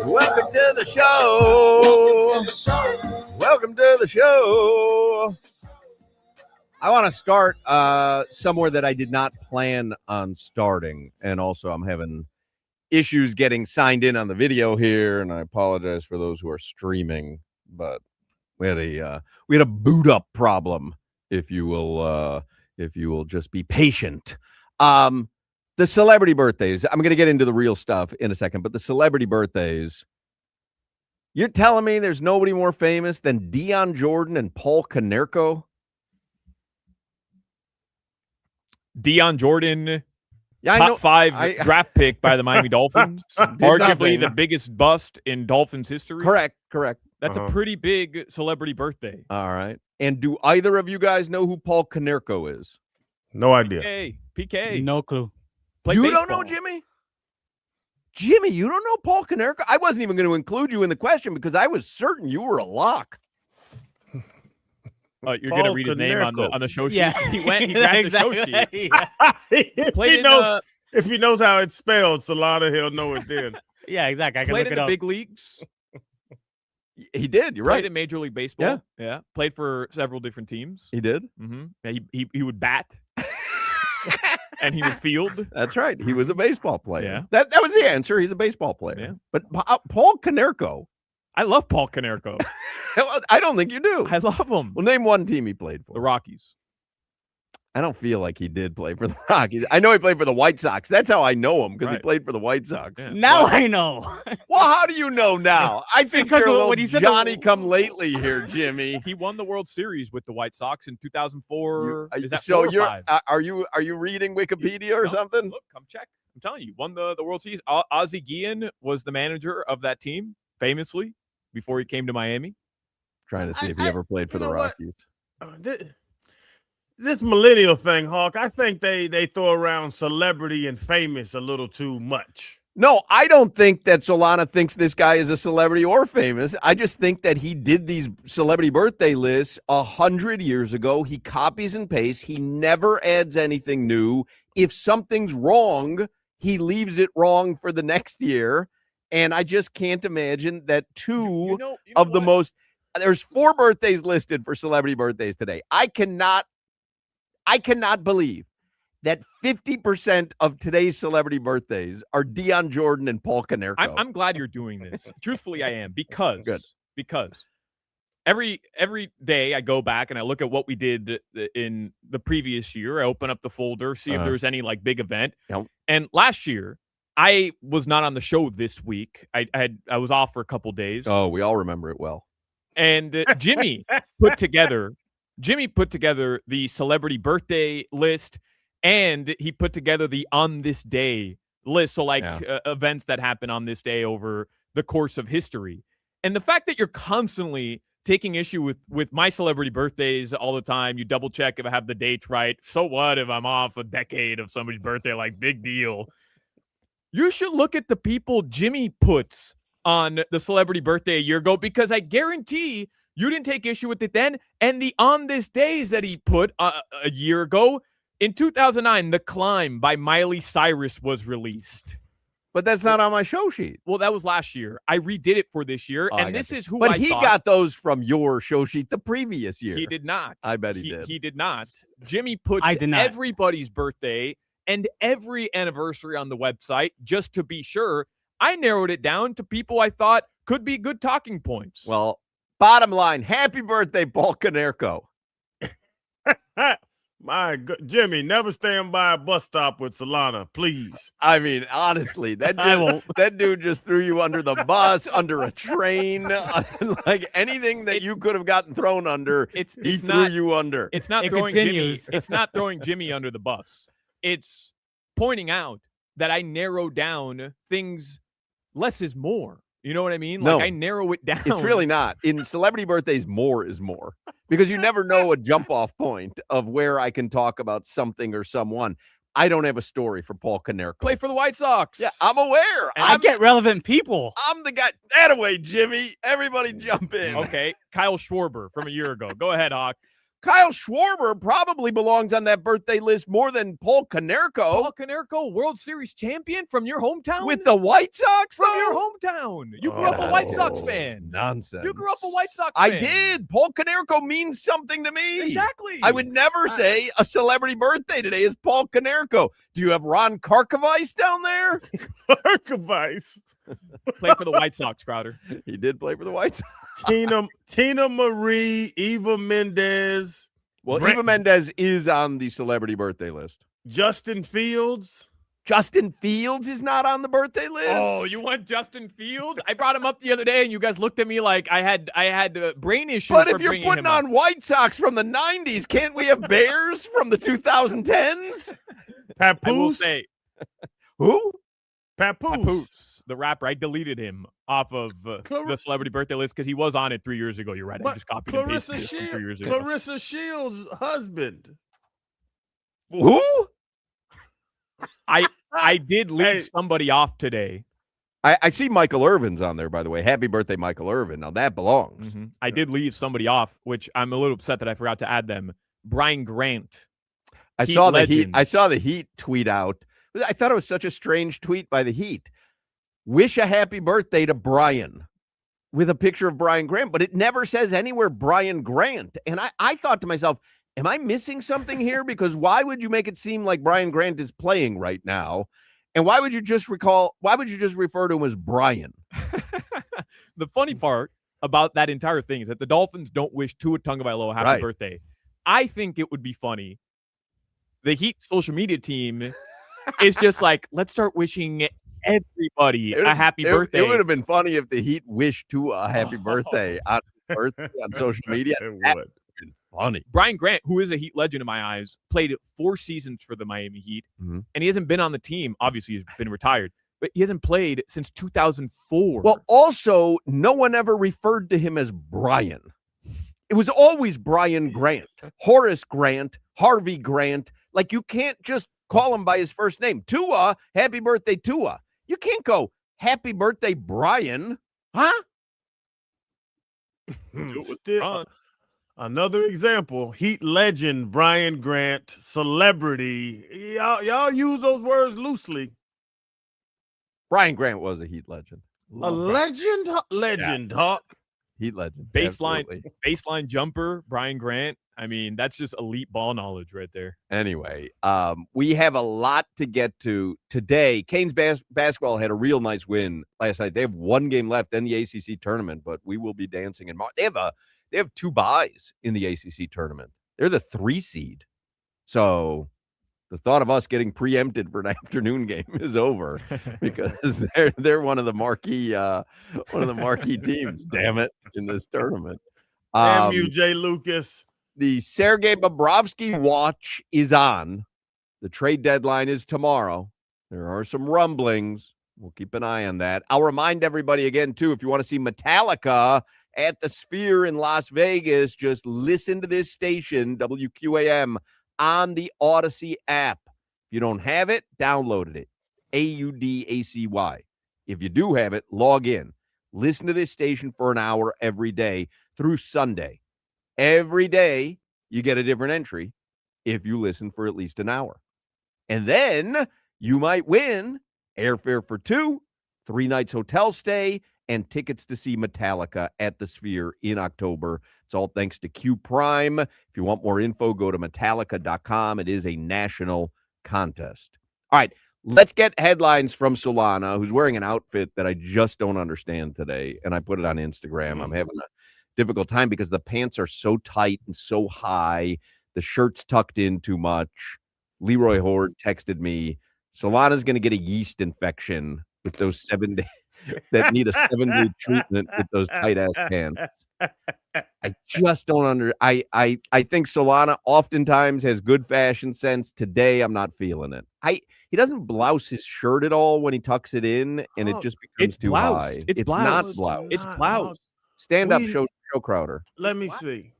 Welcome to the show. Welcome to the show. I want to start somewhere that I did not plan on starting, and also I'm having issues getting signed in on the video here, and I apologize for those who are streaming, but we had a boot up problem. If you will just be patient. The celebrity birthdays. I'm going to get into the real stuff in a second, but the celebrity birthdays. You're telling me there's nobody more famous than Dion Jordan and Paul Konerko? Dion Jordan, top 5 draft pick by the Miami Dolphins. Arguably the biggest bust in Dolphins history. Correct. That's a pretty big celebrity birthday. All right. And do either of you guys know who Paul Konerko is? No idea. PK. No clue. You don't know, Jimmy? Jimmy, you don't know Paul Konerko? I wasn't even going to include you in the question because I was certain you were a lock. You're going to read his name on the show sheet? Yeah. He grabbed the show sheet. If he knows how it's spelled, Solana, he'll know it then. Yeah, exactly. I can Played look in it the up. big leagues. He did. You're Played right. in Major League Baseball. Yeah. Played for several different teams. He did. Mm-hmm. Yeah, he would bat. And he would field. That's right. He was a baseball player. Yeah. That was the answer. He's a baseball player. Yeah. But Paul Konerko. I love Paul Konerko. I don't think you do. I love him. Well, name one team he played for. The Rockies. I don't feel like he did play for the Rockies. I know he played for the White Sox. That's how I know him, because he played for the White Sox. Yeah. Now I know. Well, how do you know now? I think Because you're a little when he said Johnny-come-lately here, Jimmy. He won the World Series with the White Sox in 2004. Is that so 4 or 5? Are you reading Wikipedia or something? Look, come check. I'm telling you, won the World Series. Ozzie Guillen was the manager of that team, famously, before he came to Miami. Trying to see if he ever played for the Rockies. This millennial thing, Hawk, I think they throw around celebrity and famous a little too much. No, I don't think that Solana thinks this guy is a celebrity or famous. I just think that he did these celebrity birthday lists 100 years ago. He copies and pastes. He never adds anything new. If something's wrong, he leaves it wrong for the next year. And I just can't imagine that two of the most – there's 4 birthdays listed for celebrity birthdays today. I cannot believe that 50% of today's celebrity birthdays are Dion Jordan and Paul Konerko. I'm glad you're doing this. Truthfully, I am, because every day I go back and I look at what we did in the previous year. I open up the folder, see if there's any big event. Yep. And last year, I was not on the show this week. I was off for a couple days. Oh, we all remember it well. And Jimmy put together the celebrity birthday list, and he put together the on this day list. So events that happen on this day over the course of history. And the fact that you're constantly taking issue with my celebrity birthdays all the time, you double check if I have the dates right. So what if I'm off a decade of somebody's birthday? Big deal. You should look at the people Jimmy puts on the celebrity birthday a year ago, because I guarantee you didn't take issue with it then. And the on this days that he put a year ago, in 2009, The Climb by Miley Cyrus was released. But that's not on my show sheet. Well, that was last year. I redid it for this year, and this is who But he got those from your show sheet the previous year. He did not. I bet he did. He did not. Jimmy puts everybody's birthday and every anniversary on the website just to be sure. I narrowed it down to people I thought could be good talking points. Well, bottom line, happy birthday, Paul Konerko. My God, Jimmy, never stand by a bus stop with Solana, please. I mean, honestly, that dude just threw you under the bus, under a train, anything that you could have gotten thrown under. He threw you under. It's not throwing Jimmy. It's not throwing Jimmy under the bus. It's pointing out that I narrow down things. Less is more. You know what I mean? No, I narrow it down. It's really not. In celebrity birthdays, more is more. Because you never know a jump-off point of where I can talk about something or someone. I don't have a story for Paul Konerko. Play for the White Sox. Yeah, I'm aware. I get relevant people. I'm the guy. That away, Jimmy. Everybody jump in. Okay, Kyle Schwarber from a year ago. Go ahead, Hoch. Kyle Schwarber probably belongs on that birthday list more than Paul Konerko. Paul Konerko, World Series champion from your hometown? With the White Sox, from though? your hometown. You grew up a White Sox fan. Nonsense. You grew up a White Sox I fan. did. Paul Konerko means something to me. Exactly. I would never say a celebrity birthday today is Paul Konerko. Do you have Ron Karkovice down there? Karkovice. Played for the White Sox, Crowder. He did play for the White Sox. Tina Marie, Eva Mendes. Well, Eva Mendes is on the celebrity birthday list. Justin Fields. Justin Fields is not on the birthday list. Oh, you want Justin Fields? I brought him up the other day, and you guys looked at me like I had brain issues. But for if you're bringing putting him on up. White Sox from the 90s, can't we have Bears from the 2010s? Papoose. I will say, Who? Papoose. the rapper, I deleted him off of the celebrity birthday list because he was on it 3 years ago. You're right. I just copied and pasted it from 3 years ago. Clarissa Shields' husband. Who? I did leave somebody off today. I see Michael Irvin's on there, by the way. Happy birthday, Michael Irvin. Now, that belongs. Mm-hmm. I did leave somebody off, which I'm a little upset that I forgot to add them. Brian Grant. I saw the Heat tweet out. I thought it was such a strange tweet by the Heat. Wish a happy birthday to Brian with a picture of Brian Grant, but it never says anywhere Brian Grant. And I thought to myself, am I missing something here? Because why would you make it seem like Brian Grant is playing right now? And why would you just refer to him as Brian? The funny part about that entire thing is that the Dolphins don't wish Tua Tagovailoa happy birthday. I think it would be funny. The Heat social media team is just like, let's start wishing everybody a happy birthday. It would have been funny if the Heat wished Tua a happy birthday on social media. That would have been funny. Brian Grant, who is a Heat legend in my eyes, played 4 seasons for the Miami Heat, and he hasn't been on the team. Obviously, he's been retired, but he hasn't played since 2004. Well, also, no one ever referred to him as Brian. It was always Brian Grant, Horace Grant, Harvey Grant. Like, you can't just call him by his first name. Tua, happy birthday, Tua. You can't go, happy birthday, Brian. Huh? Still, another example, Heat legend Brian Grant, celebrity. Y'all use those words loosely. Brian Grant was a Heat legend. Legend, Hawk. Heat legend. Baseline jumper, Brian Grant. I mean, that's just elite ball knowledge right there. Anyway, we have a lot to get to today. Canes basketball had a real nice win last night. They have 1 game left in the ACC tournament, but we will be dancing in March. They have 2 byes in the ACC tournament. They're the 3 seed. So the thought of us getting preempted for an afternoon game is over because they're one of the marquee teams. Damn it, in this tournament. Damn you, Jay Lucas. The Sergei Bobrovsky watch is on. The trade deadline is tomorrow. There are some rumblings. We'll keep an eye on that. I'll remind everybody again, too, if you want to see Metallica at the Sphere in Las Vegas, just listen to this station, WQAM, on the Odyssey app. If you don't have it, download it. AUDACY. If you do have it, log in. Listen to this station for an hour every day through Sunday. Every day, you get a different entry if you listen for at least an hour. And then you might win airfare for 2, 3 nights hotel stay, and tickets to see Metallica at the Sphere in October. It's all thanks to Q Prime. If you want more info, go to Metallica.com. It is a national contest. All right, let's get headlines from Solana, who's wearing an outfit that I just don't understand today, and I put it on Instagram. I'm having a difficult time because the pants are so tight and so high. The shirt's tucked in too much. Leroy Horde texted me, Solana's going to get a yeast infection with those 7 days that need a 7-day treatment with those tight ass pants. I just don't I think Solana oftentimes has good fashion sense. Today, I'm not feeling it. He doesn't blouse his shirt at all when he tucks it in, and it just becomes too high. It's not bloused. It's bloused. Stand up, show Crowder. Let me see.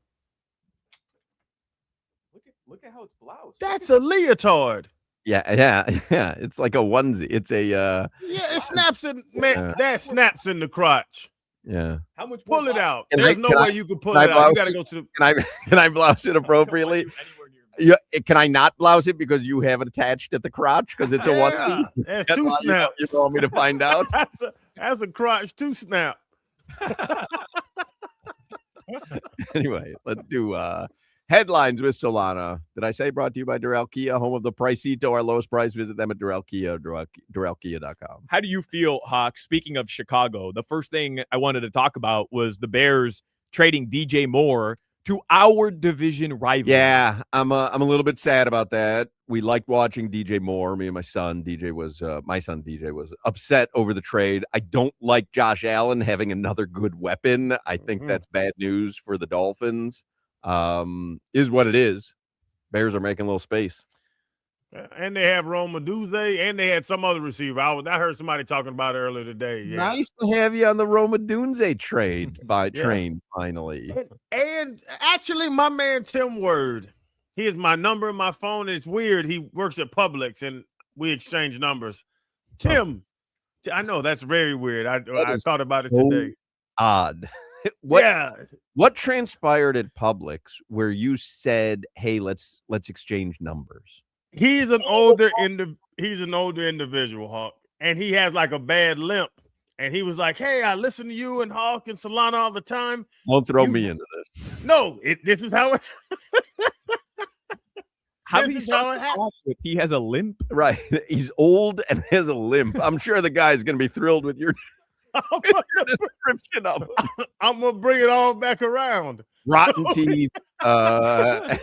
Look at how it's bloused. That's a leotard. Yeah. It's like a onesie. It's a it snaps in, man. That snaps in the crotch. Yeah. How much? Pull it out. Can There's I- no can way I- you can pull can I it out. You blouse got to it? go to the. Can I blouse it appropriately? Yeah, can I not blouse it because you have it attached at the crotch because it's a onesie? That's That's two why snaps. You want me to find out? That's a crotch 2 snap. Anyway, let's do headlines with Solana. Did I say brought to you by Durrell Kia, home of the Pricito, our lowest price? Visit them at Durrell Kia, DurrellKia.com. How do you feel, Hoch? Speaking of Chicago, the first thing I wanted to talk about was the Bears trading DJ Moore to our division rival. Yeah, I'm a little bit sad about that. We liked watching DJ Moore. Me and my son DJ was upset over the trade. I don't like Josh Allen having another good weapon. I think that's bad news for the Dolphins. Is what it is. Bears are making a little space. And they have Rome Meduze, and they had some other receiver. I heard somebody talking about it earlier today. Yeah. Nice to have you on the Roma Dunze train finally. And actually, my man Tim Word, he is my number in my phone. And it's weird. He works at Publix, and we exchange numbers. Tim, I know that's very weird. I thought about it today. Odd. What transpired at Publix where you said, "Hey, let's exchange numbers"? He's an older individual, Hawk, and he has like a bad limp. And he was like, "Hey, I listen to you and Hawk and Solana all the time. Don't throw me into this." No, this is how it. He has a limp, right? He's old and has a limp. I'm sure the guy's going to be thrilled with your description of him. I'm gonna bring it all back around. Rotten teeth, a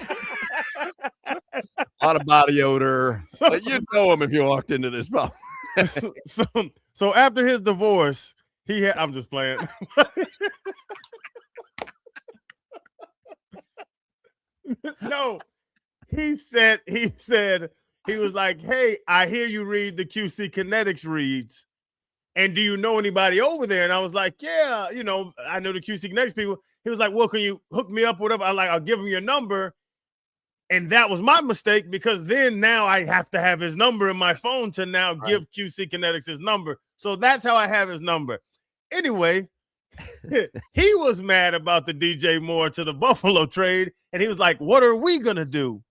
lot of body odor. But you'd know him if you walked into this pub. So after his divorce, I'm just playing. No, he said he was like, "Hey, I hear you read the QC Kinetics reads, and do you know anybody over there?" And I was like, "Yeah, I know the QC Kinetics people." He was like, "Well, can you hook me up, whatever?" I'll give him your number. And that was my mistake because then now I have to have his number in my phone to now give QC Kinetics his number. So that's how I have his number. Anyway, he was mad about the DJ Moore to the Buffalo trade. And he was like, "What are we going to do?"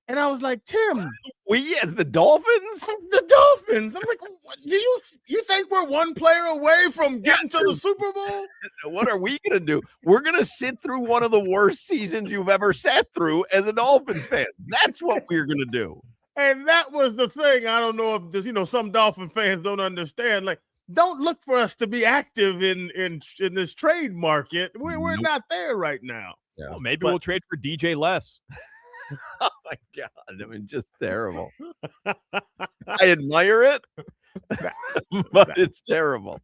And I was like, "Tim, we as the Dolphins?" The Dolphins. I'm like, do you think we're one player away from getting to the Super Bowl? What are we going to do? We're going to sit through one of the worst seasons you've ever sat through as a Dolphins fan. That's what we're going to do. And that was the thing. I don't know if this, some Dolphin fans don't understand. Like, don't look for us to be active in this trade market. We're not there right now. Yeah. Well, maybe we'll trade for DJ less. Oh my God. I mean, just terrible. I admire it, but it's terrible.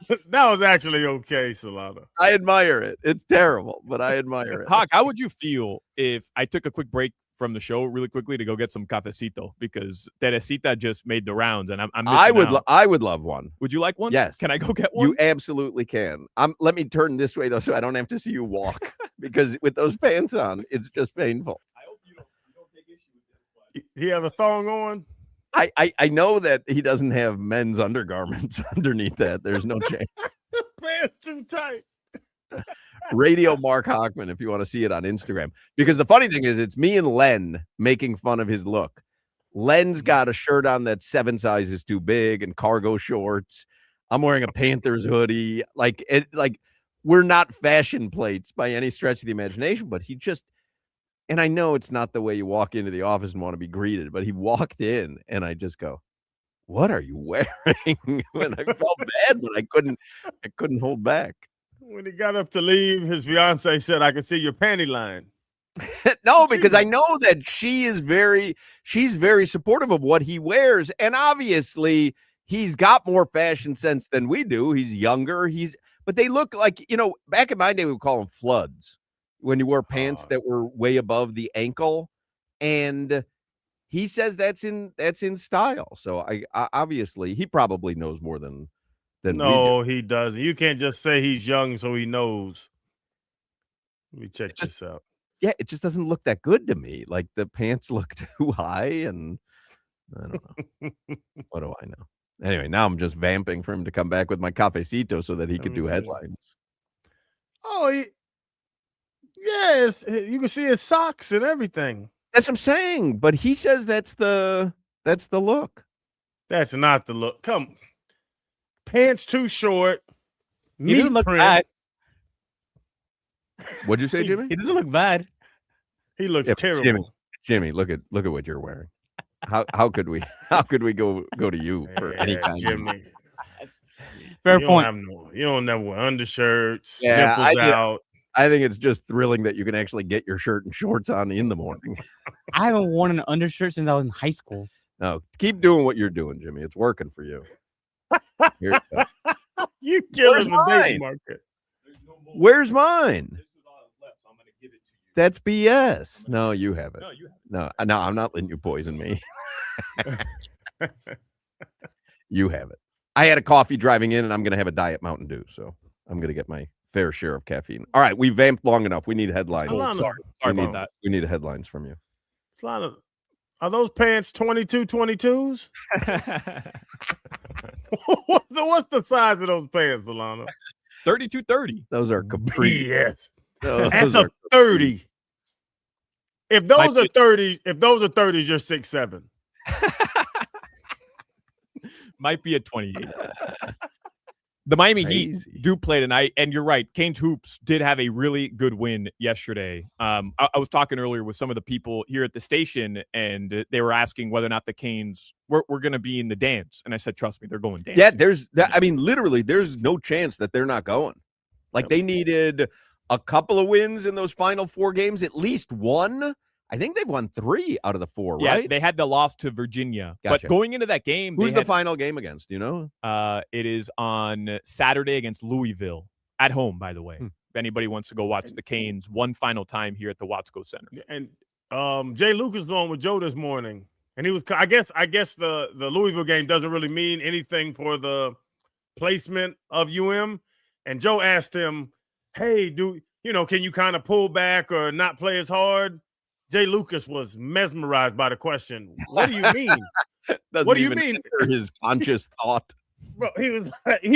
That was actually okay, Solana. I admire it. It's terrible, but I admire it. Hoch, how would you feel if I took a quick break from the show really quickly to go get some cafecito? Because Teresita just made the rounds, and I'm I would love one. Would you like one? Yes. Can I go get one? You absolutely can. Let me turn this way though, so I don't have to see you walk. Because with those pants on, it's just painful. I hope you don't take issue with this. He have a thong on? I know that he doesn't have men's undergarments underneath that. There's no chance. Pants too tight. Radio Mark Hochman, if you want to see it on Instagram. Because the funny thing is, it's me and Len making fun of his look. Len's got a shirt on that's 7 sizes too big and cargo shorts. I'm wearing a Panthers hoodie. Like we're not fashion plates by any stretch of the imagination, but he just, and I know it's not the way you walk into the office and want to be greeted, but he walked in and I just go, "What are you wearing?" And I felt bad, but I couldn't hold back. When he got up to leave, his fiance said, "I can see your panty line." No, because I know that she's very supportive of what he wears. And obviously he's got more fashion sense than we do. He's younger. But they look like, back in my day, we would call them floods when you wore pants that were way above the ankle. And he says that's in style. So I obviously he probably knows more than no, he doesn't. You can't just say he's young so he knows. Let me check this out. Yeah, it just doesn't look that good to me. Like the pants look too high, and I don't know. What do I know? Anyway, now I'm just vamping for him to come back with my cafecito so that he could do headlines. Oh, yes, you can see his socks and everything. That's what I'm saying. But he says that's the look. That's not the look. Come, pants too short. He doesn't look bad. What'd you say, Jimmy? He doesn't look bad. He looks terrible. Jimmy, look at what you're wearing. How could we go to you for any kind Jimmy? Fair point. You don't never wear undershirts. Yeah, nipples out. I think it's just thrilling that you can actually get your shirt and shorts on in the morning. I haven't worn an undershirt since I was in high school. No, keep doing what you're doing, Jimmy. It's working for you. Here, you killing the dating market. Where's mine? That's BS. No, you have it. No, I'm not letting you poison me. You have it. I had a coffee driving in, and I'm going to have a Diet Mountain Dew, so I'm going to get my fair share of caffeine. All right, we vamped long enough. We need headlines. Sorry about that. We need headlines from you. Solana, are those pants 22s? What's the size of those pants, Solana? 32-30. Those are capri. Yes. That's a 30. If those are 30s, you're 6'7". Might be a 28. The Miami Heat do play tonight, and you're right. Canes Hoops did have a really good win yesterday. I was talking earlier with some of the people here at the station, and they were asking whether or not the Canes were going to be in the dance. And I said, trust me, they're going dancing. Yeah, literally, there's no chance that they're not going. Like, they needed a couple of wins in those final 4 games, at least one. I think they've won 3 out of the 4, right? Yeah, they had the loss to Virginia. Gotcha. But going into that game, who's the final game against? Do you know? It is on Saturday against Louisville at home, by the way. If anybody wants to go watch the Canes one final time here at the Watsco Center. And Jay Lucas was on with Joe this morning, and he was. I guess the Louisville game doesn't really mean anything for the placement of UM. And Joe asked him, "Hey, can you kind of pull back or not play as hard?" Jay Lucas was mesmerized by the question. What do you mean? What do you mean? His conscious thought. Bro, he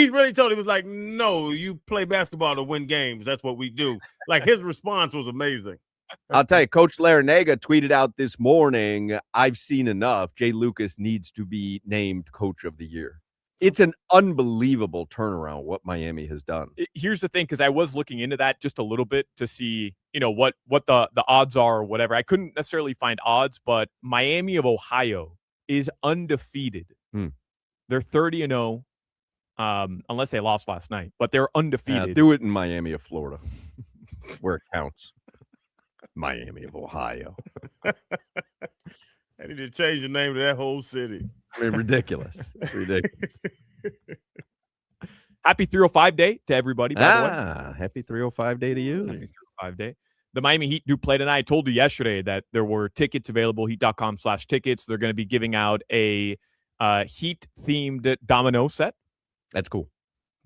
really told him, he was like, no, you play basketball to win games. That's what we do. Like, his response was amazing. I'll tell you, Coach Larinaga tweeted out this morning, I've seen enough. Jay Lucas needs to be named Coach of the Year. It's an unbelievable turnaround what Miami has done. Here's the thing, because I was looking into that just a little bit to see, what the odds are or whatever. I couldn't necessarily find odds, but Miami of Ohio is undefeated. They're 30-0, unless they lost last night, but they're undefeated. Do it in Miami of Florida, where it counts. Miami of Ohio. I need to change the name of that whole city. Ridiculous. Happy 305 day to everybody, by the way. Happy 305 day to you. Happy 305 day. The Miami Heat do play tonight. I told you yesterday that there were tickets available, heat.com/tickets. They're going to be giving out a Heat-themed domino set. That's cool.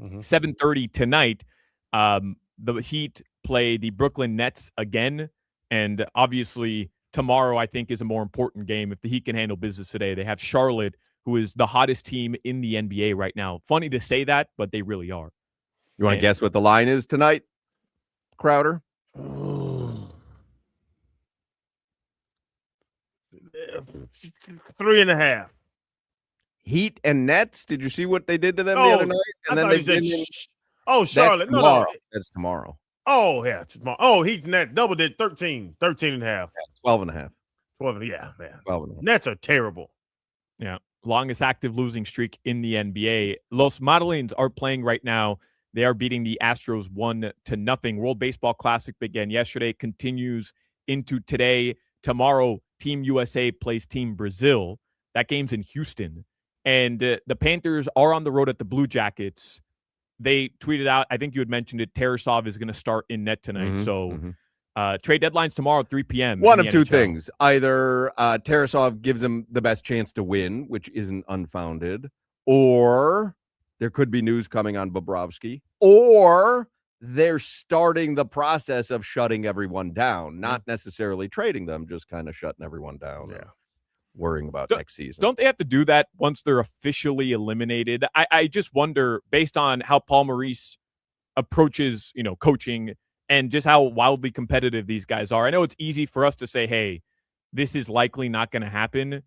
7:30 tonight. The Heat play the Brooklyn Nets again, and obviously tomorrow, I think, is a more important game. If the Heat can handle business today, they have Charlotte, who is the hottest team in the NBA right now. Funny to say that, but they really are. You want to guess what the line is tonight, Crowder? 3.5. Heat and Nets. Did you see what they did to them the other night? And then Charlotte. That's tomorrow. Oh, yeah, tomorrow. Oh, Heat's Nets double did 13 and a half. 12 and a half. 12, yeah, man. 12 and a half. Nets are terrible. Yeah. Longest active losing streak in the NBA. Los Marlins are playing right now. They are beating the Astros 1-0. World Baseball Classic began yesterday, continues into today. Tomorrow, Team USA plays Team Brazil. That game's in Houston. And the Panthers are on the road at the Blue Jackets. They tweeted out, I think you had mentioned it, Tarasov is going to start in net tonight. Trade deadline's tomorrow at 3 p.m. One of two things. Either Tarasov gives them the best chance to win, which isn't unfounded, or there could be news coming on Bobrovsky, or they're starting the process of shutting everyone down, not necessarily trading them, just kind of shutting everyone down. Yeah. worrying about next season. Don't they have to do that once they're officially eliminated? I just wonder, based on how Paul Maurice approaches, coaching and just how wildly competitive these guys are. I know it's easy for us to say, hey, this is likely not going to happen,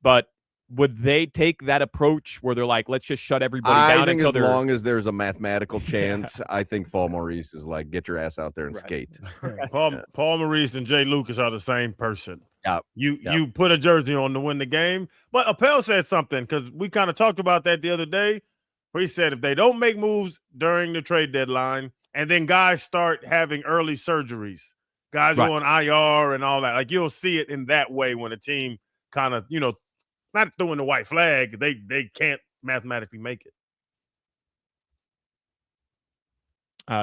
but would they take that approach where they're like, let's just shut everybody down? I think as long as there's a mathematical chance, I think Paul Maurice is like, get your ass out there and skate. Paul Maurice and Jay Lucas are the same person. Yep. You put a jersey on to win the game. But Appel said something, because we kind of talked about that the other day, where he said if they don't make moves during the trade deadline and then guys start having early surgeries, guys go on IR and all that, like you'll see it in that way when a team kind of, not throwing the white flag, they can't mathematically make it.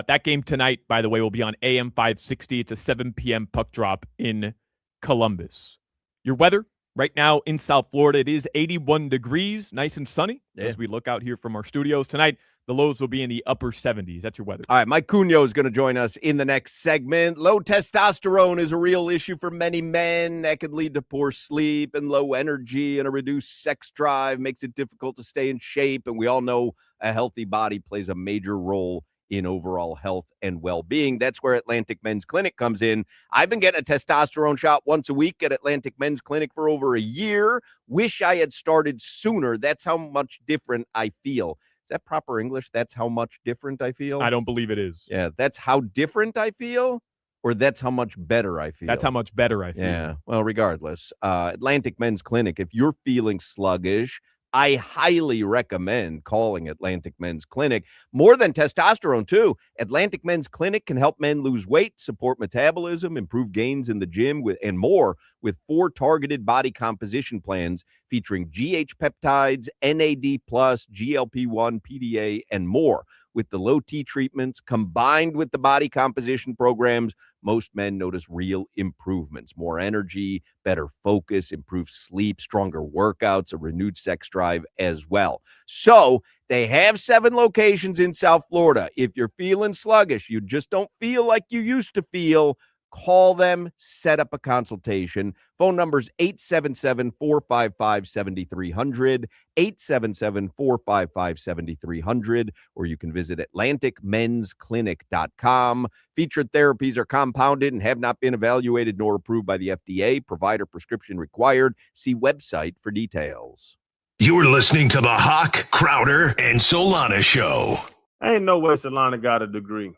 That game tonight, by the way, will be on AM 560. It's a 7 p.m. puck drop in Columbus. Your weather right now in South Florida, it is 81 degrees, nice and sunny as we look out here from our studios. Tonight, the lows will be in the upper 70s. That's your weather. All right, Mike Cugno is going to join us in the next segment. Low testosterone is a real issue for many men. That could lead to poor sleep and low energy, and a reduced sex drive makes it difficult to stay in shape. And we all know a healthy body plays a major role in overall health and well-being. That's where Atlantic Men's Clinic comes in. I've been getting a testosterone shot once a week at Atlantic Men's Clinic for over a year. Wish I had started sooner. That's how much different I feel. Is that proper English? That's how much different I feel? I don't believe it is. Yeah, that's how different I feel, or that's how much better I feel? That's how much better I feel. Yeah, well, regardless. Atlantic Men's Clinic, if you're feeling sluggish, I highly recommend calling Atlantic Men's Clinic. More than testosterone, too. Atlantic Men's Clinic can help men lose weight, support metabolism, improve gains in the gym, and more, with 4 targeted body composition plans featuring GH peptides, NAD+, GLP-1, PDA, and more. With the low T treatments combined with the body composition programs, most men notice real improvements: more energy, better focus, improved sleep, stronger workouts, a renewed sex drive as well. So they have 7 locations in South Florida. If you're feeling sluggish, you just don't feel like you used to feel, call them, set up a consultation. Phone numbers 877-455-7300, 877-455-7300, or you can visit AtlanticMen'sClinic.com. Featured therapies are compounded and have not been evaluated nor approved by the FDA. Provider prescription required. See website for details. You're listening to the Hoch, Crowder, and Solana Show. Ain't no way Solana got a degree.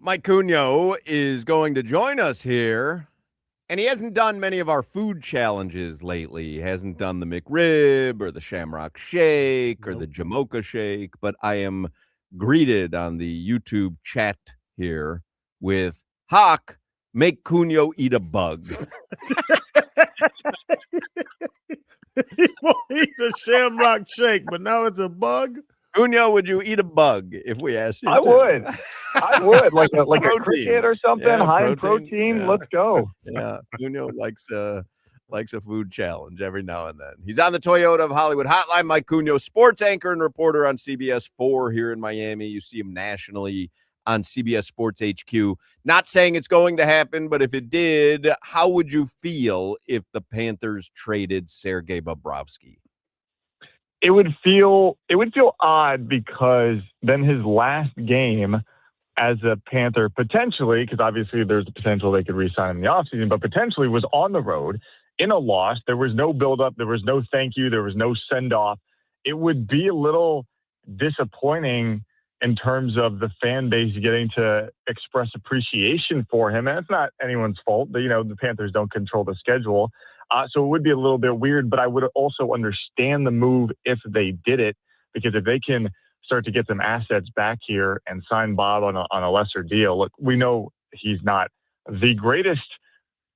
Mike Cugno is going to join us here, and he hasn't done many of our food challenges lately. He hasn't done the McRib or the Shamrock Shake or the Jamocha Shake, but I am greeted on the YouTube chat here with Hoch, make Cugno eat a bug. He won't eat a Shamrock Shake, but now it's a bug. Cugno, would you eat a bug if we asked you? I would. I would. Like a cricket or something, Yeah, high in protein. Yeah. Let's go. Yeah, Cugno likes a food challenge every now and then. He's on the Toyota of Hollywood hotline. Mike Cugno, sports anchor and reporter on CBS 4 here in Miami. You see him nationally on CBS Sports HQ. Not saying it's going to happen, but if it did, how would you feel if the Panthers traded Sergei Bobrovsky? It would feel odd because then his last game as a Panther potentially, because obviously there's the potential they could re-sign in the offseason, but potentially was on the road in a loss. There was no build-up. There was no thank you. There was no send-off. It would be a little disappointing in terms of the fan base getting to express appreciation for him. And it's not anyone's fault. The Panthers don't control the schedule. So it would be a little bit weird, but I would also understand the move if they did it, because if they can start to get some assets back here and sign Bob on a lesser deal, look, we know he's not the greatest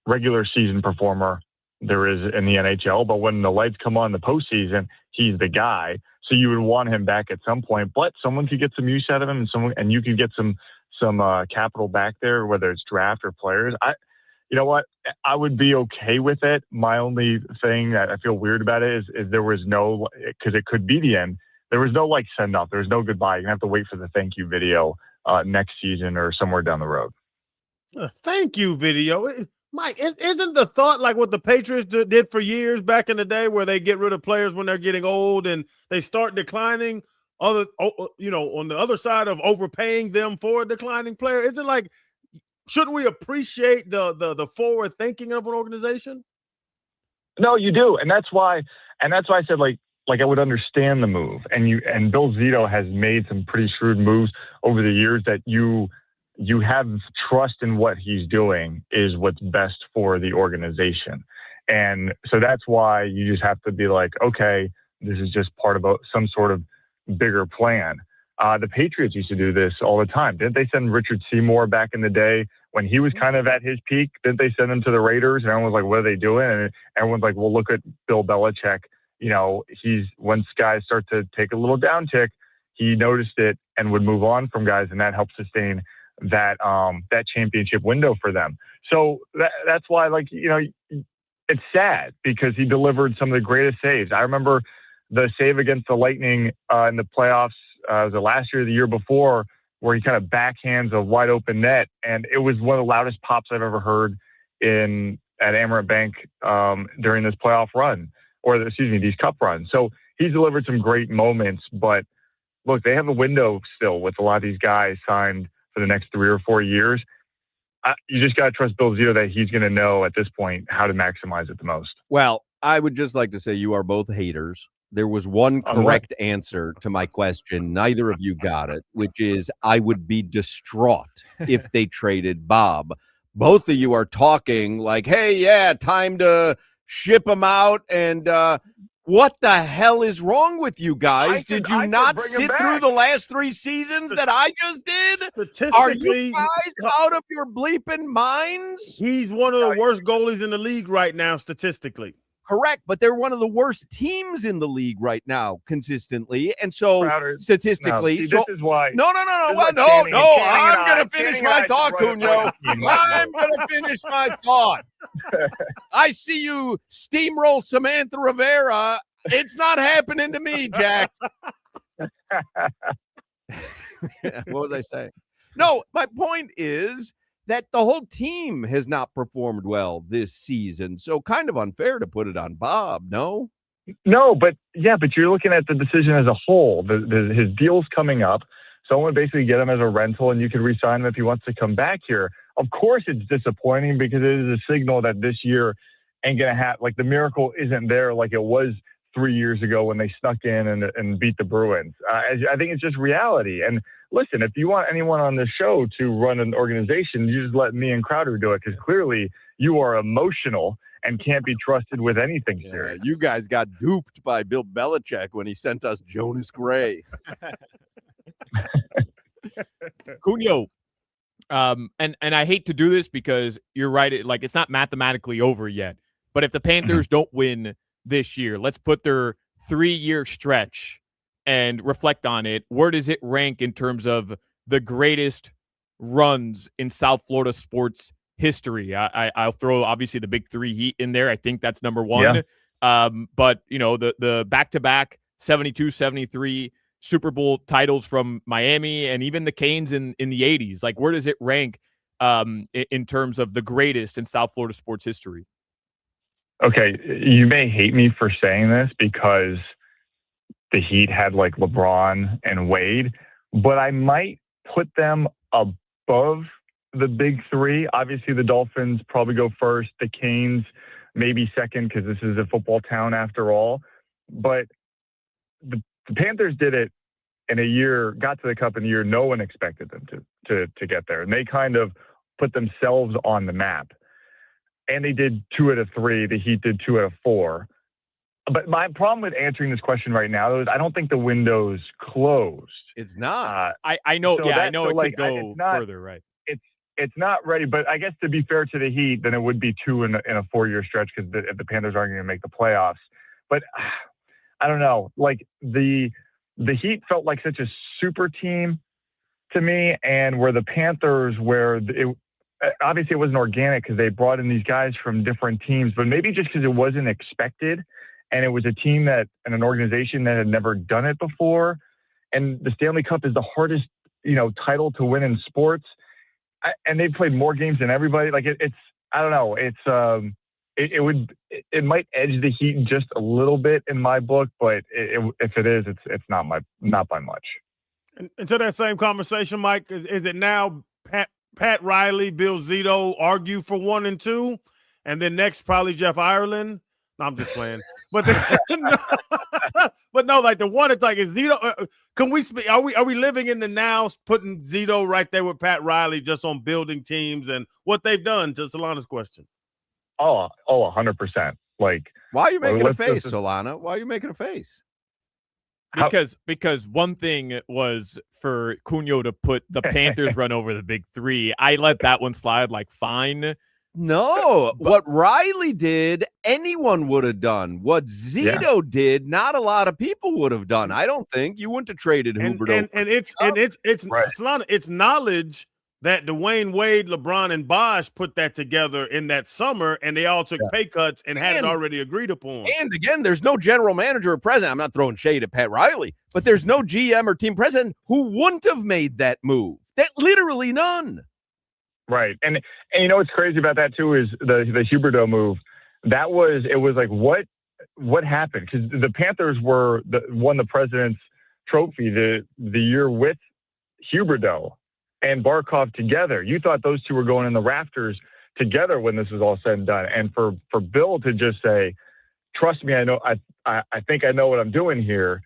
regular season performer there is in the NHL, but when the lights come on in the postseason, he's the guy. So you would want him back at some point, but someone could get some use out of him, and you could get some capital back there, whether it's draft or players. You know what? I would be okay with it. My only thing that I feel weird about it is there was no, because it could be the end. There was no send off. There was no goodbye. You're gonna have to wait for the thank you video next season or somewhere down the road. Thank you video. Mike, isn't the thought like what the Patriots did for years back in the day, where they get rid of players when they're getting old and they start declining? On the other side of overpaying them for a declining player, isn't like, shouldn't we appreciate the forward thinking of an organization? No, you do, and that's why I said like I would understand the move, and Bill Zito has made some pretty shrewd moves over the years that you have trust in what he's doing is what's best for the organization. And so that's why you just have to be like, okay, this is just part of some sort of bigger plan. The Patriots used to do this all the time. Didn't they send Richard Seymour back in the day when he was kind of at his peak? Didn't they send him to the Raiders? And everyone was like, what are they doing? And everyone's like, well, look at Bill Belichick. Once guys start to take a little downtick, he noticed it and would move on from guys, and that helped sustain that championship window for them. So that's why, it's sad because he delivered some of the greatest saves. I remember the save against the Lightning in the playoffs, was it last year or the year before, where he kind of backhands a wide open net, and it was one of the loudest pops I've ever heard at Amerant Bank during this playoff run, these cup runs. So he's delivered some great moments, but look, they have a window still with a lot of these guys signed for the next 3 or 4 years. You just got to trust Bill Zito that he's going to know at this point how to maximize it the most. Well, I would just like to say you are both haters. There was one correct answer to my question. Neither of you got it, which is I would be distraught if they traded Bob. Both of you are talking like, hey, yeah, time to ship him out. And what the hell is wrong with you guys? Did you not sit through the last 3 seasons that I just did? Are you guys out of your bleeping minds? He's one of the worst goalies in the league right now, statistically. Correct, but they're one of the worst teams in the league right now, consistently, and so statistically. This is why. No. I'm going to finish my thought, Cugno. I'm going to finish my thought. I see you steamroll Samantha Rivera. It's not happening to me, Jack. What was I saying? No, my point is that the whole team has not performed well this season. So kind of unfair to put it on Bob, no? No, but you're looking at the decision as a whole. His deal's coming up. Someone basically get him as a rental, and you can re-sign him if he wants to come back here. Of course it's disappointing because it is a signal that this year ain't going to happen. Like, the miracle isn't there like it was 3 years ago when they snuck in and beat the Bruins. I think it's just reality. And listen, if you want anyone on this show to run an organization, you just let me and Crowder do it, because clearly you are emotional and can't be trusted with anything serious. You guys got duped by Bill Belichick when he sent us Jonas Gray. Cugno, and I hate to do this because you're right. It's not mathematically over yet. But if the Panthers don't win this year, let's put their 3-year stretch and reflect on it. Where does it rank in terms of the greatest runs in South Florida sports history? I'll throw obviously the big 3 Heat in there. I think that's number 1. Yeah. But the back-to-back 72, 73 Super Bowl titles from Miami, and even the Canes in the 80s. Like, where does it rank in terms of the greatest in South Florida sports history? Okay, you may hate me for saying this because the Heat had like LeBron and Wade, but I might put them above the big 3. Obviously, the Dolphins probably go first. The Canes maybe second, because this is a football town after all. But the Panthers did it in a year, got to the Cup in a year no one expected them to get there. And they kind of put themselves on the map. And they did 2 out of 3. The Heat did 2 out of 4. But my problem with answering this question right now is I don't think the window's closed. It's not. I know. So I know it like, could go further, right? It's not ready. But I guess to be fair to the Heat, then it would be 2 in a 4-year stretch, because if the Panthers aren't going to make the playoffs. But I don't know. Like the Heat felt like such a super team to me, and where the Panthers, obviously it wasn't organic because they brought in these guys from different teams, but maybe just because it wasn't expected, and it was a team and an organization that had never done it before. And the Stanley Cup is the hardest, title to win in sports. And they've played more games than everybody. Like it's, I don't know. It's, it might edge the Heat just a little bit in my book, but if it is, it's not by much. And to that same conversation, Mike, is it now Pat Riley, Bill Zito argue for 1 and 2, and then next probably Jeff Ireland? No, I'm just playing. But but no, like the one, it's like, is Zito? Can we speak? Are we living in the now, putting Zito right there with Pat Riley just on building teams and what they've done? To Solana's question. Oh, 100%. Like, why are you making a face, Solana? Why are you making a face? Because one thing was for Cugno to put the Panthers run over the big 3. I let that one slide, like, fine. No, what Riley did, anyone would have done. What Zito did, not a lot of people would have done. I don't think you wouldn't have traded Huberdeau. And it's right. Solana, it's knowledge that Dwayne Wade, LeBron, and Bosh put that together in that summer, and they all took pay cuts and had it already agreed upon. And again, there's no general manager or president. I'm not throwing shade at Pat Riley, but there's no GM or team president who wouldn't have made that move. That literally none. Right. And you know what's crazy about that too is the Huberdeau move. It was like what happened? Because the Panthers won the President's Trophy the year with Huberdeau and Barkov together. You thought those two were going in the rafters together when this was all said and done. And for Bill to just say, "Trust me, I know. I think I know what I'm doing here."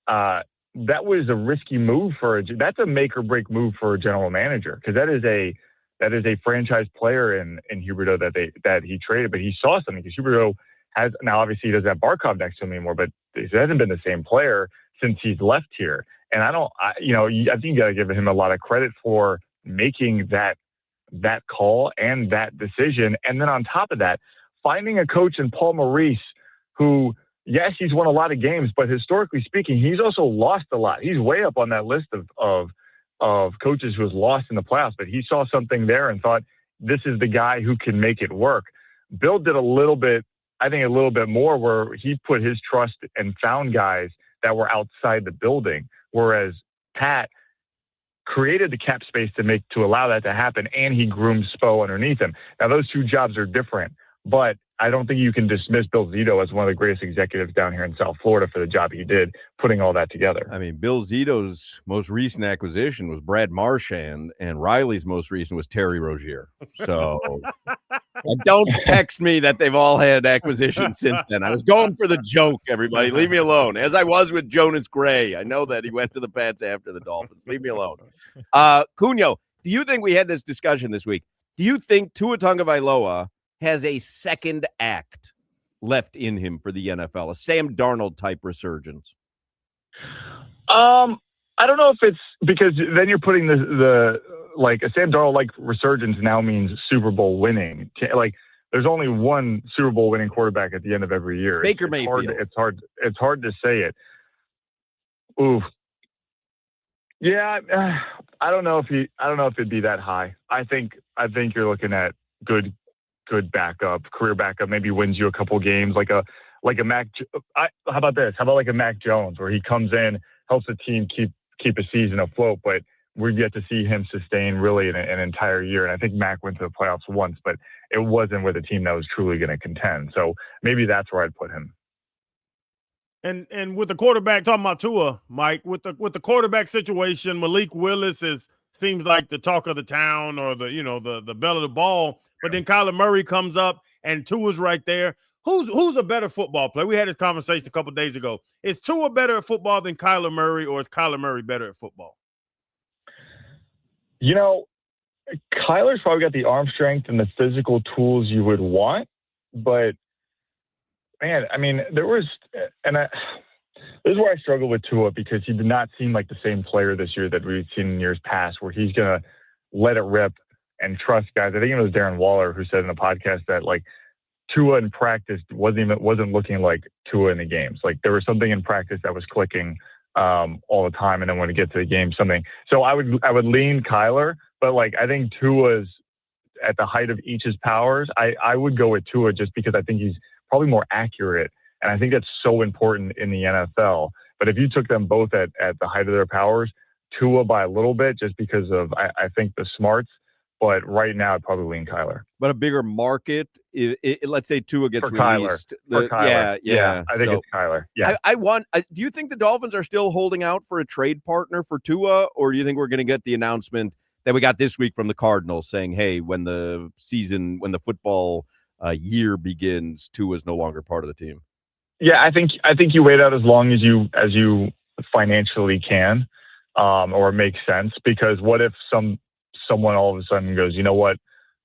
That was a risky move that's a make or break move for a general manager, because that is a franchise player in Huberdeau that he traded, but he saw something, because Huberdeau has, now obviously he doesn't have Barkov next to him anymore, but he hasn't been the same player since he's left here. And I think you got to give him a lot of credit for making that call and that decision. And then on top of that, finding a coach in Paul Maurice who, yes, he's won a lot of games, but historically speaking, he's also lost a lot. He's way up on that list of coaches who has lost in the playoffs, but he saw something there and thought, this is the guy who can make it work. Bill did a little bit more, where he put his trust and found guys that were outside the building, whereas Pat created the cap space to allow that to happen, and he groomed Spo underneath him. Now, those two jobs are different, but I don't think you can dismiss Bill Zito as one of the greatest executives down here in South Florida for the job he did putting all that together. I mean, Bill Zito's most recent acquisition was Brad Marchand, and Riley's most recent was Terry Rozier. So And don't text me that they've all had acquisitions since then. I was going for the joke, everybody. Leave me alone. As I was with Jonas Gray. I know that he went to the Pats after the Dolphins. Leave me alone. Cugno, do you think we had this discussion this week? Do you think Tua Tagovailoa has a second act left in him for the NFL, a Sam Darnold type resurgence? I don't know if it's because then you're putting the like a Sam Darnold like resurgence now means Super Bowl winning. Like there's only one Super Bowl winning quarterback at the end of every year. Baker Mayfield. It's hard to say it. Ooh. Yeah, I don't know if it'd be that high. I think you're looking at good backup, career backup, maybe wins you a couple games like a Mac. How about this? How about like a Mac Jones where he comes in, helps the team keep a season afloat, but we've yet to see him sustain really an entire year. And I think Mac went to the playoffs once, but it wasn't with a team that was truly going to contend. So maybe that's where I'd put him. And with the quarterback, talking about Tua, Mike, with the quarterback situation, Malik Willis seems like the talk of the town or the belle of the ball. But then Kyler Murray comes up and Tua's right there. Who's a better football player? We had this conversation a couple of days ago. Is Tua better at football than Kyler Murray, or is Kyler Murray better at football? Kyler's probably got the arm strength and the physical tools you would want, but man, I mean, this is where I struggle with Tua because he did not seem like the same player this year that we've seen in years past, where he's gonna let it rip and trust guys. I think it was Darren Waller who said in a podcast that like Tua in practice wasn't looking like Tua in the games. Like there was something in practice that was clicking all the time, and then when it gets to the game, something. So I would lean Kyler, but like I think Tua's at the height of each's powers. I would go with Tua just because I think he's probably more accurate, and I think that's so important in the NFL. But if you took them both at the height of their powers, Tua by a little bit, just because of I think the smarts. But right now, I'd probably lean Kyler. But a bigger market, let's say Tua gets released. Kyler. Yeah. I think it's Kyler. Yeah. Do you think the Dolphins are still holding out for a trade partner for Tua, or do you think we're going to get the announcement that we got this week from the Cardinals saying, hey, when the football year begins, Tua is no longer part of the team? Yeah, I think you wait out as long as you financially can, or makes sense. Because what if someone all of a sudden goes, you know what,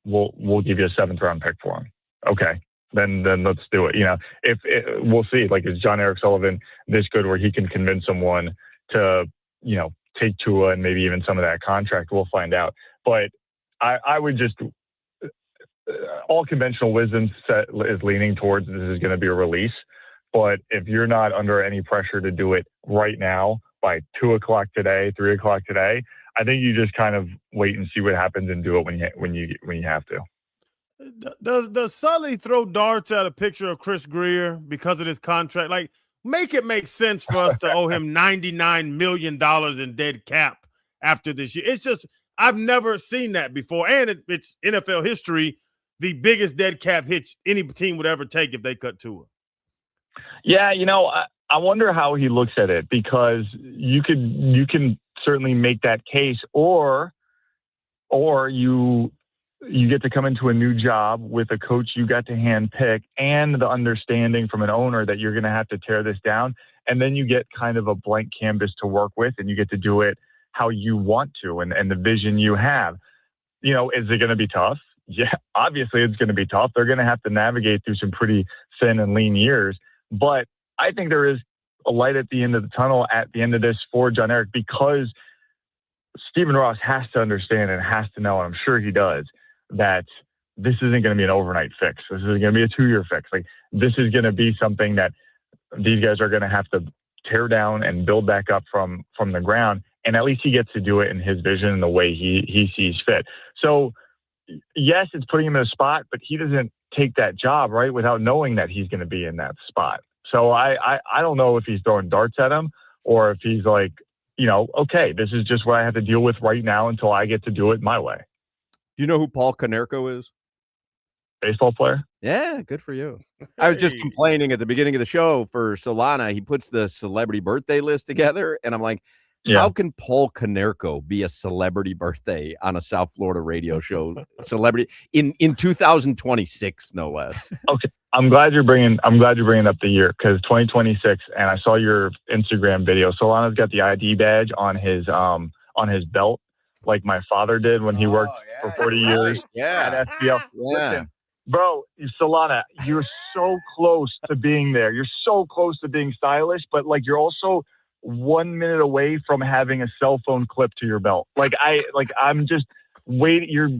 we'll give you a 7th round pick for him. Okay, then let's do it. If we'll see, like, is John Eric Sullivan this good where he can convince someone to, take Tua and maybe even some of that contract? We'll find out. But I would just, all conventional wisdom is leaning towards this is going to be a release. But if you're not under any pressure to do it right now by 2:00 today, 3:00 today, I think you just kind of wait and see what happens and do it when you have to. Does Sully throw darts at a picture of Chris Greer because of this contract? Like, make it make sense for us to owe him $99 million in dead cap after this year. It's just I've never seen that before, and it's NFL history, the biggest dead cap hit any team would ever take if they cut Tua. Yeah, I wonder how he looks at it, because you can certainly make that case, or you get to come into a new job with a coach you got to handpick and the understanding from an owner that you're going to have to tear this down, and then you get kind of a blank canvas to work with, and you get to do it how you want to and the vision you have. Is it going to be tough? Yeah, obviously it's going to be tough. They're going to have to navigate through some pretty thin and lean years, but I think there is a light at the end of the tunnel at the end of this for John Eric, because Stephen Ross has to understand and has to know, and I'm sure he does, that this isn't going to be an overnight fix. This is going to be a 2-year fix. Like, this is going to be something that these guys are going to have to tear down and build back up from the ground. And at least he gets to do it in his vision and the way he sees fit. So yes, it's putting him in a spot, but he doesn't take that job, right, without knowing that he's going to be in that spot. So I don't know if he's throwing darts at him, or if he's like, okay, this is just what I have to deal with right now until I get to do it my way. Do you know who Paul Konerko is? Baseball player? Yeah, good for you. I was just complaining at the beginning of the show for Solana. He puts the celebrity birthday list together, and I'm like, Yeah. How can Paul Konerko be a celebrity birthday on a South Florida radio show? Celebrity in 2026, no less. Okay. I'm glad you're bringing up the year, because 2026, and I saw your Instagram video. Solana's got the ID badge on his belt, like my father did when he worked for 40 years at SPL. Listen, bro, Solana, you're so close to being there. You're so close to being stylish, but like you're also 1 minute away from having a cell phone clip to your belt. I'm just waiting. You're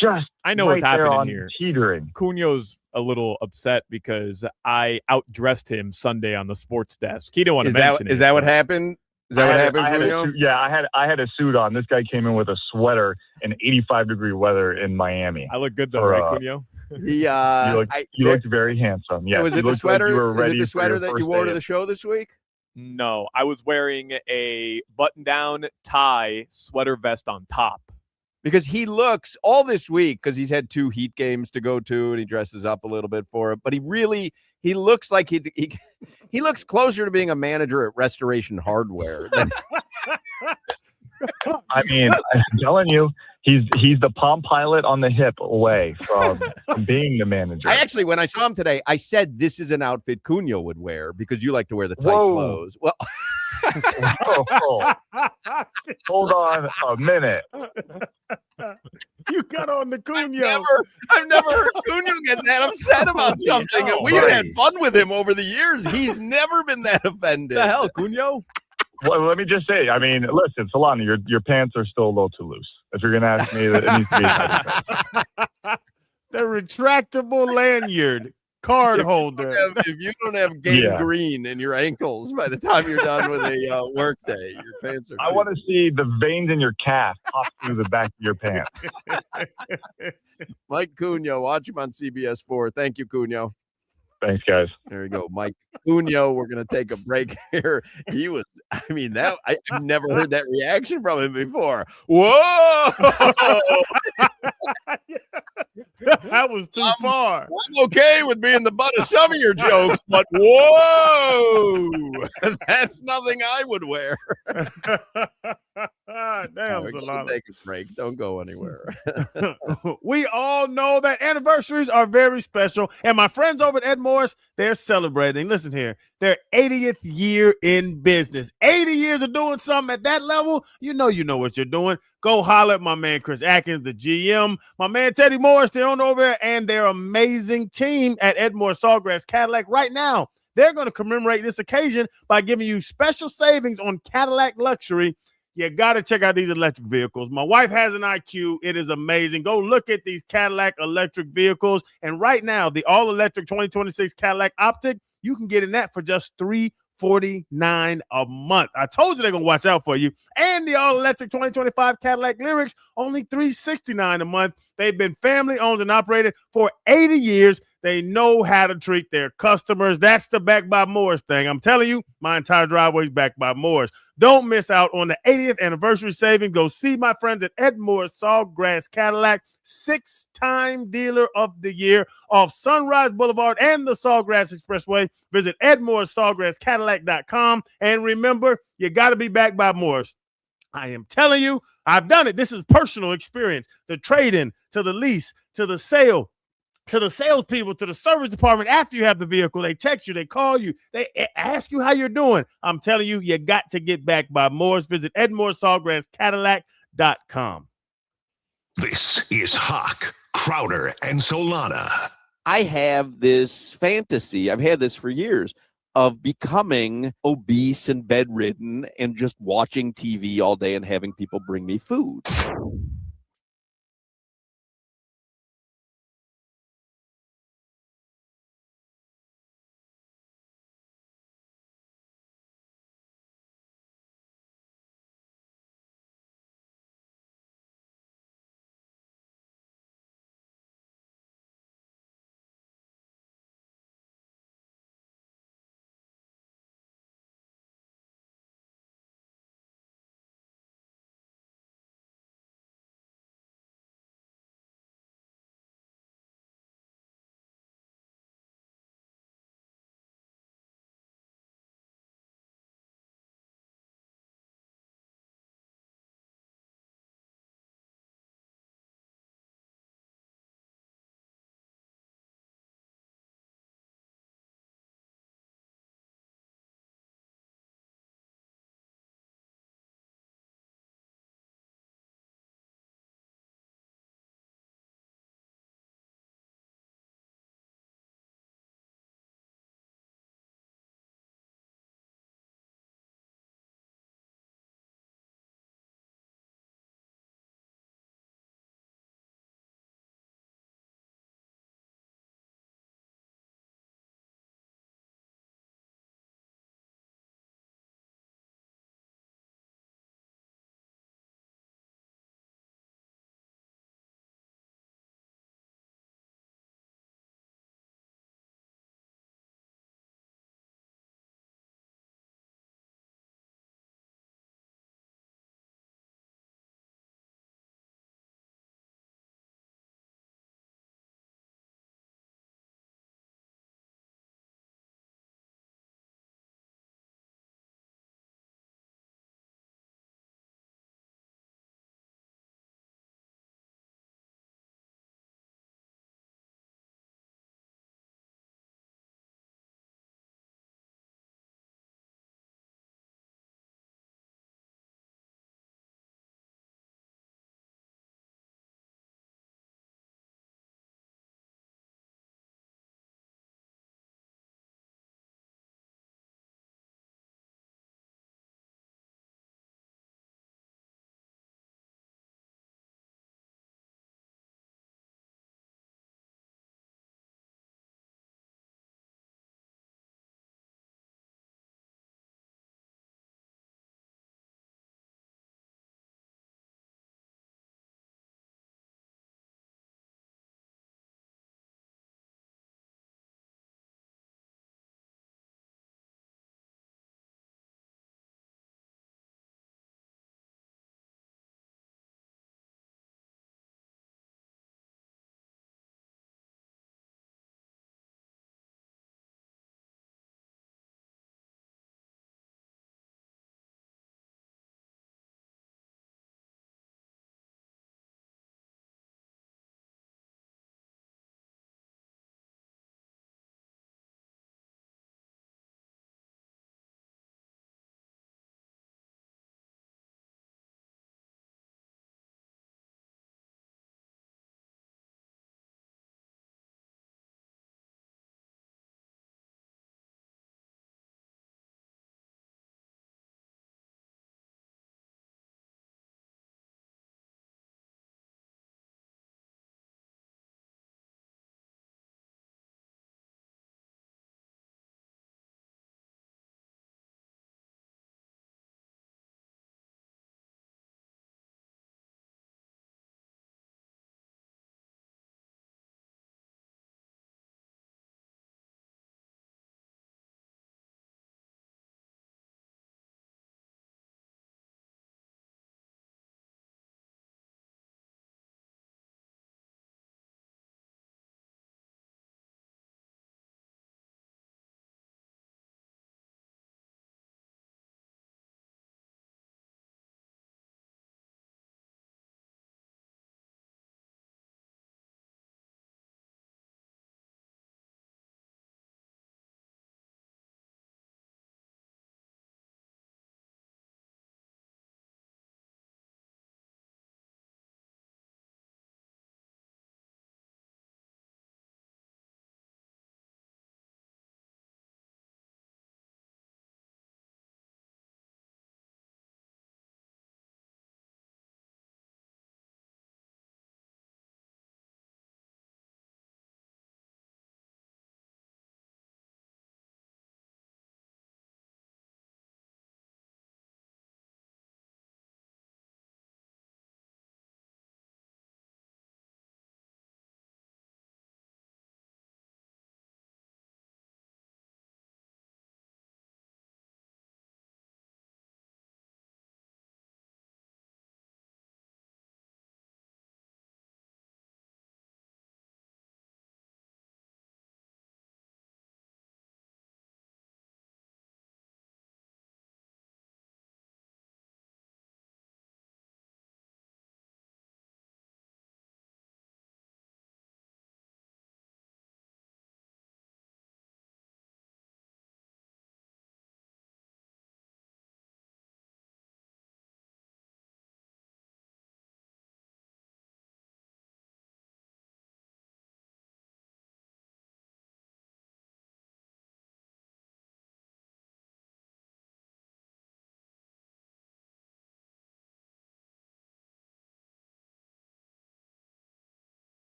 just I know right what's happening on here. Teetering. Cugno's a little upset because I outdressed him Sunday on the sports desk. He didn't want to mention it. Is that what happened? Is that what happened, Cugno? I had a suit on. This guy came in with a sweater in 85-degree weather in Miami. I look good though, right, Cugno? You looked very handsome. Yeah. Was it the sweater? Like you were was ready it the sweater that you wore to day. the show this week? No, I was wearing a button-down tie sweater vest on top. Because he looks all this week, because he's had 2 Heat games to go to, and he dresses up a little bit for it. But he looks like he looks closer to being a manager at Restoration Hardware. I mean, I'm telling you, he's the Palm Pilot on the hip away from being the manager. I actually, when I saw him today, I said this is an outfit Cugno would wear, because you like to wear the tight clothes. Well, hold on a minute. You got on the Cugno. I've never heard Cugno get that upset about something. And we've had fun with him over the years. He's never been that offended. The hell, Cugno? Well, let me just say, I mean, listen, Solana, your pants are still a little too loose. If you're going to ask me, that it needs to be tighter. The retractable lanyard card holder. If you don't have gangrene in your ankles by the time you're done with a work day, your pants are. I want to see the veins in your calf pop through the back of your pants. Mike Cugno, watch him on CBS 4. Thank you, Cugno. Thanks, guys. There you go, Mike Cugno. We're going to take a break here. I've never heard that reaction from him before. Whoa! That was too far. I'm okay with being the butt of some of your jokes, but whoa! That's nothing I would wear. Damn, We're gonna take a break. Don't go anywhere. We all know that anniversaries are very special, and my friends over at Ed Morris, they're celebrating. Listen here, their 80th year in business. 80 years of doing something at that level, you know what you're doing. Go holler at my man Chris Atkins, the GM, my man Teddy Morris, they're on over there, and their amazing team at Ed Morris Sawgrass Cadillac right now. They're going to commemorate this occasion by giving you special savings on Cadillac Luxury. You got to check out these electric vehicles. My wife has an IQ. It is amazing. Go look at these Cadillac electric vehicles. And right now, the all-electric 2026 Cadillac Optic, you can get in that for just $349 a month. I told you they're going to watch out for you. And the all-electric 2025 Cadillac Lyrics, only $369 a month. They've been family-owned and operated for 80 years. They know how to treat their customers. That's the Back by Morris thing. I'm telling you, my entire driveway is Back by Morris. Don't miss out on the 80th anniversary savings. Go see my friends at Ed Morris Sawgrass Cadillac, 6-time dealer of the year off Sunrise Boulevard and the Sawgrass Expressway. Visit EdMorrisSawgrassCadillac.com. And remember, you got to be Back by Morris. I am telling you, I've done it. This is personal experience. The trade-in, to the lease, to the sale, to the salespeople, to the service department after you have the vehicle. They text you, they call you, they ask you how you're doing. I'm telling you, you got to get Back by Morris. Visit EdMorrisSawgrassCadillac.com. This is Hoch, Crowder, and Solana. I have this fantasy, I've had this for years, of becoming obese and bedridden and just watching TV all day and having people bring me food.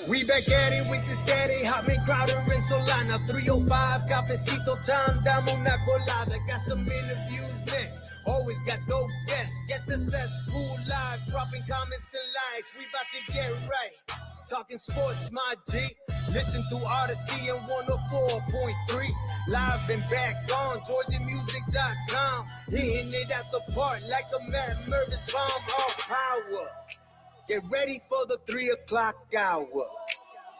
We back at it with the steady, Hotman, Crowder, and Solana. 305, cafecito time, dame una colada. Got some interviews next, always got dope guests. Get the cesspool live, dropping comments and likes. We about to get right, talking sports, my G. Listen to Odyssey and 104.3. Live and back on GeorgiaMusic.com. Hitting it at the park like a mad murder's bomb off power. Get ready for the 3 o'clock hour.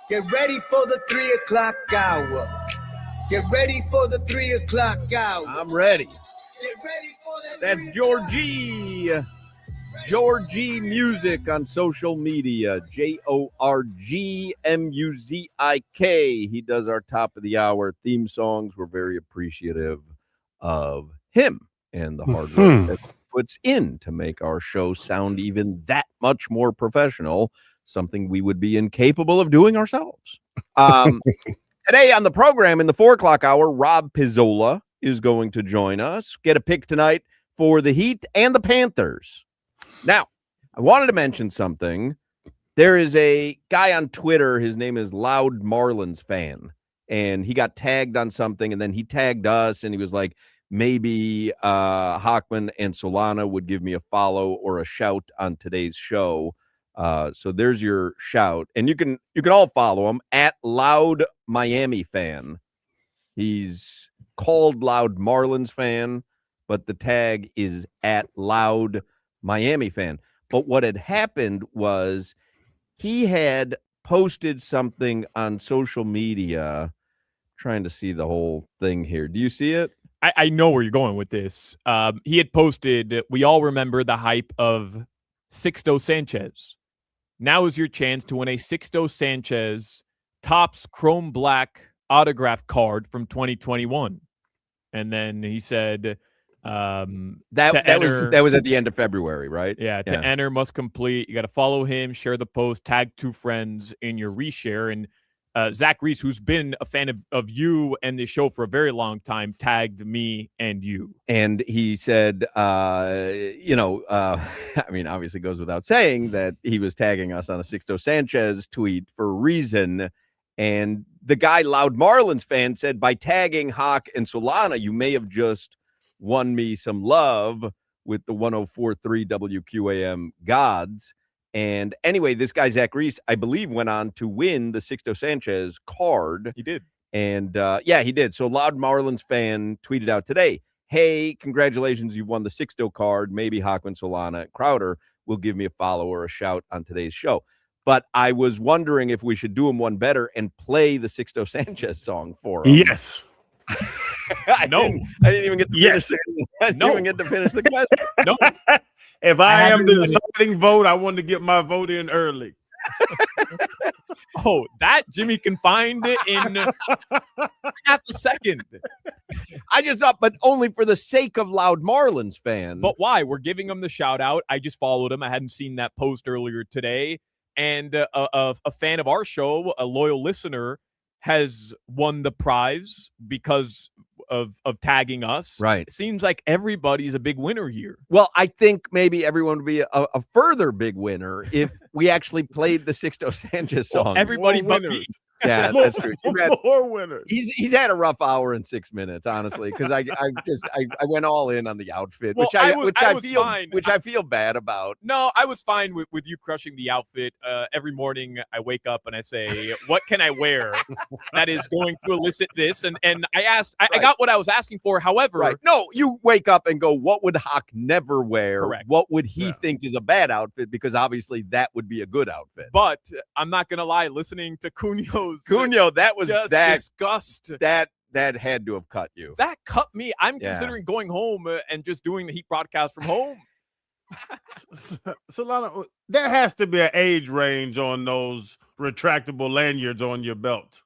Get ready for the 3 o'clock hour. Get ready for the 3 o'clock hour. I'm ready. Get ready for that. That's Georgie. Georgie Music on social media. JORGMUZIK. He does our top of the hour theme songs. We're very appreciative of him and the hard work that he puts in to make our show sound even that much more professional, something we would be incapable of doing ourselves. Today on the program in the 4 o'clock hour, Rob Pizzola is going to join us. Get a pick tonight for the Heat and the Panthers. Now, I wanted to mention something. There is a guy on Twitter. His name is Loud Marlins Fan, and he got tagged on something, and then he tagged us, and he was like, maybe Hochman and Solana would give me a follow or a shout on today's show. So there's your shout, and you can all follow him at Loud Miami Fan. He's called Loud Marlins Fan, but the tag is at Loud Miami Fan. But what had happened was he had posted something on social media. Trying to see the whole thing here. Do you see it? I know where you're going with this. He had posted, we all remember the hype of Sixto Sanchez. Now is your chance to win a Sixto Sanchez Topps Chrome Black autograph card from 2021. And then he said that was at the end of February, right? Yeah, to enter must complete. You got to follow him, share the post, tag 2 friends in your reshare. And Zach Reese, who's been a fan of you and the show for a very long time, tagged me and you. And he said, I mean, obviously goes without saying that he was tagging us on a Sixto Sanchez tweet for a reason. And the guy, Loud Marlins Fan, said, by tagging Hoch and Solana, you may have just won me some love with the 104.3 WQAM gods. And anyway, this guy, Zach Reese, I believe, went on to win the Sixto Sanchez card. He did. And yeah, he did. So Loud Marlins Fan tweeted out today, hey, congratulations, you've won the Sixto card. Maybe Hochman, Solana, and Crowder will give me a follow or a shout on today's show. But I was wondering if we should do him one better and play the Sixto Sanchez song for him. Yes. I didn't even get to finish. I didn't even get to finish the question. No. If I am the deciding vote, I want to get my vote in early. Oh, that Jimmy can find it in half a second. I just thought, but only for the sake of Loud Marlins Fan. But why? We're giving him the shout out. I just followed him. I hadn't seen that post earlier today. And a fan of our show, a loyal listener, has won the prize because of tagging us. Right. It seems like everybody's a big winner here. Well, I think maybe everyone would be a further big winner if we actually played the Sixto Sanchez song. Well, everybody but me. Yeah, that's true. More winners. He's had a rough hour and 6 minutes, honestly, because I went all in on the outfit, Well, which I feel bad about. No, I was fine with you crushing the outfit. Every morning I wake up and I say, what can I wear that is going to elicit this? And I asked, I got what I was asking for. However, no, you wake up and go, what would Hoch never wear? Correct. What would he think is a bad outfit? Because obviously that would be a good outfit. But I'm not gonna lie, listening to Cugno, that was just that disgust. That had to have cut you. That cut me. I'm considering going home and just doing the Heat broadcast from home. Solana, there has to be an age range on those retractable lanyards on your belt.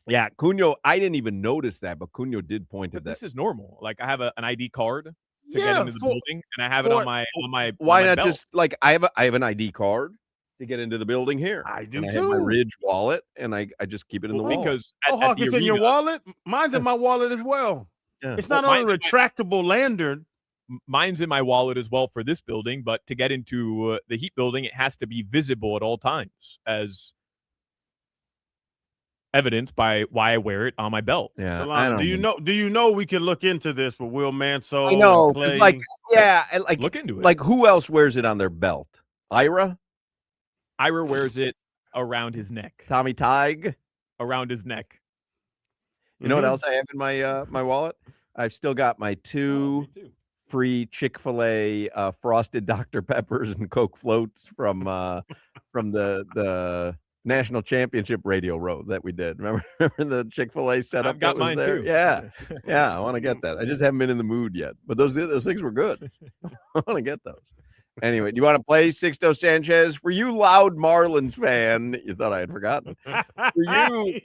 Yeah, Cugno, I didn't even notice that, but Cugno did point to that. This is normal. Like I have an ID card to get into the building, and I have it on my Why not belt. just like I have an ID card to get into the building here. I do and I too. have my Ridge wallet, and I just keep it in the wall. Because Hoch, it's in your wallet. Mine's in my wallet as well. Yeah. It's not on a retractable lanyard. Mine's in my wallet as well for this building, but to get into the Heat building, it has to be visible at all times as evidenced by why I wear it on my belt. Yeah. Solana, do you know we can look into this with Will Manso? I know, and because Clay? Look into it. Like, who else wears it on their belt? Ira wears it around his neck. Tommy Tig. Around his neck. You know what else I have in my my wallet? I've still got my 2 free Chick-fil-A frosted Dr. Peppers and Coke floats from the National Championship Radio Row that we did. Remember the Chick-fil-A setup? I've got that was mine there? too. Yeah, I want to get that. I just haven't been in the mood yet. But those things were good. I want to get those. Anyway, do you want to play Sixto Sanchez? For you loud Marlins fan, you thought I had forgotten. For you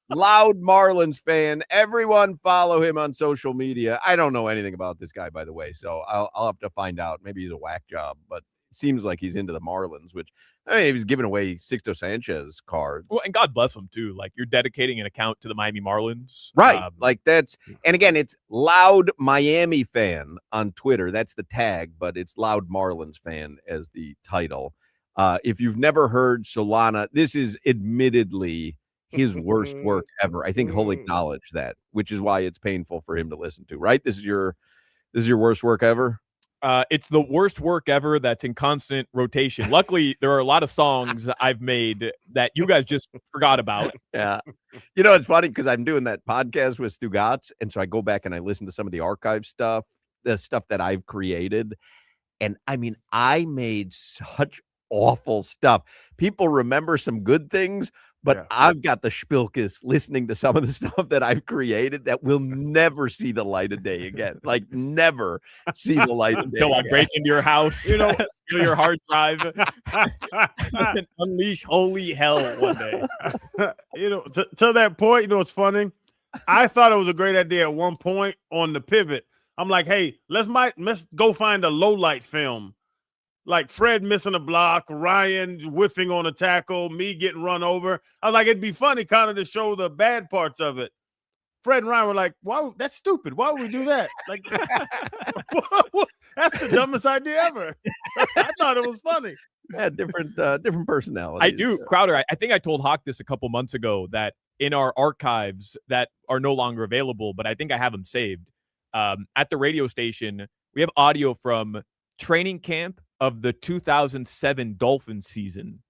loud Marlins fan, everyone follow him on social media. I don't know anything about this guy, by the way, so I'll have to find out. Maybe he's a whack job, but it seems like he's into the Marlins, which he was giving away Sixto Sanchez cards. Well, and God bless him too. Like, you're dedicating an account to the Miami Marlins, right? Like that's, and again, it's Loud Miami Fan on Twitter. That's the tag, but it's Loud Marlins Fan as the title. If you've never heard Solana, this is admittedly his worst work ever. I think he'll acknowledge that, which is why it's painful for him to listen to. Right? This is your worst work ever. It's the worst work ever that's in constant rotation. Luckily, there are a lot of songs I've made that you guys just forgot about. Yeah. You know, it's funny because I'm doing that podcast with Stugatz, and so I go back and I listen to some of the archive stuff, the stuff that I've created. And I mean, I made such awful stuff. People remember some good things, but I've got the spilkus listening to some of the stuff that I've created that will never see the light of day again. Like, never see the light of day until again. I break into your house, steal your hard drive, and unleash holy hell one day. To that point, what's funny? I thought it was a great idea at one point on the pivot. I'm like, hey, let's go find a low light film. Like Fred missing a block, Ryan whiffing on a tackle, me getting run over. I was like, it'd be funny kind of to show the bad parts of it. Fred and Ryan were like, "Why? That's stupid. Why would we do that? Like, that's the dumbest idea ever." I thought it was funny. Yeah, different personalities. I do, Crowder. I think I told Hoch this a couple months ago that in our archives that are no longer available, but I think I have them saved. At the radio station, we have audio from training camp of the 2007 Dolphins season,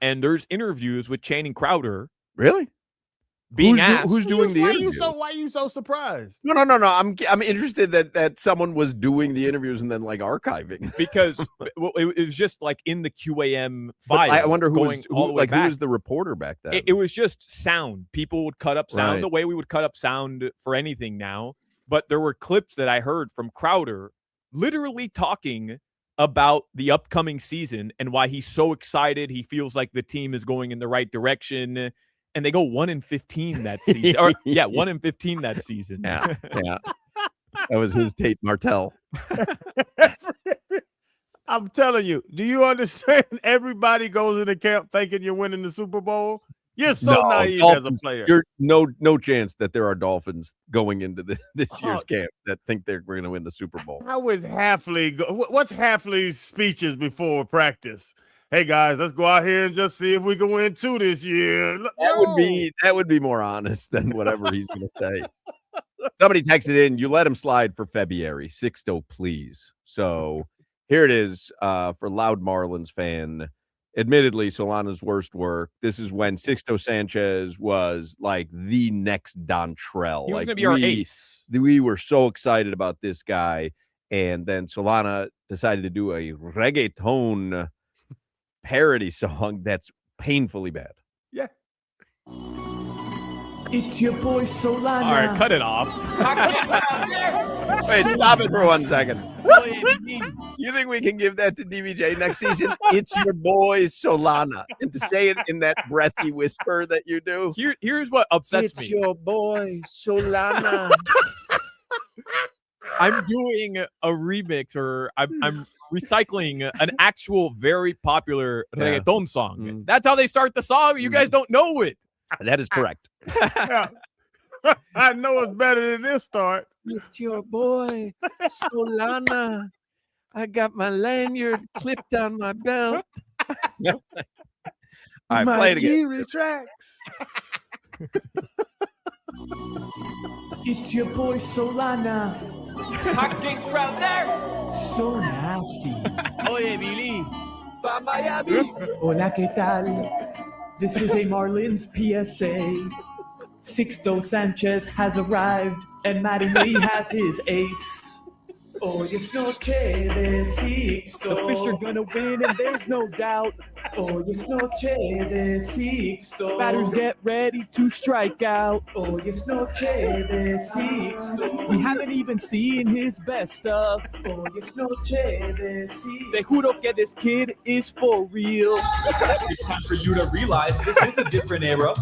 and there's interviews with Channing Crowder. Really? Being asked, who's doing the interviews? Why are you so surprised? No. I'm interested that someone was doing the interviews and then like archiving, because it was just like in the QAM file. I wonder who was the reporter back then. It was just sound. People would cut up sound the way we would cut up sound for anything now. But there were clips that I heard from Crowder literally talking about the upcoming season and why he's so excited. He feels like the team is going in the right direction, and they go 1-15 that season. 1-15 that season. Yeah. That was his Tate Martell. I'm telling you, do you understand? Everybody goes into camp thinking you're winning the Super Bowl. You're so naive as a player. You're no chance that there are Dolphins going into this year's camp that think they're going to win the Super Bowl. How is Hafley? What's Hafley's speeches before practice? Hey guys, let's go out here and just see if we can win 2 this year. That would be more honest than whatever he's going to say. Somebody texted in, you let him slide for February. Sixto, please. So here it is for Loud Marlins fan. Admittedly, Solana's worst work. This is when Sixto Sanchez was like the next Dontrell. He was like going to be our ace. We were so excited about this guy. And then Solana decided to do a reggaeton parody song that's painfully bad. Yeah. It's your boy Solana. All right, cut it off. Wait, stop it for 1 second. You think we can give that to DVJ next season? It's your boy Solana. And to say it in that breathy whisper that you do. Here's what upsets me. It's your boy Solana. I'm doing a remix, or I'm recycling an actual very popular reggaeton song. That's how they start the song. You guys don't know it. That is correct. I know it's better than this start. It's your boy Solana. I got my lanyard clipped on my belt. All right, play it again. Retracts. It's your boy Solana. Hocking crowd there. So nasty. Oye, Billy. Hola, ¿qué tal? This is a Marlins PSA. Sixto Sanchez has arrived, and Matty Lee has his ace. Hoy es noche de Sixto. The fish are gonna win, and there's no doubt. Hoy es noche de Sixto. Batters get ready to strike out. Hoy es noche de Sixto. We haven't even seen his best stuff. Hoy es noche de Sixto. Te juro que this kid is for real. It's time for you to realize this is a different era.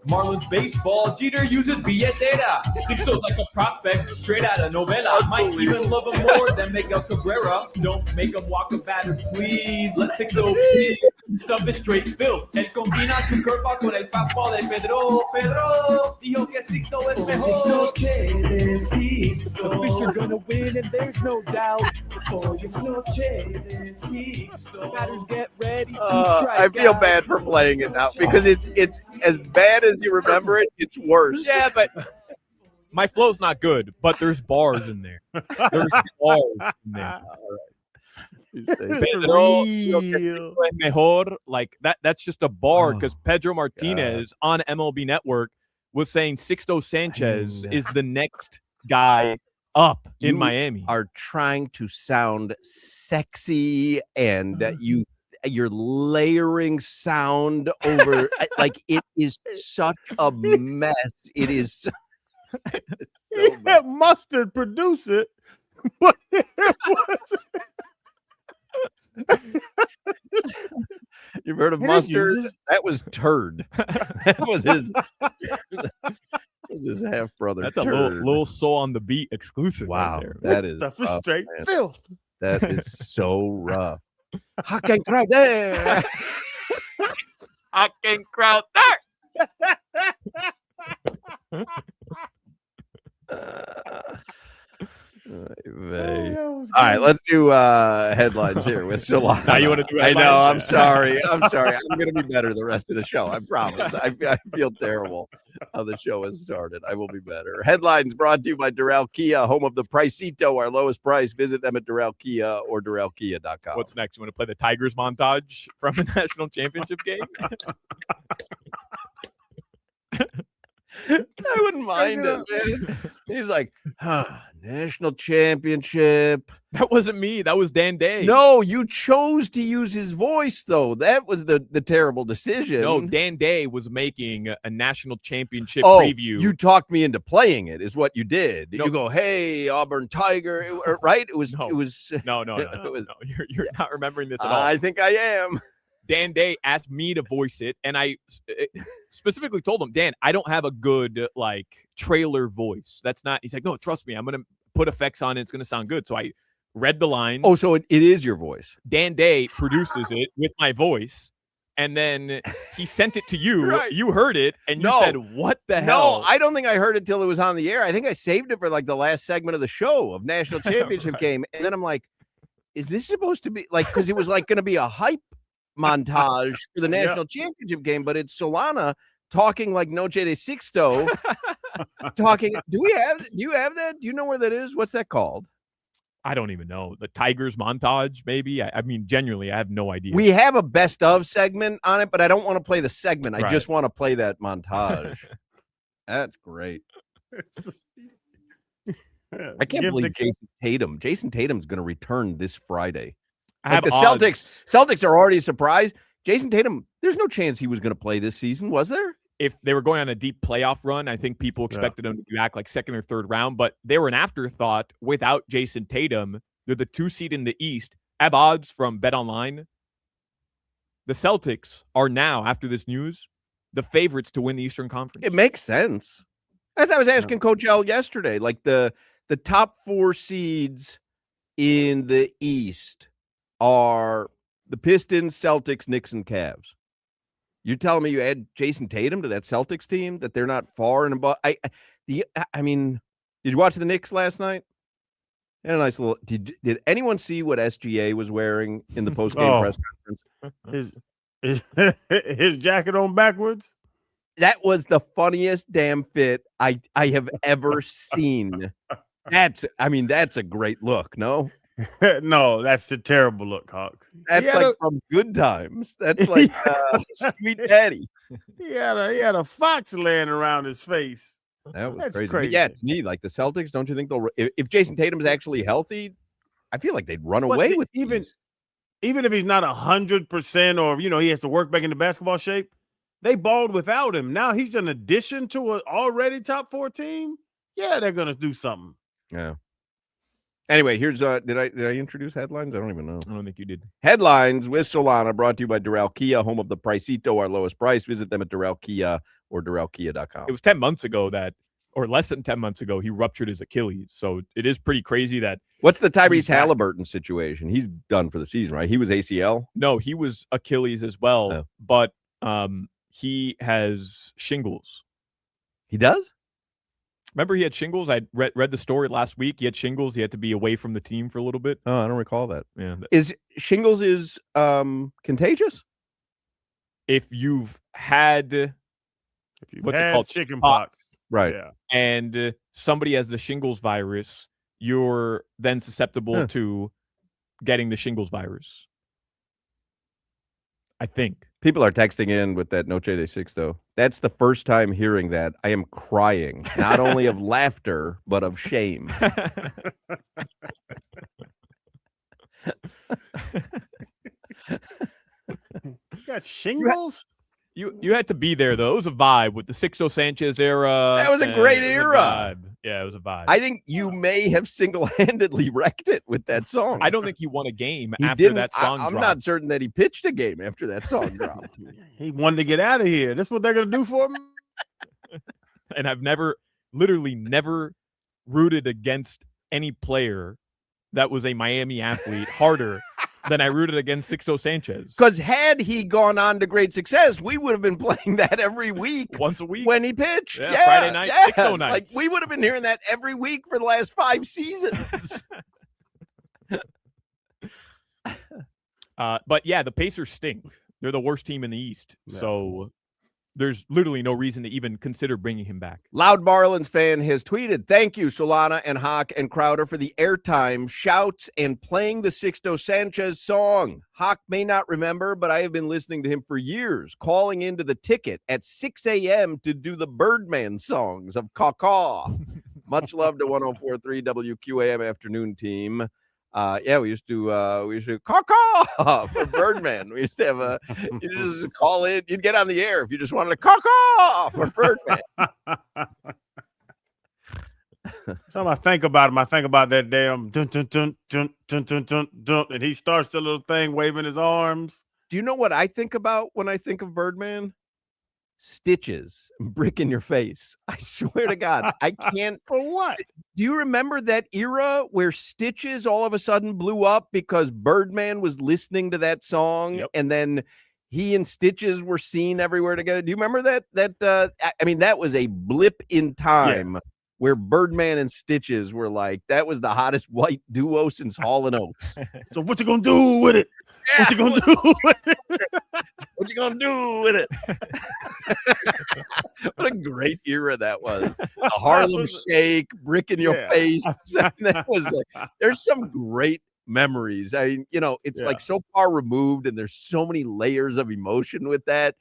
Marlins baseball, Jeter uses billetera. Sixto's like a prospect straight out of novela. Might even love him more than Miguel Cabrera. Don't make him walk a batter, please. Let Sixto please. Stuff is straight filth. Él combina su curveball con el fastball de Pedro. Pedro dijo que Sixto es mejor. Hoy es noche de Sixto. The fish are gonna win, and there's no doubt. Hoy es noche de Sixto. Batters get ready to strike I feel out. bad for playing it now because it's as bad as you remember it. It's worse. Yeah, but my flow's not good, but there's bars in there. There's bars in there. Pedro, es mejor, like that's just a bar because Pedro Martinez on MLB Network was saying Sixto Sanchez is the next guy up in You Miami. Are trying to sound sexy, and you're layering sound over like it is such a mess. It is. So He bad. had Mustard produce it, but it was You've heard of Hey, Mustard? you That was Turd. That was his half brother. That's a little soul on the beat exclusive. Wow, right there. that is stuff is rough, straight man. filth. That is so rough. I can cry there. Hocking crowd there. All right, let's do headlines here with Solana. Now you wanna do I know. headlines? I'm sorry. I'm sorry. I'm going to be better the rest of the show. I promise. I feel terrible how the show has started. I will be better. Headlines brought to you by Doral Kia, home of the Pricito, our lowest price. Visit them at Doral Kia or DoralKia.com. What's next? You want to play the Tigers montage from the national championship game? I wouldn't mind it, man. He's like, national championship. That wasn't me. That was Dan Day. No, you chose to use his voice, though. That was the terrible decision. No, Dan Day was making a national championship Oh, preview. you talked me into playing it, is what you did. No. You go, hey, Auburn Tiger, right? It was. No. It was. No, it was- you're not remembering this at all. I think I am. Dan Day asked me to voice it, and I specifically told him, Dan, I don't have a good like trailer voice. That's not. He's like, no, trust me, I'm gonna put effects on it. It's gonna sound good. So I read the lines. Oh, so it is your voice. Dan Day produces it with my voice, and then he sent it to you. Right. You heard it, and you No. said, "What the hell?" No, I don't think I heard it till it was on the air. I think I saved it for like the last segment of the show of national championship game, and then I'm like, is this supposed to be like because it was like going to be a hype montage for the national championship game, but it's Solana talking like Noche de Sixto. talking. Do you have that? Do you know where that is? What's that called? I don't even know. The Tigers montage, maybe. I mean, genuinely, I have no idea. We have a best of segment on it, but I don't want to play the segment. I Right. just want to play that montage. That's great. I can't believe Jason Tatum's going to return this Friday. I Like have the odds. Celtics are already surprised. Jason Tatum, there's no chance he was going to play this season, was there? If they were going on a deep playoff run, I think people expected them to be back like second or third round, but they were an afterthought without Jason Tatum. They're the 2 seed in the East. I have odds from BetOnline. The Celtics are now, after this news, the favorites to win the Eastern Conference. It makes sense. As I was asking Coach L yesterday, like the top 4 seeds in the East are the Pistons, Celtics, Knicks, and Cavs. You're telling me you add Jason Tatum to that Celtics team, that they're not far and above? I mean, did you watch the Knicks last night? And a nice little. Did anyone see what SGA was wearing in the post game press conference? his jacket on backwards. That was the funniest damn fit I have ever seen. That's a great look, no? No, that's a terrible look, Hawk. That's like from Good Times. That's like Sweet Daddy. He had a fox laying around his face. That's crazy. But yeah, to me, like the Celtics, don't you think they'll if Jason Tatum's actually healthy, I feel like they'd run away with even if he's not 100% or he has to work back into basketball shape. They balled without him. Now he's an addition to an already top 4 team. Yeah, they're gonna do something. Yeah. Anyway, here's did I introduce headlines? I don't even know. I don't think you did. Headlines with Solana, brought to you by Doral Kia, home of the Pricito, our lowest price. Visit them at Doral Kia or DoralKia.com. It was 10 months ago or less than 10 months ago, he ruptured his Achilles. So it is pretty crazy that. What's the Tyrese Halliburton situation? He's done for the season, right? He was ACL? No, he was Achilles as well, but he has shingles. He does? Remember he had shingles? I read the story last week. He had shingles. He had to be away from the team for a little bit. Oh, I don't recall that. Yeah. Shingles is contagious? If you've had what's it called? Chicken pox. Right. Yeah. And somebody has the shingles virus, you're then susceptible to getting the shingles virus. I think. People are texting in with that Noche de Sixto. That's the first time hearing that. I am crying, not only of laughter, but of shame. You got shingles? You had to be there, though. It was a vibe with the Sixto Sanchez era. That was a great era. Yeah, it was a vibe. I think you may have single-handedly wrecked it with that song. I don't think he won a game after that song I'm dropped. not certain that he pitched a game after that song dropped. He wanted to get out of here. That's what they're going to do for him? And I've literally never rooted against any player that was a Miami athlete harder than I rooted against Sixto Sanchez. Because had he gone on to great success, we would have been playing that every week. Once a week. When he pitched. Yeah, Friday night, Sixto nights. Like, we would have been hearing that every week for the last 5 seasons. But yeah, the Pacers stink. They're the worst team in the East. Yeah. So there's literally no reason to even consider bringing him back. Loud Marlins fan has tweeted, "Thank you, Solana and Hoch and Crowder, for the airtime, shouts, and playing the Sixto Sanchez song. Hoch may not remember, but I have been listening to him for years, calling into the ticket at 6 a.m. to do the Birdman songs of Caw-Caw. Much love to 104.3 WQAM afternoon team." Yeah, we used to caw-caw for Birdman. We used to have you just call in, you'd get on the air if you just wanted to caw-caw for Birdman. Time I think about him, I think about that damn dun dun dun dun dun dun dun dun, and he starts the little thing waving his arms. Do you know what I think about when I think of Birdman? Stitches, brick in your face. I swear to God, I can't. For what? Do you remember that era where Stitches all of a sudden blew up because Birdman was listening to that song, and then he and Stitches were seen everywhere together? Do you remember that? That was a blip in time where Birdman and Stitches were like, that was the hottest white duo since Hall & Oates. So what you gonna do with it? Yeah. What you gonna do with it? What you gonna do with it? What a great era that was. A Harlem Shake, brick in your face. That was there's some great memories. I mean, it's like so far removed and there's so many layers of emotion with that.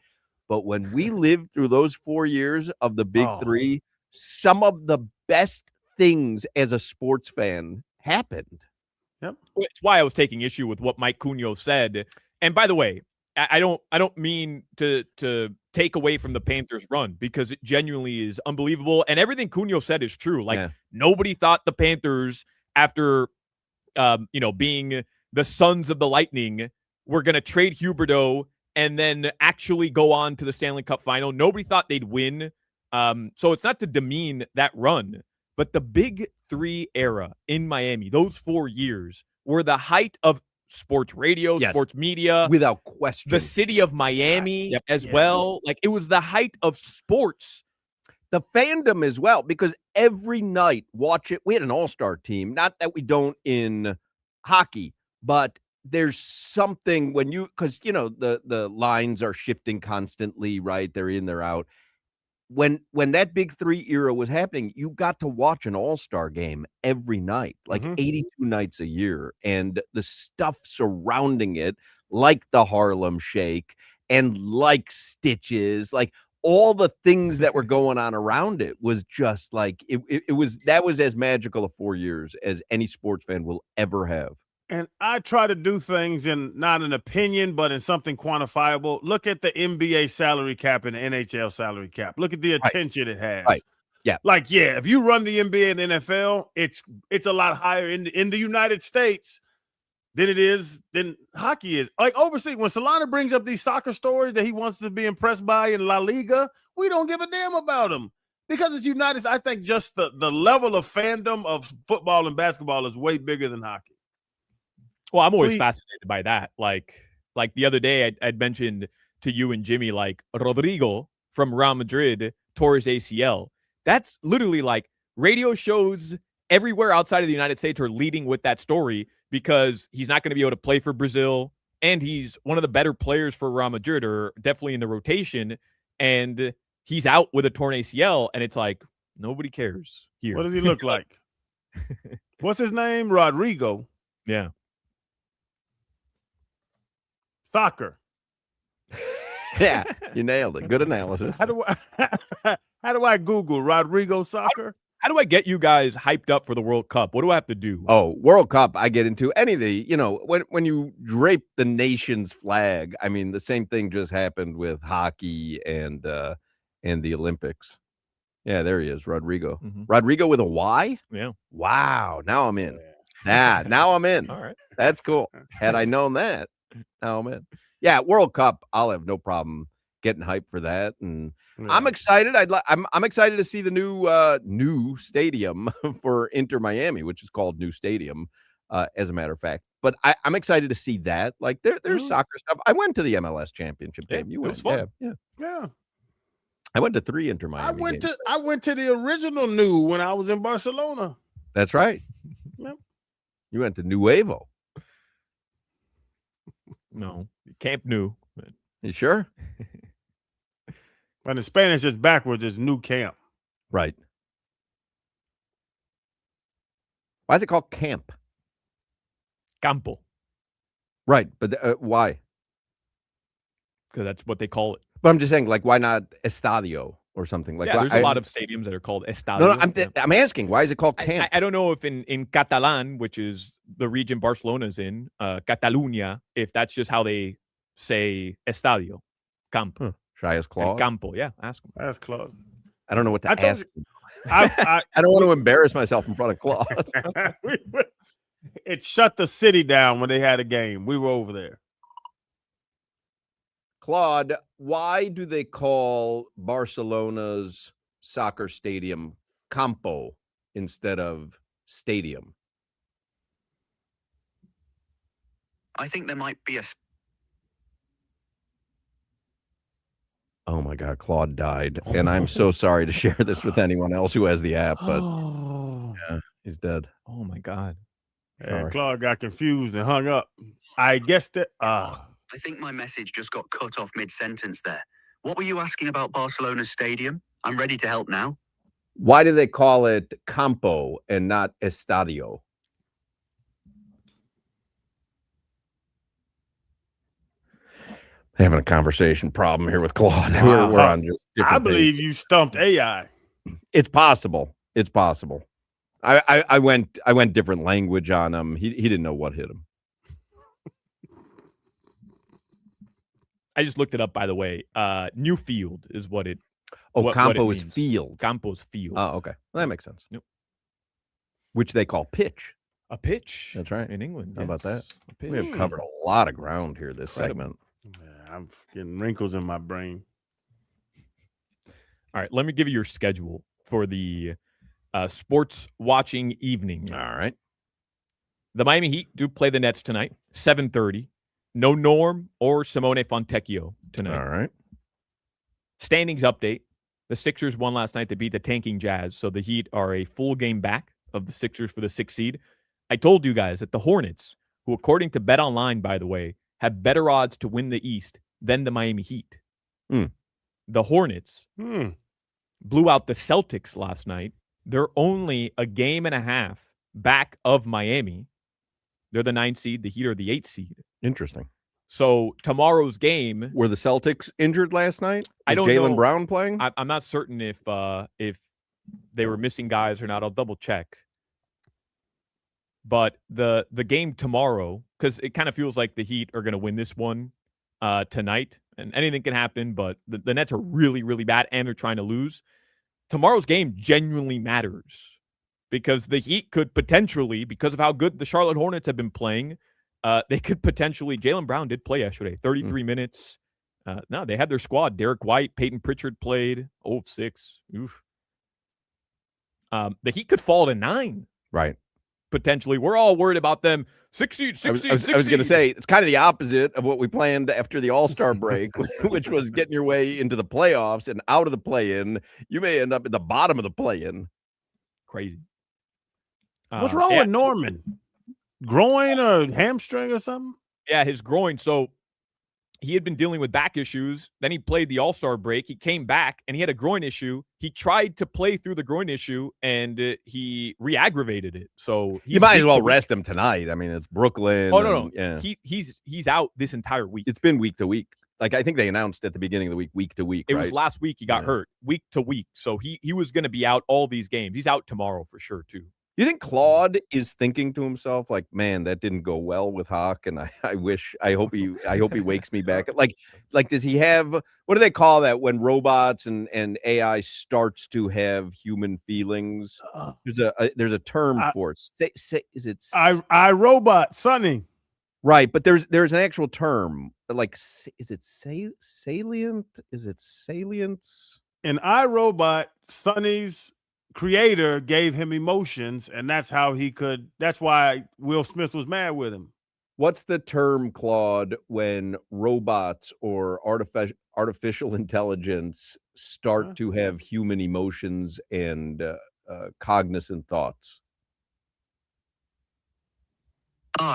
But when we lived through those 4 years of the Big Three, some of the best things as a sports fan happened. Yep. It's why I was taking issue with what Mike Cugno said. And by the way, I don't mean to take away from the Panthers' run, because it genuinely is unbelievable. And everything Cugno said is true. Like, nobody thought the Panthers, after being the sons of the Lightning, were going to trade Huberdeau and then actually go on to the Stanley Cup final. Nobody thought they'd win. So it's not to demean that run, but the Big Three era in Miami, those 4 years, were the height of sports radio, sports media. Without question. The city of Miami as well. Like, it was the height of sports. The fandom as well, because every night, watch it. We had an all-star team. Not that we don't in hockey, but there's something when because the lines are shifting constantly, right? They're in, they're out. When that Big Three era was happening, you got to watch an All-Star game every night, like 82 nights a year, and the stuff surrounding it, like the Harlem Shake and like Stitches, like all the things that were going on around it was just like that was as magical of 4 years as any sports fan will ever have. And I try to do things in not an opinion, but in something quantifiable. Look at the NBA salary cap and the NHL salary cap. Look at the attention it has. Right. Yeah. Like, if you run the NBA and the NFL, it's a lot higher in the United States than hockey is. Like overseas, when Solana brings up these soccer stories that he wants to be impressed by in La Liga, we don't give a damn about them. Because it's United States, I think just the level of fandom of football and basketball is way bigger than hockey. Well, I'm always fascinated by that. Like the other day, I'd mentioned to you and Jimmy, like Rodrigo from Real Madrid tore his ACL. That's literally like radio shows everywhere outside of the United States are leading with that story because he's not going to be able to play for Brazil, and he's one of the better players for Real Madrid, or definitely in the rotation, and he's out with a torn ACL, and it's like nobody cares here. What does he look like? What's his name? Rodrigo. Yeah. Soccer. Yeah, you nailed it. Good analysis. How do I Google Rodrigo soccer? How do I get you guys hyped up for the World Cup? What do I have to do? Oh, World Cup, I get into any of the, when you drape the nation's flag, I mean, the same thing just happened with hockey and the Olympics. Yeah, there he is, Rodrigo. Mm-hmm. Rodrigo with a Y? Yeah. Wow, now I'm in. Now I'm in. All right. That's cool. Had I known that, now I'm in. Yeah, World Cup, I'll have no problem getting hyped for that, and I'm excited. I'm excited to see the new stadium for Inter Miami, which is called New Stadium, as a matter of fact. But I'm excited to see that. Like there's soccer stuff. I went to the MLS championship game. You went? It was fun. Yeah. I went to 3 Inter Miami. I went to the original New when I was in Barcelona. That's right. Yep. You went to Nuevo. No, Camp Nou. You sure? And in Spanish, it's backwards. It's New Camp. Right. Why is it called camp? Campo. Right, but why? Because that's what they call it. But I'm just saying, like, why not estadio or something? Like, there's a lot of stadiums that are called estadio. No, I'm asking, why is it called camp? I don't know if in Catalan, which is the region Barcelona's in, Catalunya, if that's just how they say estadio, camp. Should I ask Claude? Campo, yeah, ask him. Ask Claude. I don't know what to ask. I don't want to embarrass myself in front of Claude. It shut the city down when they had a game. We were over there. Claude, why do they call Barcelona's soccer stadium Campo instead of stadium? I think there might be a... Oh my God, Claude died. And I'm so sorry to share this with anyone else who has the app, but yeah, he's dead. Oh my God. And Claude got confused and hung up. I guess that... I think my message just got cut off mid-sentence there. What were you asking about Barcelona's stadium? I'm ready to help now. Why do they call it Campo and not Estadio? Having a conversation problem here with Claude. We're on just different I believe pages. you stumped AI. It's possible. It's possible. I went different language on him. He didn't know what hit him. I just looked it up, by the way. New field is what it. Campo what is field. Campo's field. Oh, okay. Well, that makes sense. Yep. Which they call pitch. A pitch. That's right. In England. How about that? A pitch. We have covered a lot of ground here this segment. Yeah, I'm getting wrinkles in my brain. All right. Let me give you your schedule for the sports watching evening. All right. The Miami Heat do play the Nets tonight, 7:30. No Norm or Simone Fontecchio tonight. All right. Standings update. The Sixers won last night to beat the tanking Jazz, so the Heat are a full game back of the Sixers for the 6th seed. I told you guys that the Hornets who, according to BetOnline, by the way, have better odds to win the East than the Miami Heat. The Hornets blew out the Celtics last night. They're only a game and a half back of Miami. They're the 9th seed. The Heat are the 8th seed. Interesting. So tomorrow's game. Were the Celtics injured last night? I don't know. Jaylen know. Brown playing? I'm not certain if they were missing guys or not. I'll double check. But the game tomorrow, because it kind of feels like the Heat are going to win this one tonight, and anything can happen, but the Nets are really, really bad, and they're trying to lose. Tomorrow's game genuinely matters because the Heat could potentially, because of how good the Charlotte Hornets have been playing, they could potentially. Jaylen Brown did play yesterday, 33 minutes. No, they had their squad. Derek White, Peyton Pritchard played. 0-6. Oof. The Heat could fall to 9. Right. Potentially. We're all worried about them. 60. I was going to say, it's kind of the opposite of what we planned after the All-Star break, which was getting your way into the playoffs and out of the play-in. You may end up at the bottom of the play-in. Crazy. What's wrong with Norman? Groin or hamstring or something? Yeah, his groin. So he had been dealing with back issues. Then he played the All-Star break. He came back, and he had a groin issue. He tried to play through the groin issue, and he re-aggravated it. So you might as well rest him tonight. I mean, it's Brooklyn. Oh, no. Yeah. He's out this entire week. It's been week to week. Like, I think they announced at the beginning of the week to week, It was last week he got hurt, week to week. So he was going to be out all these games. He's out tomorrow for sure, too. You think Claude is thinking to himself, like, man, that didn't go well with Hoch, and I hope he wakes me back. Like, does he have, what do they call that when robots and AI starts to have human feelings? There's a term for it. Is it iRobot, Sonny? Right, but there's an actual term. Like, is it salient? Is it salience? In iRobot, Sonny's creator gave him emotions, and that's why Will Smith was mad with him. What's the term, Claude, when robots or artificial intelligence start to have human emotions and cognizant thoughts?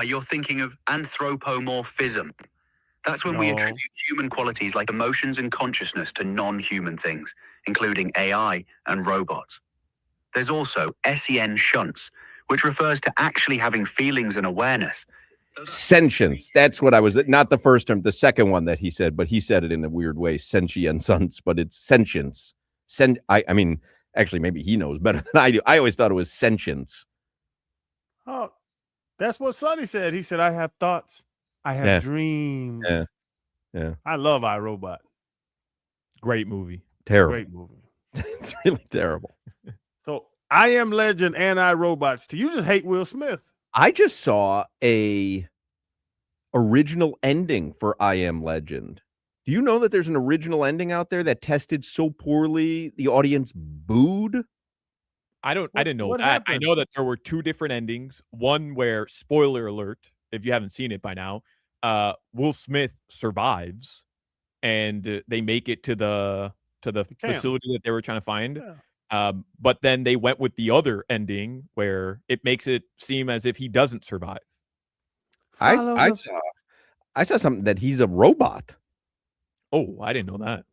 You're thinking of anthropomorphism. That's when we attribute human qualities like emotions and consciousness to non-human things, including AI and robots. There's also SEN shunts, which refers to actually having feelings and awareness. Sentience. That's what I was, not the first term, the second one that he said, but he said it in a weird way, sentience, but it's sentience. I mean, actually, maybe he knows better than I do. I always thought it was sentience. Oh, that's what Sonny said. He said, I have thoughts. I have dreams. Yeah. I love iRobot. Great movie. Terrible. Great movie. It's really terrible. So I Am Legend and iRobots. Do you just hate Will Smith? I just saw a original ending for I Am Legend. Do you know that there's an original ending out there that tested so poorly the audience booed? I didn't know that. Happened? I know that there were 2 different endings. One where, spoiler alert, if you haven't seen it by now, Will Smith survives and they make it to the facility that they were trying to find. Yeah. But then they went with the other ending where it makes it seem as if he doesn't survive. I saw something that he's a robot. Oh, I didn't know that.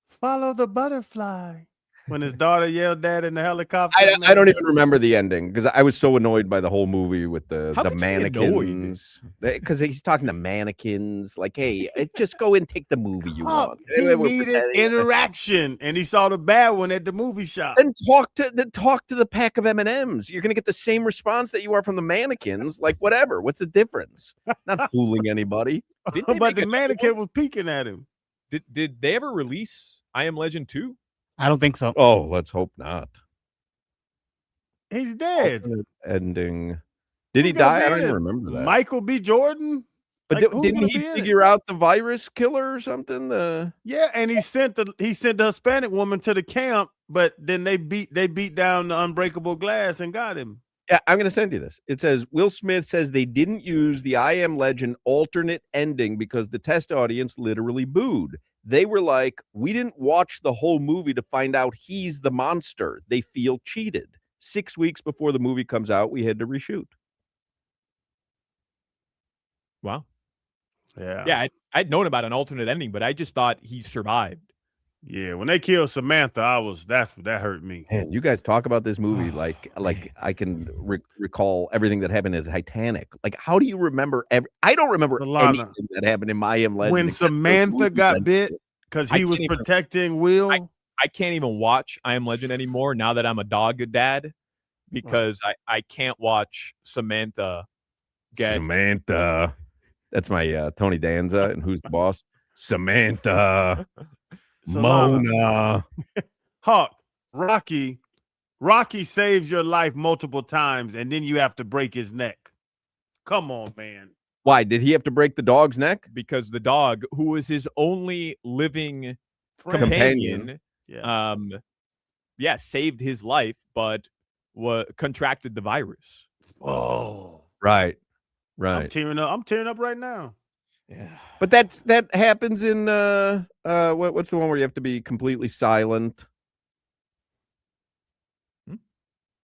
Follow the butterfly. When his daughter yelled that in the helicopter. I don't even remember the ending because I was so annoyed by the whole movie with the mannequins. Because he's talking to mannequins, like, hey, just go and take the movie you want. He needed interaction, and he saw the bad one at the movie shop. Then talk to the pack of M&Ms. You're gonna get the same response that you are from the mannequins. Like, whatever. What's the difference? Not fooling anybody. But the mannequin was peeking at him. Did they ever release I Am Legend 2? I don't think so. Oh, let's hope not. He's dead. Ending. Did he die? I don't even remember that. Michael B. Jordan. But didn't he figure out the virus killer or something? Yeah, and he sent the Hispanic woman to the camp, but then they beat down the unbreakable glass and got him. Yeah, I'm going to send you this. It says, Will Smith says they didn't use the I Am Legend alternate ending because the test audience literally booed. They were like, we didn't watch the whole movie to find out he's the monster. They feel cheated. 6 weeks before the movie comes out, we had to reshoot. Wow. Yeah. Yeah, I'd known about an alternate ending, but I just thought he survived. Yeah, when they killed Samantha, that hurt me. Man, you guys talk about this movie like I can recall everything that happened at Titanic. Like, how do you remember I don't remember Solana. anything that happened in My Am Legend. When except those Samantha movies got I- bit because I he was can't even- protecting Will. I can't even watch I Am Legend anymore now that I'm a dog dad because I can't watch Samantha get Samantha. That's my Tony Danza and Who's the Boss? Samantha. Solana. Mona. Hawk, Rocky saves your life multiple times, and then you have to break his neck. Come on, man. Why did he have to break the dog's neck? because the dog, who was his only living Companion. Yeah. saved his life, but contracted the virus. Oh, Right. I'm Right. tearing up. I'm tearing up right now. Yeah. But that happens in what's the one where you have to be completely silent?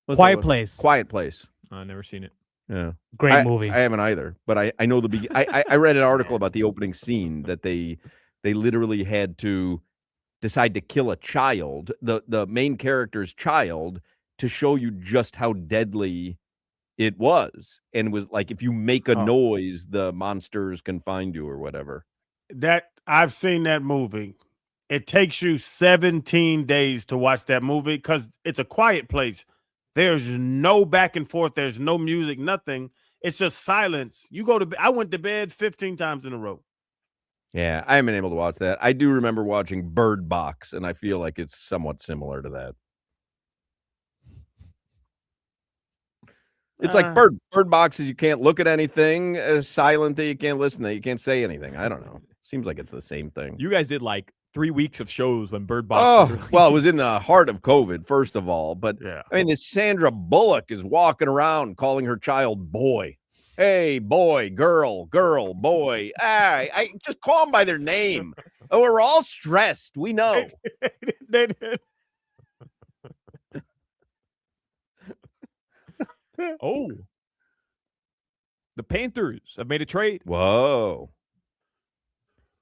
What's Quiet that one? Place. Quiet Place. I've never seen it. Yeah. Great movie. I haven't either, but I know I read an article about the opening scene that they literally had to decide to kill a child, the main character's child, to show you just how deadly it was, and was like, if you make a noise, the monsters can find you or whatever. That I've seen that movie. It takes you 17 days to watch that movie because it's a quiet place. There's no back and forth. There's no music, nothing. It's just silence. You go to I went to bed 15 times in a row. Yeah, I haven't been able to watch that. I do remember watching Bird Box, and I feel like it's somewhat similar to that. It's like bird boxes. You can't look at anything. Silent that you can't listen to. You can't say anything. I don't know. Seems like it's the same thing. You guys did like 3 weeks of shows when Bird Box was well, it was in the heart of COVID, first of all. But Yeah. I mean, this Sandra Bullock is walking around calling her child boy. Hey, boy, girl, boy. I just call them by their name. Oh, we're all stressed. We know. They did. Oh. The Panthers have made a trade. Whoa.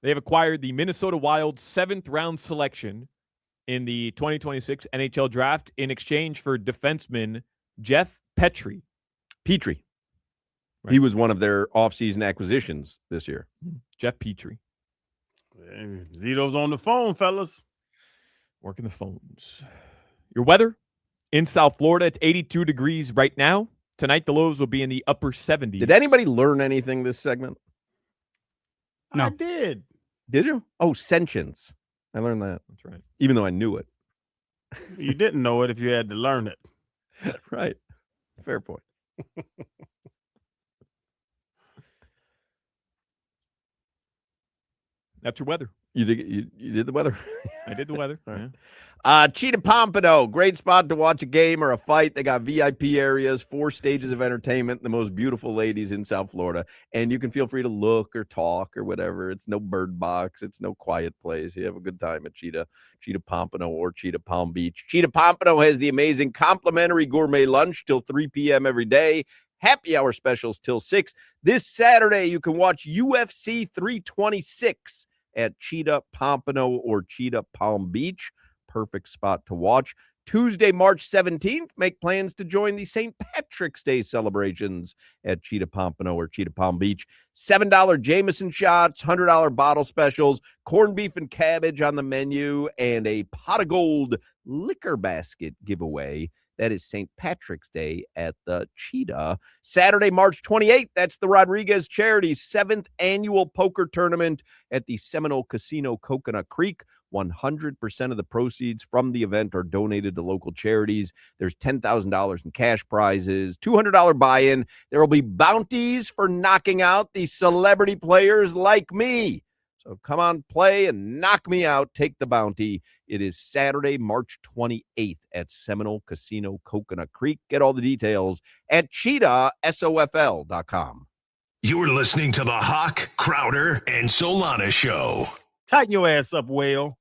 They have acquired the Minnesota Wild's 7th round selection in the 2026 NHL draft in exchange for defenseman Jeff Petrie. Petrie. Right. He was one of their offseason acquisitions this year. Jeff Petrie. Zito's on the phone, fellas. Working the phones. Your weather in South Florida, it's 82 degrees right now. Tonight, the lows will be in the upper 70s. Did anybody learn anything this segment? No. I did. Did you? Oh, sentience. I learned that. That's right. Even though I knew it. You didn't know it if you had to learn it. Right. Fair point. That's your weather. You did the weather. I did the weather. Right. Yeah. Cheetah Pompano, great spot to watch a game or a fight. They got VIP areas, 4 stages of entertainment, the most beautiful ladies in South Florida. And you can feel free to look or talk or whatever. It's no Bird Box. It's no quiet place. You have a good time at Cheetah Pompano or Cheetah Palm Beach. Cheetah Pompano has the amazing complimentary gourmet lunch till 3 p.m. every day. Happy hour specials till 6. This Saturday, you can watch UFC 326 at Cheetah Pompano or Cheetah Palm Beach. Perfect spot to watch. Tuesday, March 17th, make plans to join the St. Patrick's Day celebrations at Cheetah Pompano or Cheetah Palm Beach. $7 Jameson shots, $100 bottle specials, corned beef and cabbage on the menu, and a pot of gold liquor basket giveaway. That is St. Patrick's Day at the Cheetah. Saturday, March 28th, that's the Rodriguez Charities 7th annual poker tournament at the Seminole Casino Coconut Creek. 100% of the proceeds from the event are donated to local charities. There's $10,000 in cash prizes, $200 buy-in. There will be bounties for knocking out the celebrity players like me. So come on, play and knock me out. Take the bounty. It is Saturday, March 28th at Seminole Casino Coconut Creek. Get all the details at cheetahsofl.com. You're listening to the Hoch, Crowder, and Solana Show. Tighten your ass up, Whale.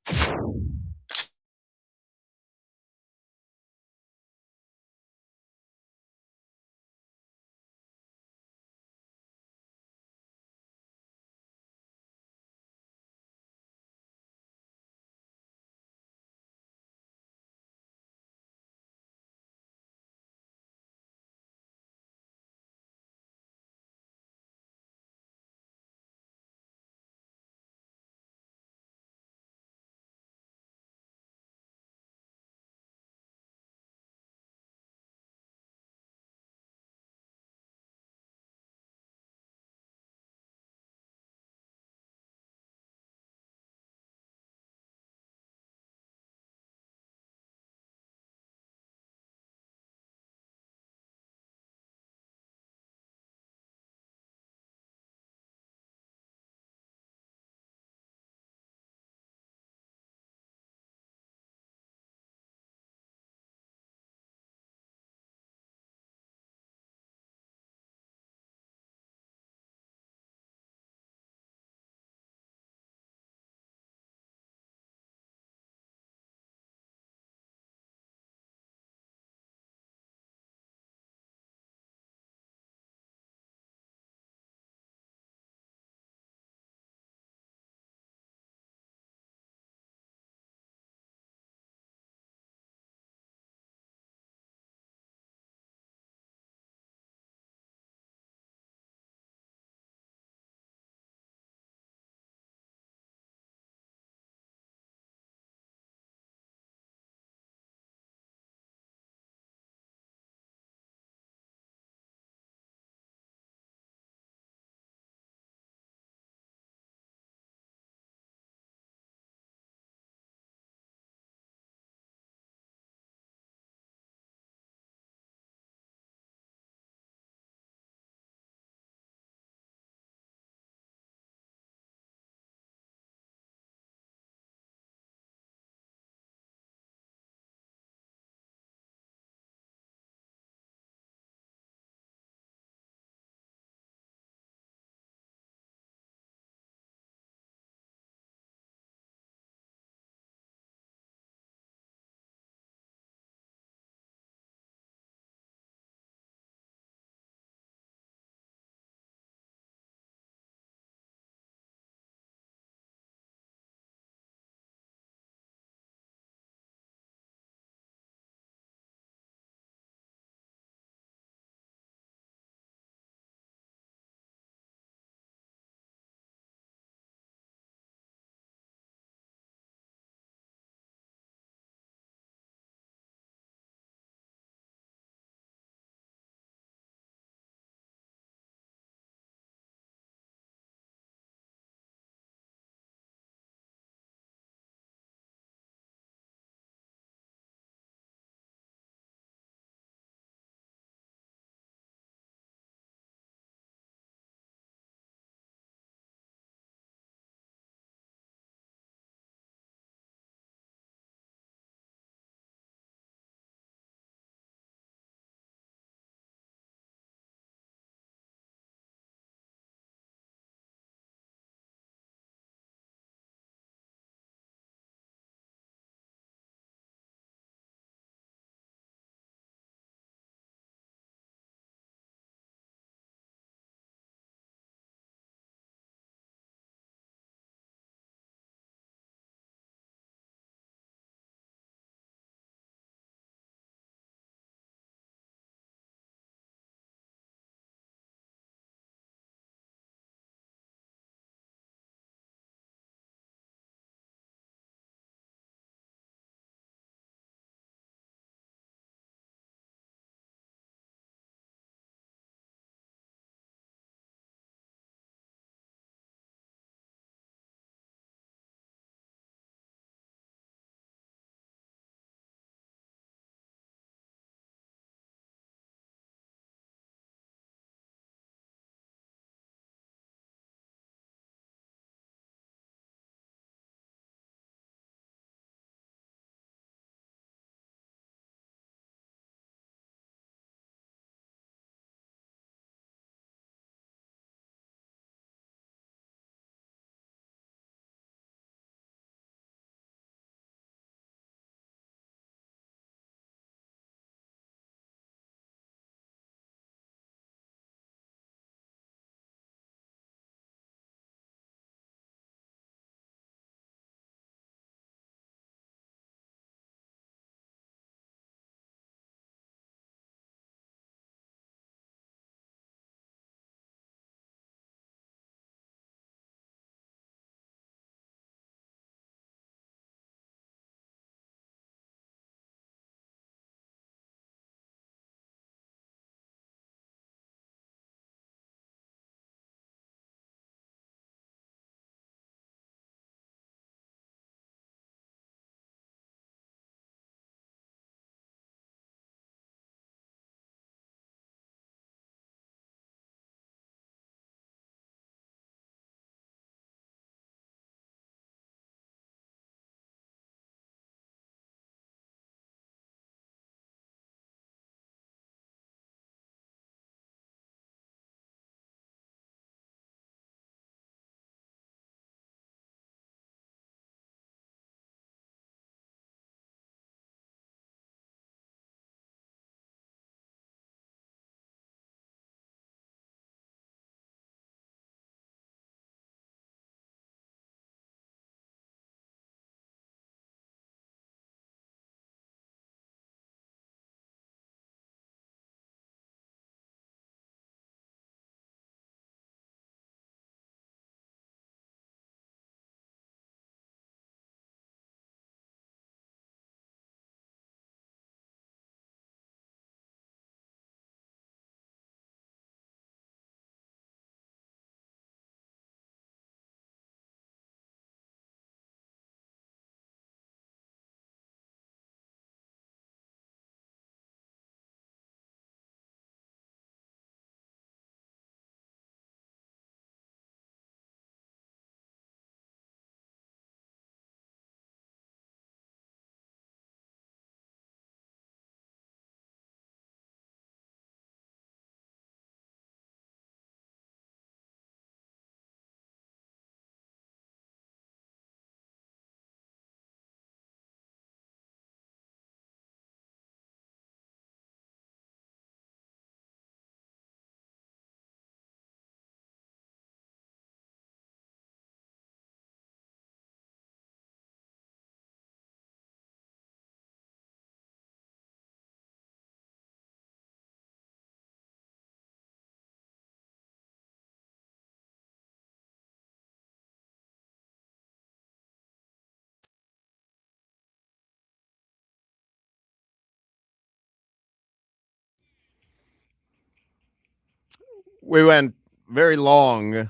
We went very long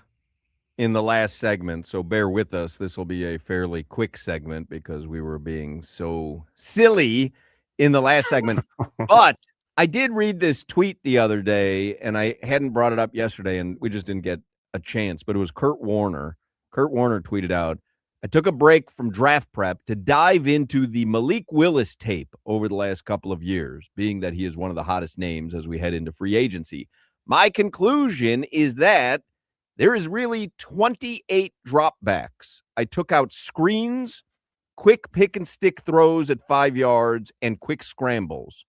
in the last segment, so bear with us. This will be a fairly quick segment because we were being so silly in the last segment. But I did read this tweet the other day, and I hadn't brought it up yesterday, and we just didn't get a chance. But it was Kurt Warner. Kurt Warner tweeted out, I took a break from draft prep to dive into the Malik Willis tape over the last couple of years, being that he is one of the hottest names as we head into free agency. My conclusion is that there is really 28 dropbacks. I took out screens, quick pick and stick throws at 5 yards, and quick scrambles.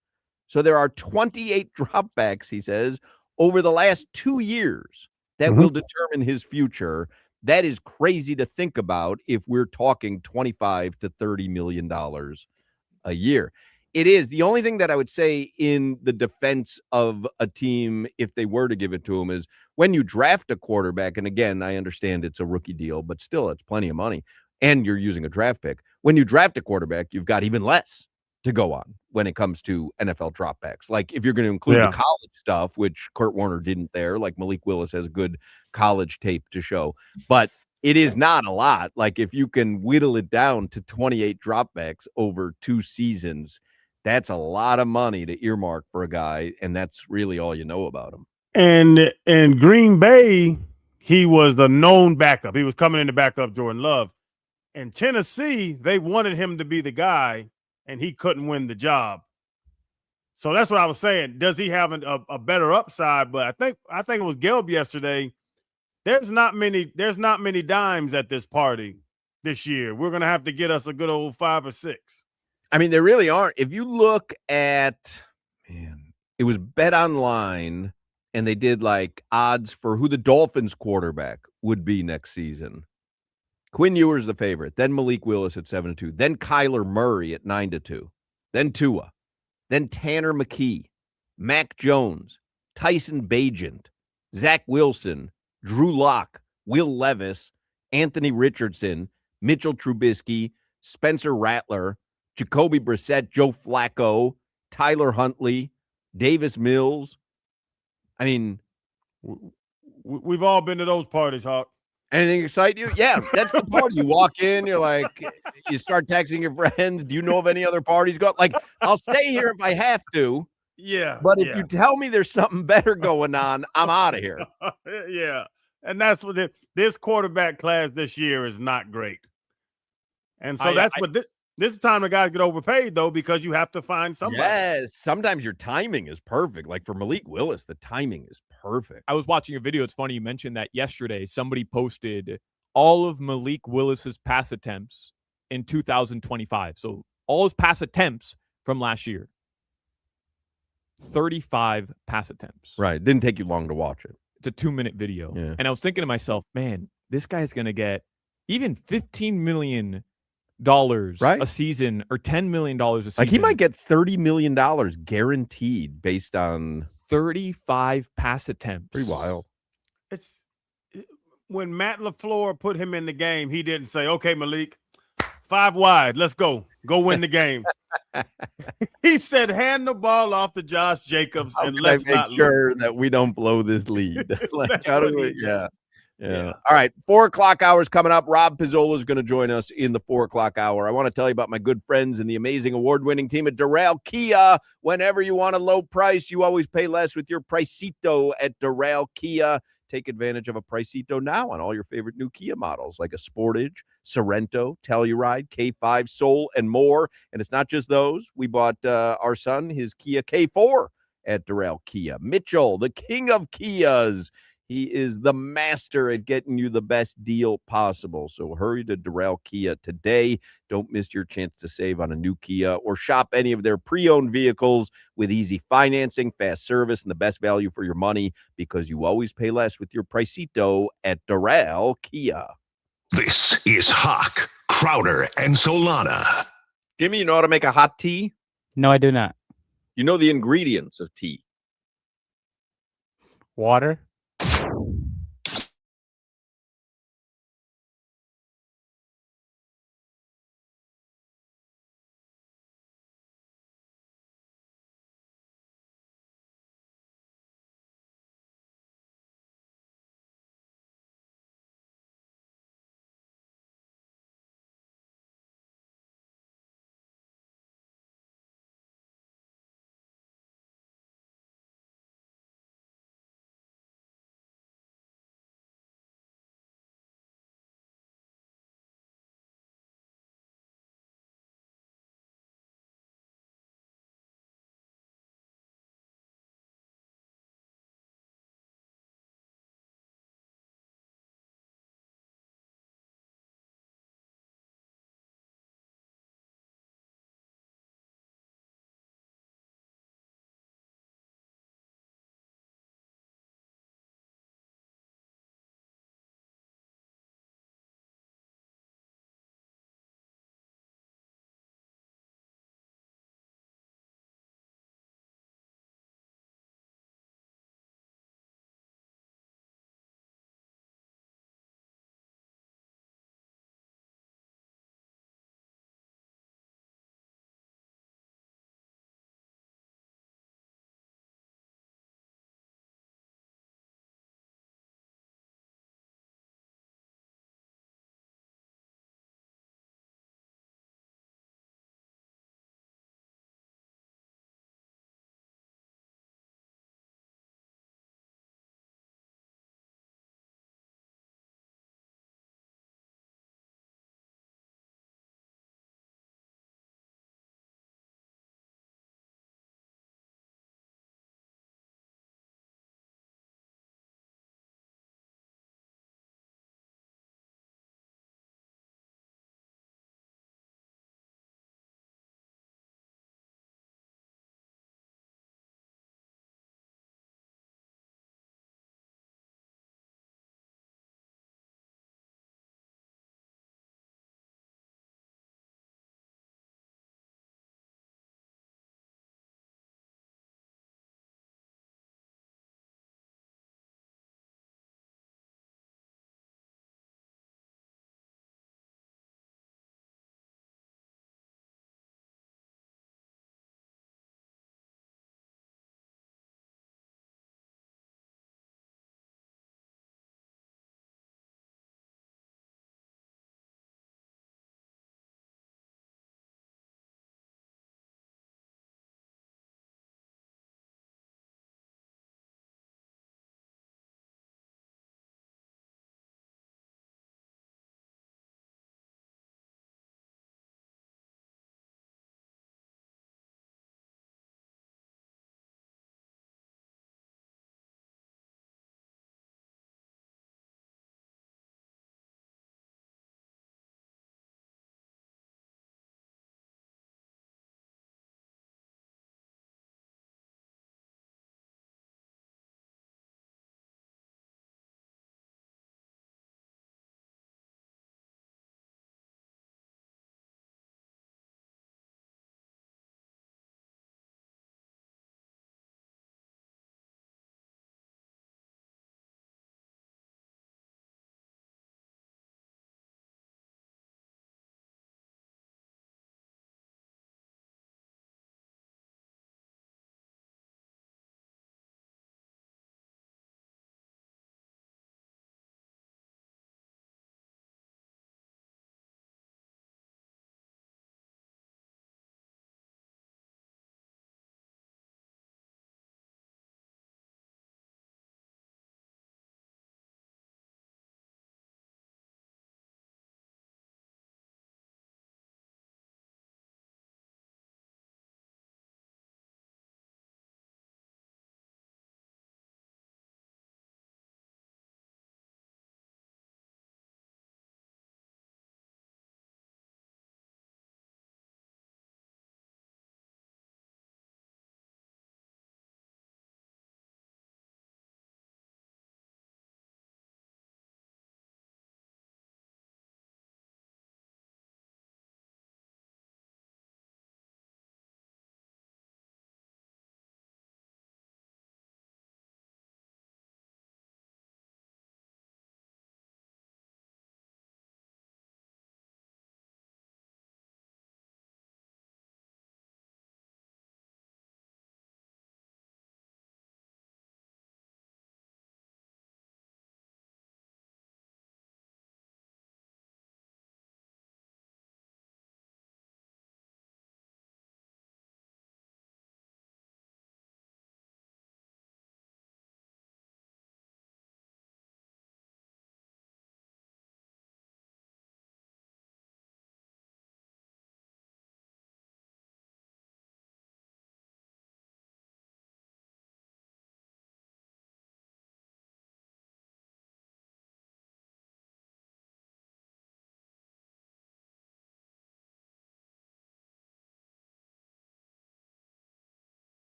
So there are 28 dropbacks, he says, over the last 2 years that will determine his future. That is crazy to think about if we're talking $25 to $30 million a year. It is. The only thing that I would say in the defense of a team, if they were to give it to him, is when you draft a quarterback, and again, I understand it's a rookie deal, but still, it's plenty of money, and you're using a draft pick. When you draft a quarterback, you've got even less to go on when it comes to NFL dropbacks. Like if you're going to include the college stuff, which Kurt Warner didn't there, like Malik Willis has a good college tape to show, but it is not a lot. Like if you can whittle it down to 28 dropbacks over 2 seasons, that's a lot of money to earmark for a guy, and that's really all you know about him. And in Green Bay, he was the known backup. He was coming in to back up Jordan Love. In Tennessee, they wanted him to be the guy, and he couldn't win the job. So that's what I was saying. Does he have a better upside? But I think it was Gelb yesterday. There's not many dimes at this party this year. We're gonna have to get us a good old 5 or 6. I mean, there really aren't. If you look at, it was Bet Online, and they did like odds for who the Dolphins quarterback would be next season. Quinn Ewers the favorite, then Malik Willis at 7-2, then Kyler Murray at 9-2, then Tua, then Tanner McKee, Mac Jones, Tyson Bagent, Zach Wilson, Drew Lock, Will Levis, Anthony Richardson, Mitchell Trubisky, Spencer Rattler, Jacoby Brissett, Joe Flacco, Tyler Huntley, Davis Mills. I mean, we've all been to those parties, Hawk. Anything excite you? Yeah, that's the party. You walk in, you're like, you start texting your friends. Do you know of any other parties going? Like, I'll stay here if I have to. Yeah. But if you tell me there's something better going on, I'm out of here. Yeah. And that's what this quarterback class this year is not great. And so this is time the guys get overpaid, though, because you have to find somebody. Yes. Sometimes your timing is perfect. Like for Malik Willis, the timing is perfect. I was watching a video. It's funny you mentioned that yesterday. Somebody posted all of Malik Willis's pass attempts in 2025. So all his pass attempts from last year. 35 pass attempps. Right. Didn't take you long to watch it. It's a 2-minute video. Yeah. And I was thinking to myself, man, this guy's going to get even $15 million a season or $10 million a season. Like he might get $30 million guaranteed based on 35 pass attempts. Pretty wild. It's when Matt LaFleur put him in the game, he didn't say, okay, Malik, 5 wide. Let's go. Go win the game. He said, hand the ball off to Josh Jacobs and let's make sure that we don't blow this lead. Like, how do we? Yeah. All right. 4:00 hour is coming up. Rob Pizzola is going to join us in the 4:00 hour. I want to tell you about my good friends and the amazing award-winning team at Doral Kia. Whenever you want a low price, you always pay less with your Pricito at Doral Kia. Take advantage of a Pricito now on all your favorite new Kia models like a Sportage, Sorento, Telluride, K5, Soul, and more. And it's not just those. We bought our son his Kia K4 at Doral Kia. Mitchell, the king of Kias. He is the master at getting you the best deal possible. So hurry to Doral Kia today. Don't miss your chance to save on a new Kia or shop any of their pre-owned vehicles with easy financing, fast service, and the best value for your money because you always pay less with your Pricito at Doral Kia. This is Hoch, Crowder, and Solana. Jimmy, you know how to make a hot tea? No, I do not. You know the ingredients of tea? Water.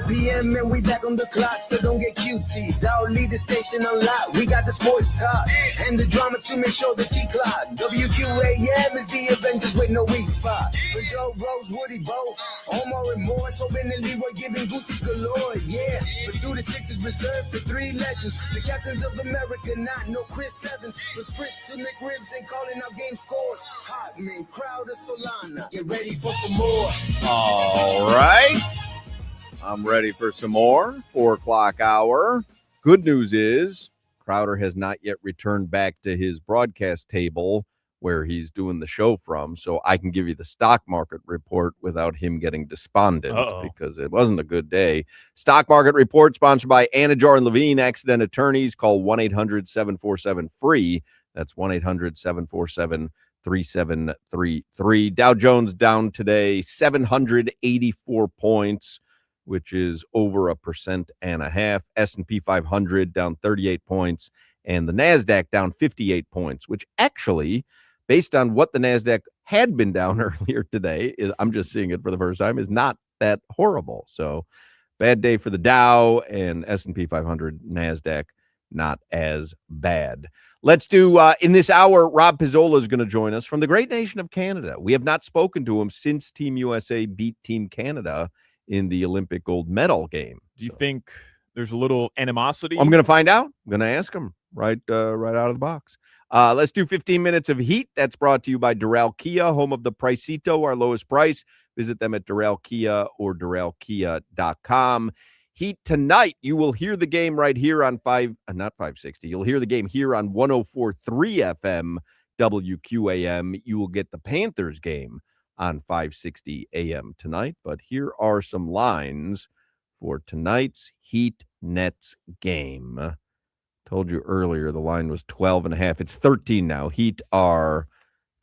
PM and we back on the clock, so don't get cutesy. Dog lead the station unlocked. We got the sports talk and the drama to make sure the T-clock. WQAM is the Avengers with no weak spot. For Joe Rose, Woody Bo, Omar and more, Tobin and Leroy giving gooses galore. Yeah, for 2 to 6 is reserved for 3 legends. The captains of America, not no Chris Evans. For Spritz to McRibs and calling out game scores. Hotman, Crowder, Solana. Get ready for some more. All right. I'm ready for some more. 4 o'clock hour. Good news is Crowder has not yet returned back to his broadcast table where he's doing the show from, so I can give you the stock market report without him getting despondent because it wasn't a good day. Stock market report sponsored by Anajar and Levine, Accident Attorneys. Call 1-800-747-FREE. That's 1-800-747-3733. Dow Jones down today, 784 points, which is over 1.5%. S&P 500 down 38 points, and the NASDAQ down 58 points, which actually, based on what the NASDAQ had been down earlier today, I'm just seeing it for the first time, is not that horrible. So bad day for the Dow, and S&P 500, NASDAQ, not as bad. Let's do, in this hour, Rob Pizzola is going to join us from the great nation of Canada. We have not spoken to him since Team USA beat Team Canada in the Olympic gold medal game. Do you think there's a little animosity? I'm going to find out. I'm going to ask him right out of the box. Let's do 15 minutes of heat. That's brought to you by Doral Kia, home of the Pricito, our lowest price. Visit them at Doral Kia or DoralKia.com. Heat tonight. You will hear the game right here on not 560. You'll hear the game here on 104.3 FM WQAM. You will get the Panthers game on 560 AM tonight. But here are some lines for tonight's Heat Nets game. Told you earlier the line was 12.5. It's 13 now. Heat are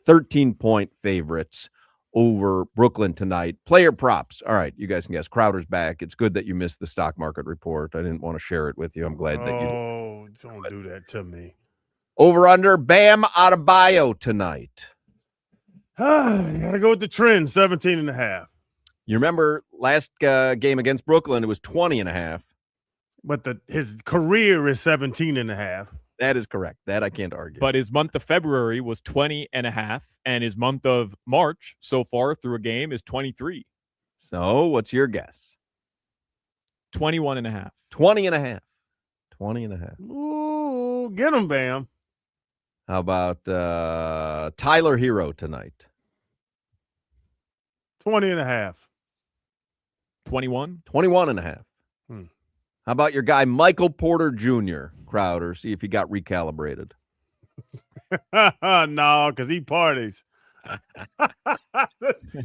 13-point favorites over Brooklyn tonight. Player props. All right, you guys can guess. Crowder's back. It's good that you missed the stock market report. I didn't want to share it with you. I'm glad that you did. Oh, don't do that to me. Over under Bam Adebayo tonight. You gotta go with the trend, 17.5. You remember last game against Brooklyn, it was 20.5. But his career is 17.5. That is correct. That I can't argue. But his month of February was 20.5, and his month of March so far through a game is 23. So what's your guess? 21.5. 20.5. 20.5. Ooh, get him, Bam. How about Tyler Hero tonight? 20.5. 21? 21.5. How about your guy Michael Porter Jr., Crowder? See if he got recalibrated. No, because he parties.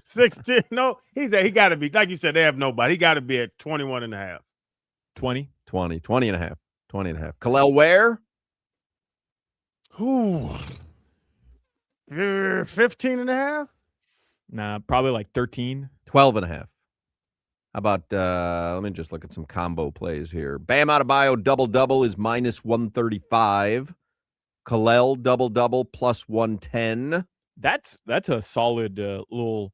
16. No, he got to be, like you said, they have nobody. He got to be at 21.5. 20? 20.5. 20.5. Khalil Ware? 15.5? Nah, probably like 13. 12.5. How about, let me just look at some combo plays here. Bam Adebayo double-double is minus 135. Khalil double-double plus 110. That's a solid little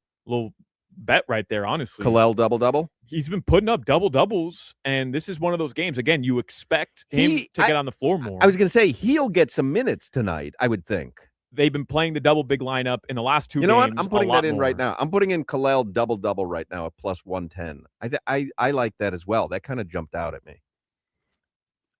bet right there, honestly. Khalil double-double? He's been putting up double-doubles, and this is one of those games. Again, you expect him to get on the floor more. I was going to say, he'll get some minutes tonight, I would think. They've been playing the double big lineup in the last 2 games. You know what? I'm putting that in more. right now. I'm putting in Khalil double-double right now at plus 110. I like that as well. That kind of jumped out at me.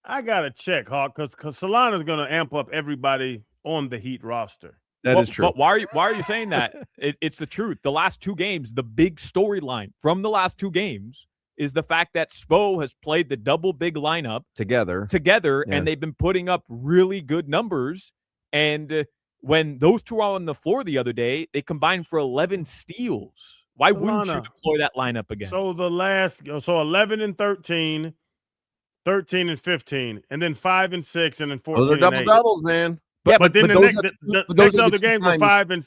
I got to check, Hawk, because Solana's going to amp up everybody on the Heat roster. That is true. But why are you saying that? It's the truth. The last 2 games, the big storyline from the last 2 games is the fact that Spo has played the double big lineup together, yeah. And they've been putting up really good numbers. And when those two are on the floor the other day, they combined for 11 steals. Why wouldn't you deploy that lineup again? So 11 and 13, 13 and 15, and then 5 and 6, and then 14. Those are double doubles, man. But then the next other games were 5 and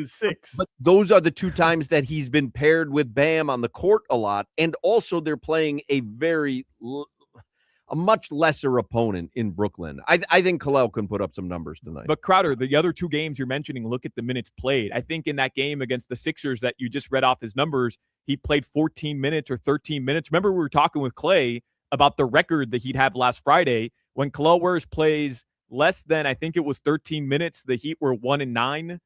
6. But those are the 2 times that he's been paired with Bam on the court a lot, and also they're playing a much lesser opponent in Brooklyn. I think Kalel can put up some numbers tonight. But Crowder, the other 2 games you're mentioning, look at the minutes played. I think in that game against the Sixers that you just read off his numbers, he played 14 minutes or 13 minutes. Remember we were talking with Clay about the record that he'd have last Friday when Kalel Wurst plays less than, I think it was 13 minutes. The Heat were 1-9.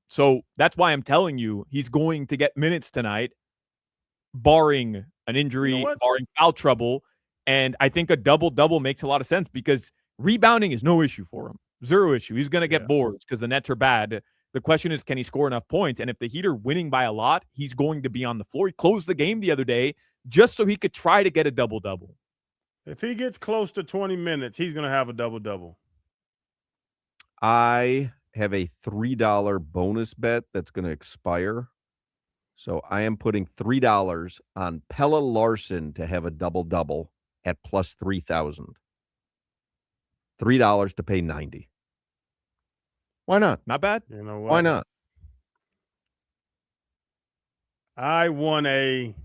So that's why I'm telling you, he's going to get minutes tonight, barring an injury, barring foul trouble. And I think a double-double makes a lot of sense because rebounding is no issue for him. 0 issue. He's going to get boards because the Nets are bad. The question is, can he score enough points? And if the Heat are winning by a lot, he's going to be on the floor. He closed the game the other day just so he could try to get a double-double. If he gets close to 20 minutes, he's going to have a double-double. I have a $3 bonus bet that's going to expire. So I am putting $3 on Pelle Larsson to have a double-double at plus 3,000. $3 to pay 90. Why not? Not bad. You know what? Why not? I won a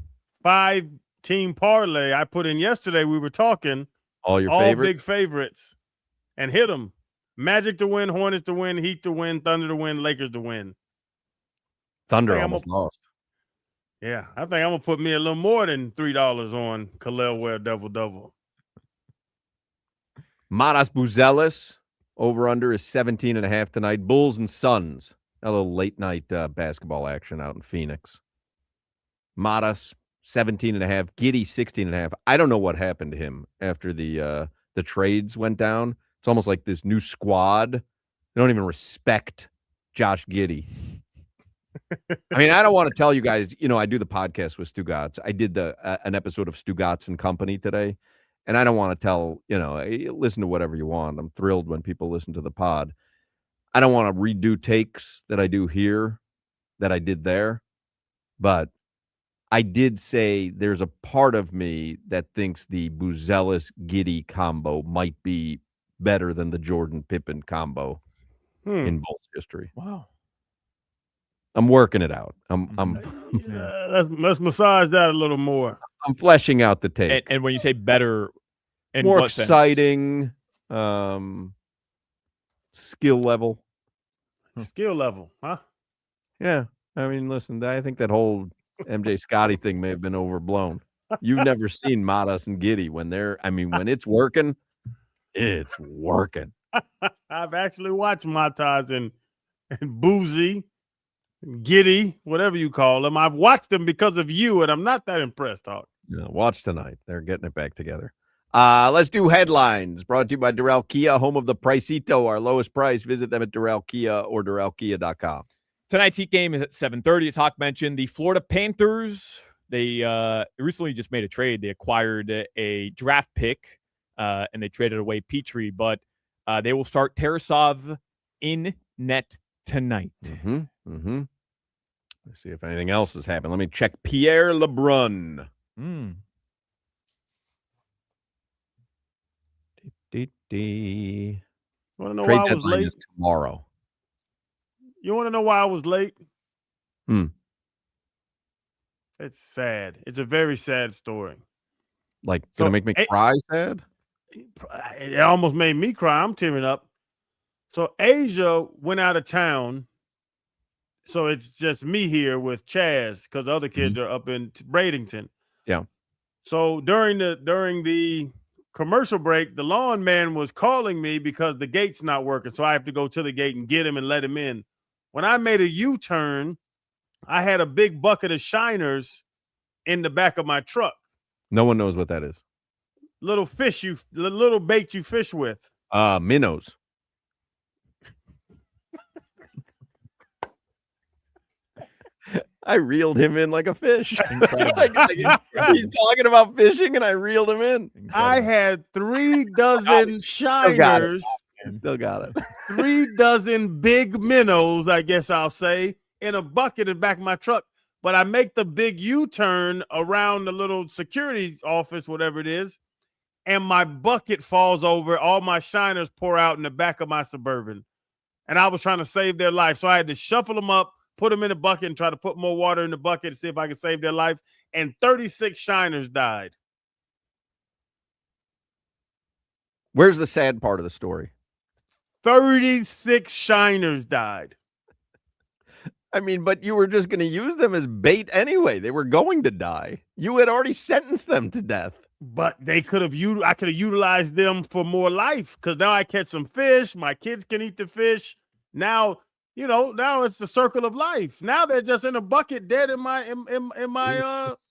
5-team parlay I put in yesterday. We were talking all big favorites and hit them. Magic to win, Hornets to win, Heat to win, Thunder to win, Lakers to win. Thunder almost lost. Yeah, I think I'm going to put me a little more than $3 on Kalel Ware double-double. Matas Buzelis, over-under is 17.5 tonight. Bulls and Suns. A little late-night basketball action out in Phoenix. Matas, 17.5. Giddey, 16.5. I don't know what happened to him after the trades went down. It's almost like this new squad. They don't even respect Josh Giddey. I mean, I don't want to tell you guys, I do the podcast with Stu Gatz. I did an episode of Stu Gatz and Company today, and I don't want to tell, listen to whatever you want. I'm thrilled when people listen to the pod. I don't want to redo takes that I do here that I did there, but I did say there's a part of me that thinks the Buzelis-Giddey combo might be better than the Jordan-Pippen combo in Bulls history. Wow. I'm working it out. Let's massage that a little more. I'm fleshing out the take. And when you say better, in more what sense? exciting, skill level. Skill level, huh? Yeah. I mean, listen, I think that whole MJ Scotty thing may have been overblown. You've never seen Matas and Giddey when when it's working, it's working. I've actually watched Matas and Boozy, Giddey, whatever you call them. I've watched them because of you, and I'm not that impressed, Hoch. Yeah, watch tonight. They're getting it back together. Let's do headlines. Brought to you by Durrell Kia, home of the Pricito, our lowest price. Visit them at Durrell Kia or DurrellKia.com. Tonight's Heat game is at 7:30, as Hoch mentioned. The Florida Panthers, they recently just made a trade. They acquired a draft pick, and they traded away Petrie, but they will start Tarasov in net tonight. Let's see if anything else has happened. Let me check Pierre LeBrun. You want to know why I was late? Is tomorrow. You want to know why I was late? It's sad. It's a very sad story. Like, gonna make me cry sad? It almost made me cry. I'm tearing up. So Asia went out of town. So it's just me here with Chaz because the other kids are up in Bradenton. Yeah. So during the commercial break, the lawn man was calling me because the gate's not working. So I have to go to the gate and get him and let him in. When I made a U-turn, I had a big bucket of shiners in the back of my truck. No one knows what that is. Little bait you fish with. Minnows. I reeled him in like a fish. He's talking about fishing, and I reeled him in. I had 3 dozen shiners. Still got it. 3 dozen big minnows, I guess I'll say, in a bucket in the back of my truck. But I make the big U-turn around the little security office, whatever it is, and my bucket falls over. All my shiners pour out in the back of my Suburban. And I was trying to save their life. So I had to shuffle them up, put them in the bucket, and try to put more water in the bucket to see if I could save their life. And 36 shiners died. Where's the sad part of the story? 36 shiners died. I mean, but you were just going to use them as bait anyway. They were going to die. You had already sentenced them to death. But I could have utilized them for more life, because now I catch some fish. My kids can eat the fish. Now, now it's the circle of life. Now they're just in a bucket dead in my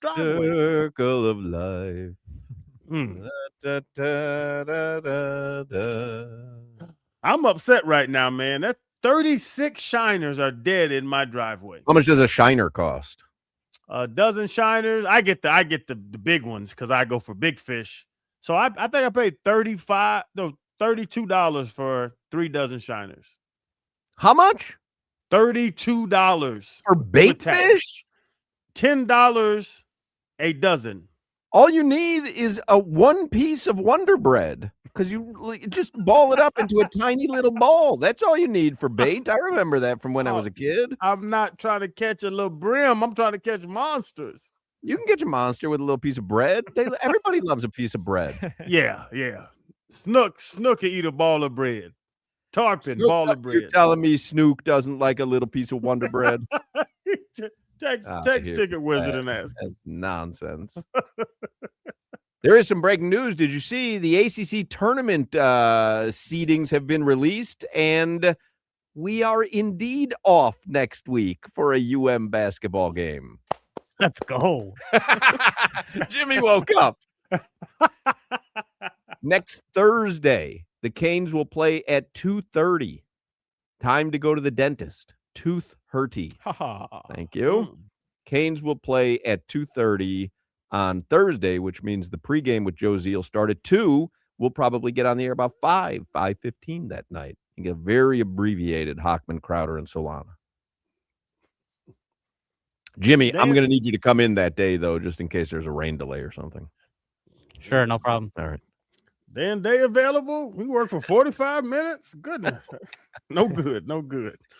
driveway. Circle of life. Da, da, da, da, da. I'm upset right now, man. That's 36 shiners are dead in my driveway. How much does a shiner cost? A dozen shiners. I get the big ones because I go for big fish. So I think I paid $32 for 3 dozen shiners. How much? $32 for bait fish. $10 a dozen. All you need is a one piece of Wonder Bread, because you just ball it up into a tiny little ball. That's all you need for bait. I remember that from when I was a kid. I'm not trying to catch a little brim. I'm trying to catch monsters. You can catch a monster with a little piece of bread. Everybody loves a piece of bread. Yeah. Snook can eat a ball of bread. Tarpon, ball of bread. You're telling me Snook doesn't like a little piece of Wonder Bread? Text Ticket Wizard and ask. That's nonsense. There is some breaking news. Did you see the ACC tournament seedings have been released, and we are indeed off next week for a UM basketball game. Let's go. Jimmy woke up. Next Thursday, the Canes will play at 2:30. Time to go to the dentist. Tooth hurty. Thank you. Canes will play at 2:30 on Thursday, which means the pregame with Joe Zeal start at 2. We'll probably get on the air about 5:15 that night and get a very abbreviated Hochman, Crowder, and Solana. Jimmy, I'm going to need you to come in that day, though, just in case there's a rain delay or something. Sure, no problem. All right. Dan Day available? We work for 45 minutes? Goodness. No good.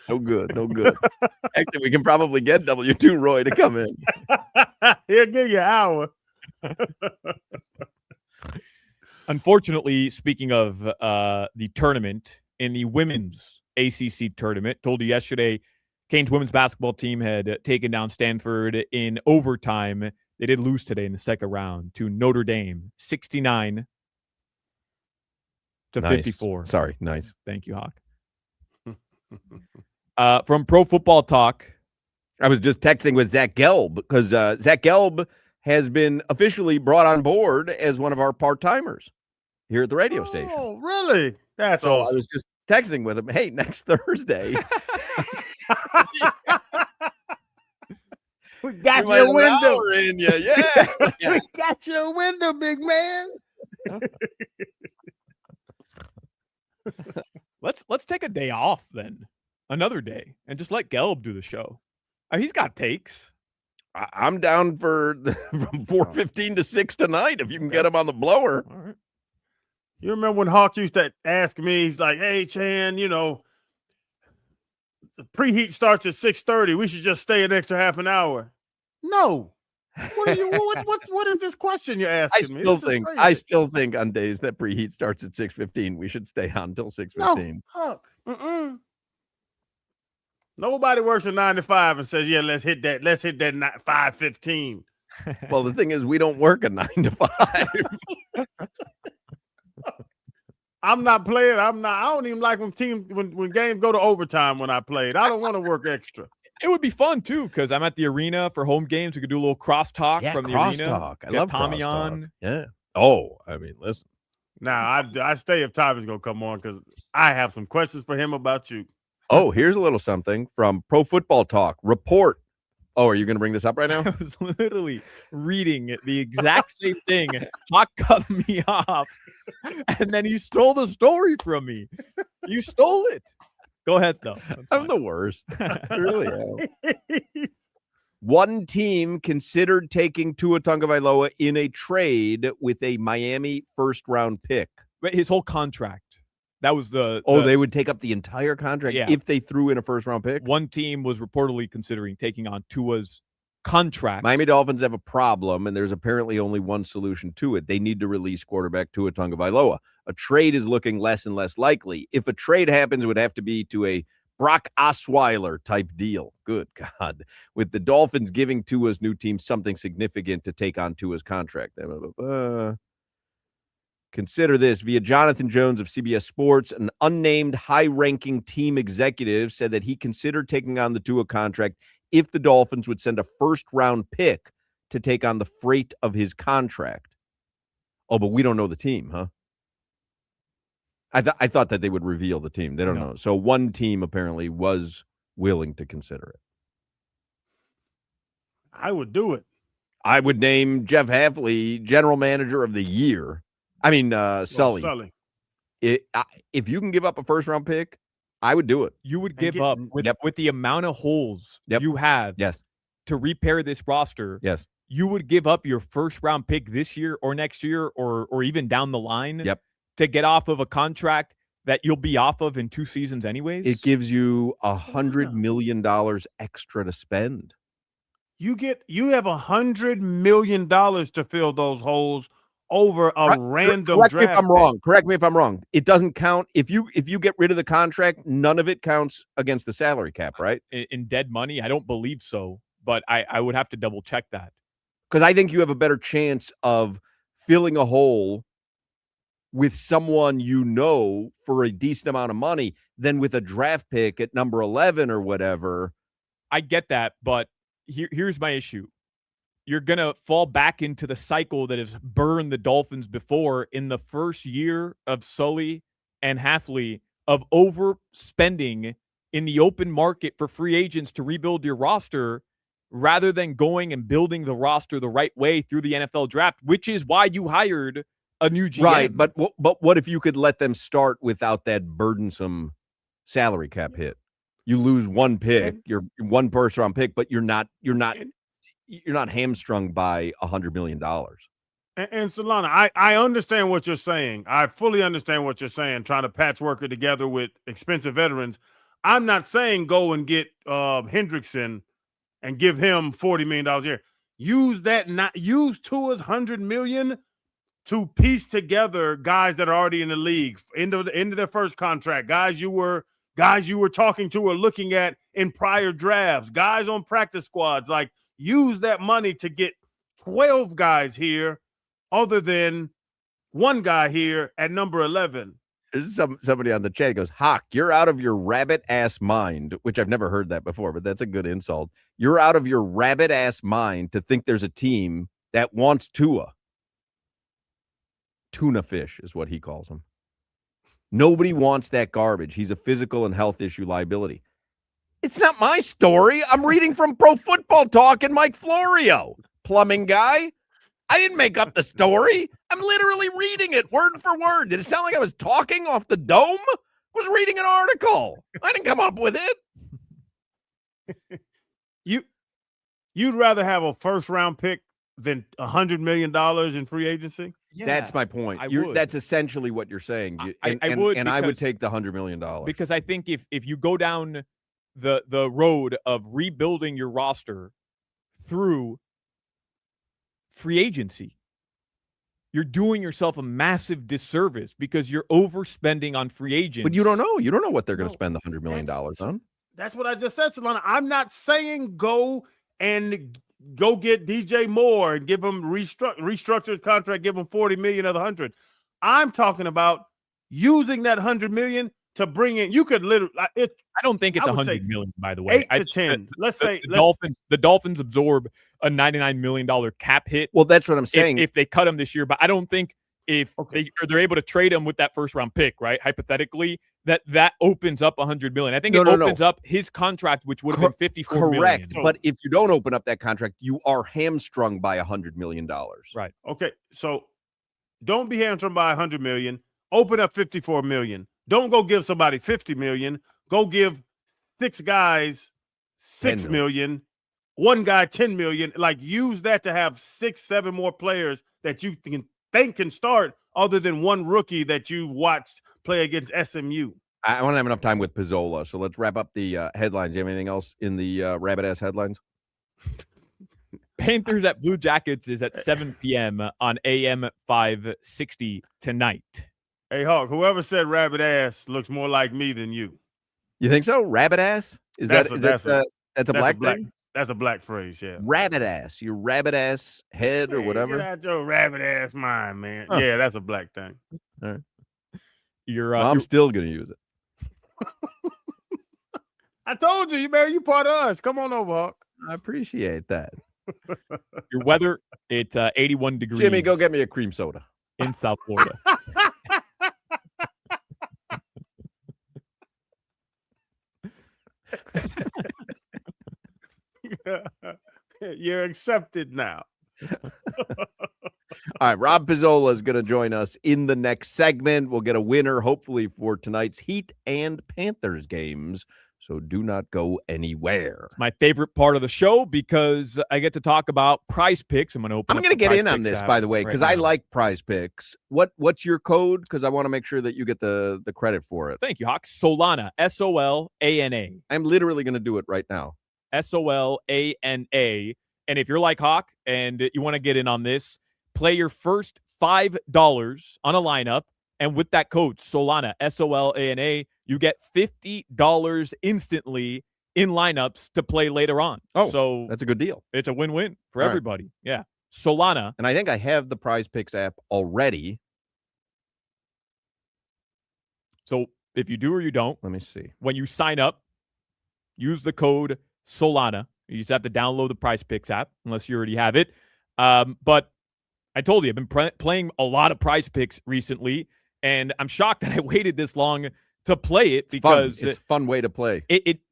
Actually, we can probably get W2 Roy to come in. He'll give you an hour. Unfortunately, speaking of the tournament, in the women's ACC tournament, told you yesterday, Canes women's basketball team had taken down Stanford in overtime. They did lose today in the second round to Notre Dame, 69 to 54. Sorry, nice. Thank you, Hoch. From Pro Football Talk. I was just texting with Zach Gelb because Zach Gelb has been officially brought on board as one of our part-timers here at the radio station. Oh, really? That's so awesome. I was just texting with him. Hey, next Thursday. We got you a window. In you. Yeah. We got you a window, big man. Let's take a day off then, another day, and just let Gelb do the show. I mean, he's got takes. I'm down for from 4:15 to 6 tonight if you can get him on the blower. All right. You remember when Hawk used to ask me, he's like, hey, Chan, the preheat starts at 6:30. We should just stay an extra half an hour. No. What are you? What is this question you're asking me? I still think on days that preheat starts at 6:15, we should stay on until 6:15. No, Hawk. Nobody works a 9 to 5 and says, "Yeah, let's hit that 5:15." Well, the thing is, we don't work a 9 to 5. I'm not playing. I don't even like when games go to overtime when I played. I don't want to work extra. It would be fun too, because I'm at the arena for home games. We could do a little crosstalk from the arena. Crosstalk. I Get love Tommy crosstalk. on. Yeah. Oh, I mean, listen. Now I stay if Tommy's gonna come on because I have some questions for him about you. Oh, here's a little something from Pro Football Talk. Report. Oh, are you going to bring this up right now? I was literally reading the exact same thing. Hawk cut me off, and then he stole the story from me. You stole it. Go ahead, though. I'm the worst. I really am. One team considered taking Tua Tagovailoa in a trade with a Miami first-round pick. His whole contract. That was they would take up the entire contract if they threw in a first-round pick? One team was reportedly considering taking on Tua's contract. Miami Dolphins have a problem, and there's apparently only one solution to it. They need to release quarterback Tua Tagovailoa. A trade is looking less and less likely. If a trade happens, it would have to be to a Brock Osweiler type deal. Good God. With the Dolphins giving Tua's new team something significant to take on Tua's contract. Consider this. Via Jonathan Jones of CBS Sports, an unnamed high-ranking team executive said that he considered taking on the Tua contract if the Dolphins would send a first-round pick to take on the freight of his contract. Oh, but we don't know the team, huh? I thought that they would reveal the team. They don't know. So one team apparently was willing to consider it. I would do it. I would name Jeff Hafley general manager of the year. I mean, Sully. Sully. If you can give up a first-round pick, I would do it. You would give up with the amount of holes you have to repair this roster. Yes. You would give up your first-round pick this year or next year or even down the line to get off of a contract that you'll be off of in 2 seasons anyways. It gives you $100 million extra to spend. You have $100 million to fill those holes over a random Correct draft. Me if I'm wrong. Correct me if I'm wrong. It doesn't count if you get rid of the contract. None of it counts against the salary cap, right? In dead money, I don't believe so, but I would have to double check that because I think you have a better chance of filling a hole with someone for a decent amount of money than with a draft pick at number 11 or whatever. I get that, but here's my issue. You're going to fall back into the cycle that has burned the Dolphins before in the first year of Sully and Hafley of overspending in the open market for free agents to rebuild your roster rather than going and building the roster the right way through the NFL draft, which is why you hired a new GM. Right, but what if you could let them start without that burdensome salary cap hit? You lose one pick, you're one first-round pick, but you're not hamstrung by $100 million. And Solana, I understand what you're saying. I fully understand what you're saying, trying to patchwork it together with expensive veterans. I'm not saying go and get Hendrickson and give him $40 million a year. Use Tua's $100 million to piece together guys that are already in the league into their first contract, guys you were talking to or looking at in prior drafts, guys on practice squads. Like, use that money to get 12 guys here other than one guy here at number 11. There's somebody on the chat goes, Hoch, you're out of your rabbit-ass mind, which I've never heard that before, but that's a good insult. You're out of your rabbit-ass mind to think there's a team that wants Tua. Tuna fish is what he calls him. Nobody wants that garbage. He's a physical and health issue liability. It's not my story. I'm reading from Pro Football Talk and Mike Florio, plumbing guy. I didn't make up the story. I'm literally reading it word for word. Did it sound like I was talking off the dome? I was reading an article. I didn't come up with it. You'd rather have a first-round pick than $100 million in free agency? Yeah, that's my point. That's essentially what you're saying. I would take the $100 million. Because I think if you go down the road of rebuilding your roster through free agency, you're doing yourself a massive disservice because you're overspending on free agents. But you don't know. You don't know what they're going to spend the $100 million on. That's what I just said, Solana. I'm not saying go get DJ Moore and give him restructure his contract, give him $40 million of the 100. I'm talking about using that $100 million to bring in. You could literally. I don't think it's $100 million. By the way, 8 to 10. Let's say the Dolphins absorb a $99 million cap hit. Well, that's what I'm saying. If they cut him this year, but I don't think if they're able to trade him with that first round pick, right? Hypothetically, that opens up $100 million. I think it opens up his contract, which would have been $54 million. Correct, but if you don't open up that contract, you are hamstrung by $100 million. Right. Okay, so don't be hamstrung by $100 million. Open up $54 million. Don't go give somebody $50 million. Go give 6 guys $6 million. one guy 10 million. Like, use that to have 6-7 more players that you can start, other than one rookie that you watched play against SMU. I don't have enough time with Pizzola, so let's wrap up the headlines. Do you have anything else in the rabbit-ass headlines? Panthers at Blue Jackets is at 7 p.m. on AM 560 tonight. Hey, Hawk, whoever said rabbit ass looks more like me than you. You think so? Rabbit ass? That's a black thing? That's a black phrase, yeah. Rabbit ass. Your rabbit ass head or whatever. Get out your rabbit ass mind, man. Huh. Yeah, that's a black thing. All right. I'm still going to use it. I told you, man, you part of us. Come on over, Hawk. I appreciate that. Your weather, it's 81 degrees. Jimmy, go get me a cream soda. In South Florida. You're accepted now. All right, Rob Pizzola is going to join us in the next segment. We'll get a winner, hopefully, for tonight's Heat and Panthers games. So do not go anywhere. It's my favorite part of the show because I get to talk about Prize Picks. I'm going to get in on this, by the way, because I like Prize Picks. What's your code? Because I want to make sure that you get the credit for it. Thank you, Hoch. Solana, Solana. I'm literally going to do it right now. Solana. And if you're like Hoch and you want to get in on this, play your first $5 on a lineup. And with that code, Solana, Solana, you get $50 instantly in lineups to play later on. Oh, so that's a good deal. It's a win-win for everybody. Yeah. Solana. And I think I have the Prize Picks app already. So if you do or you don't, let me see. When you sign up, use the code Solana. You just have to download the Prize Picks app unless you already have it. But I told you, I've been playing a lot of Prize Picks recently, and I'm shocked that I waited this long to play it because it's a fun way to play.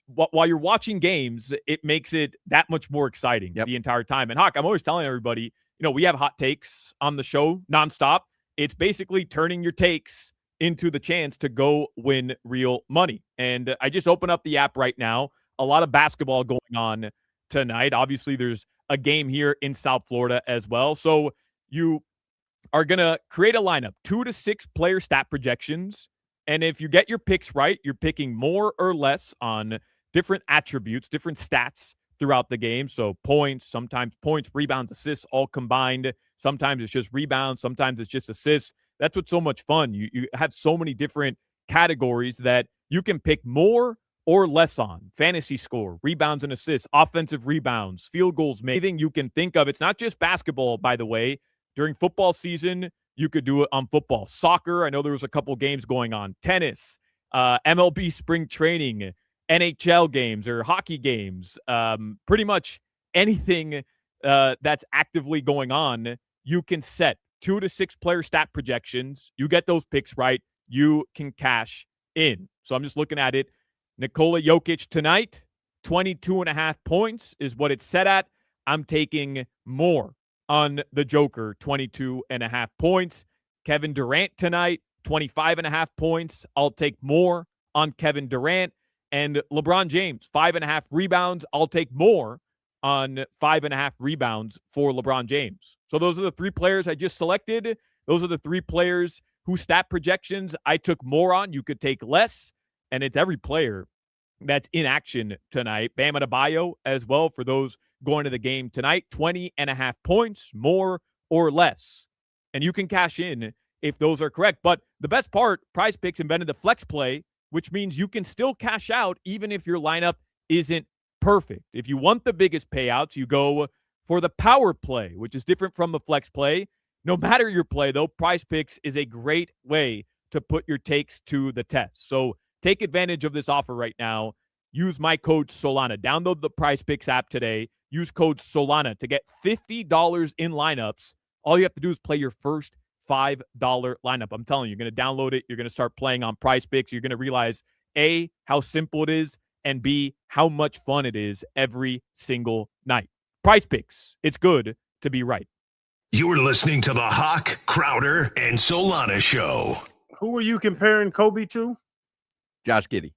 While you're watching games, it makes it that much more exciting the entire time. And Hoch, I'm always telling everybody, we have hot takes on the show nonstop. It's basically turning your takes into the chance to go win real money. And I just open up the app right now. A lot of basketball going on tonight. Obviously, there's a game here in South Florida as well. So you are going to create a lineup, 2 to 6 player stat projections. And if you get your picks right, you're picking more or less on different attributes, different stats throughout the game. So points, sometimes points, rebounds, assists, all combined. Sometimes it's just rebounds. Sometimes it's just assists. That's what's so much fun. You have so many different categories that you can pick more or less on. Fantasy score, rebounds and assists, offensive rebounds, field goals, anything you can think of. It's not just basketball, by the way. During football season, you could do it on football. Soccer, I know there was a couple games going on. Tennis, MLB spring training, NHL games or hockey games. Pretty much anything that's actively going on, you can set 2 to 6 player stat projections. You get those picks right, you can cash in. So I'm just looking at it. Nikola Jokic tonight, 22.5 points is what it's set at. I'm taking more on the Joker, 22.5 points. Kevin Durant tonight, 25.5 points. I'll take more on Kevin Durant. And LeBron James, 5.5 rebounds. I'll take more on 5.5 rebounds for LeBron James. So those are the 3 players I just selected. Those are the 3 players whose stat projections I took more on. You could take less. And it's every player that's in action tonight. Bam Adebayo as well for those going to the game tonight. 20.5 points, more or less. And you can cash in if those are correct. But the best part, Prize Picks invented the flex play, which means you can still cash out even if your lineup isn't perfect. If you want the biggest payouts, you go for the power play, which is different from the flex play. No matter your play, though, Prize Picks is a great way to put your takes to the test. So take advantage of this offer right now. Use my code Solana. Download the Prize Picks app today. Use code Solana to get $50 in lineups. All you have to do is play your first $5 lineup. I'm telling you, you're going to download it. You're going to start playing on Prize Picks. You're going to realize, A, how simple it is, and B, how much fun it is every single night. Prize Picks. It's good to be right. You're listening to the Hoch, Crowder, and Solana Show. Who are you comparing Kobe to? Josh Giddey.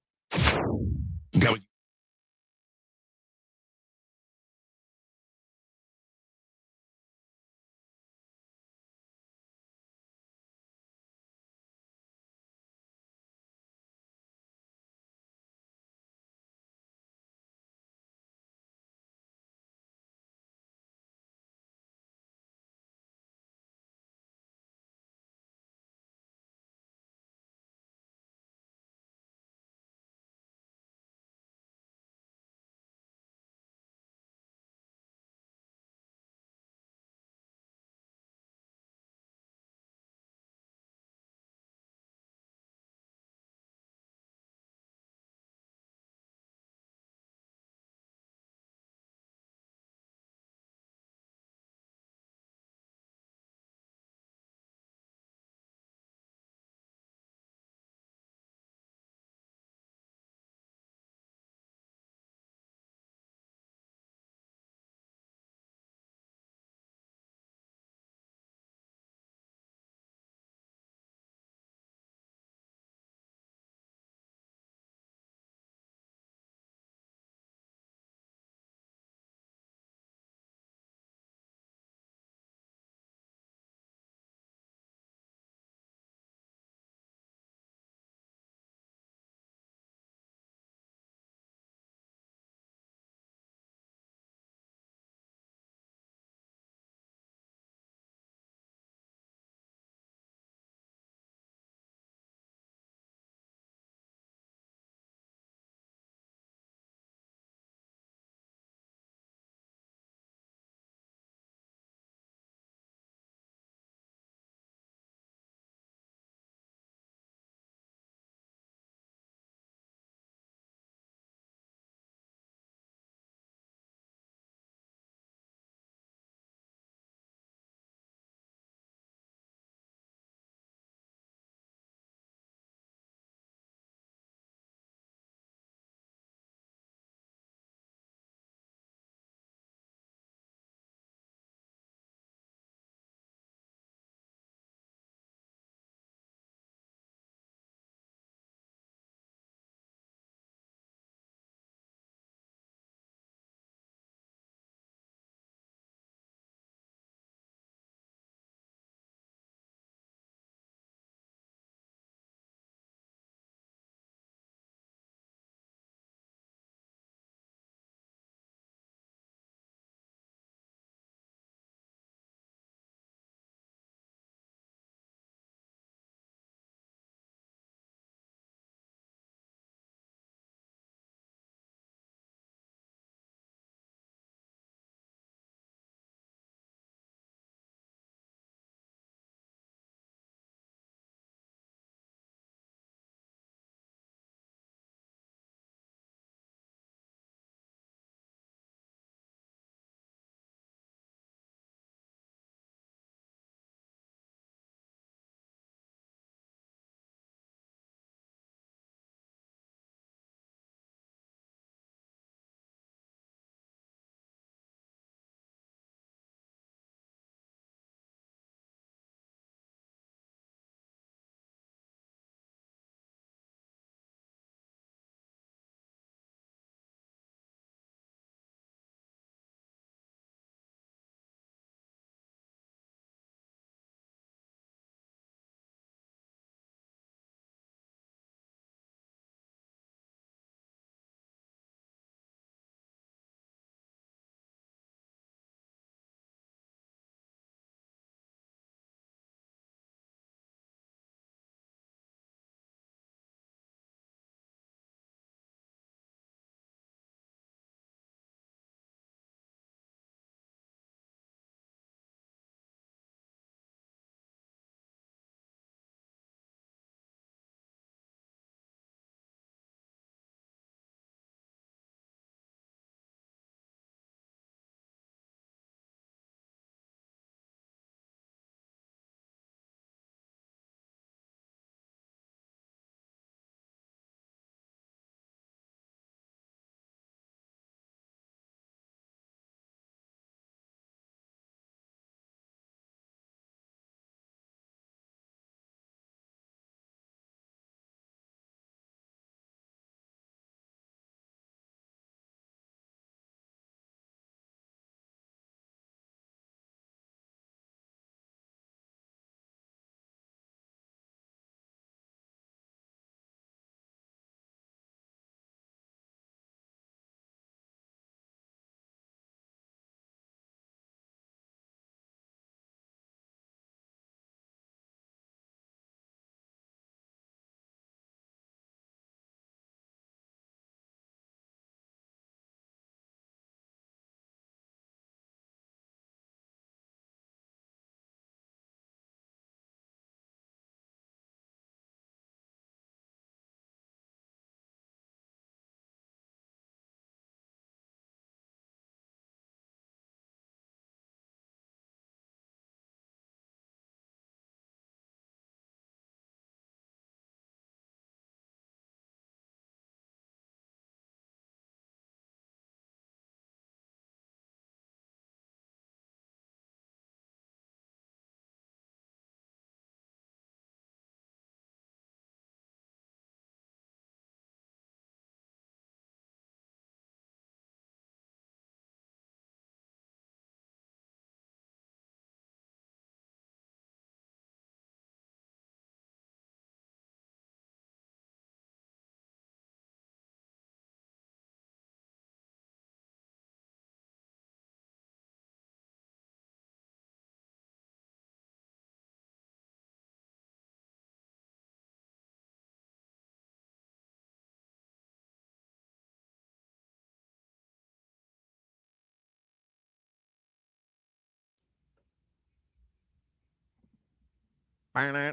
Pretty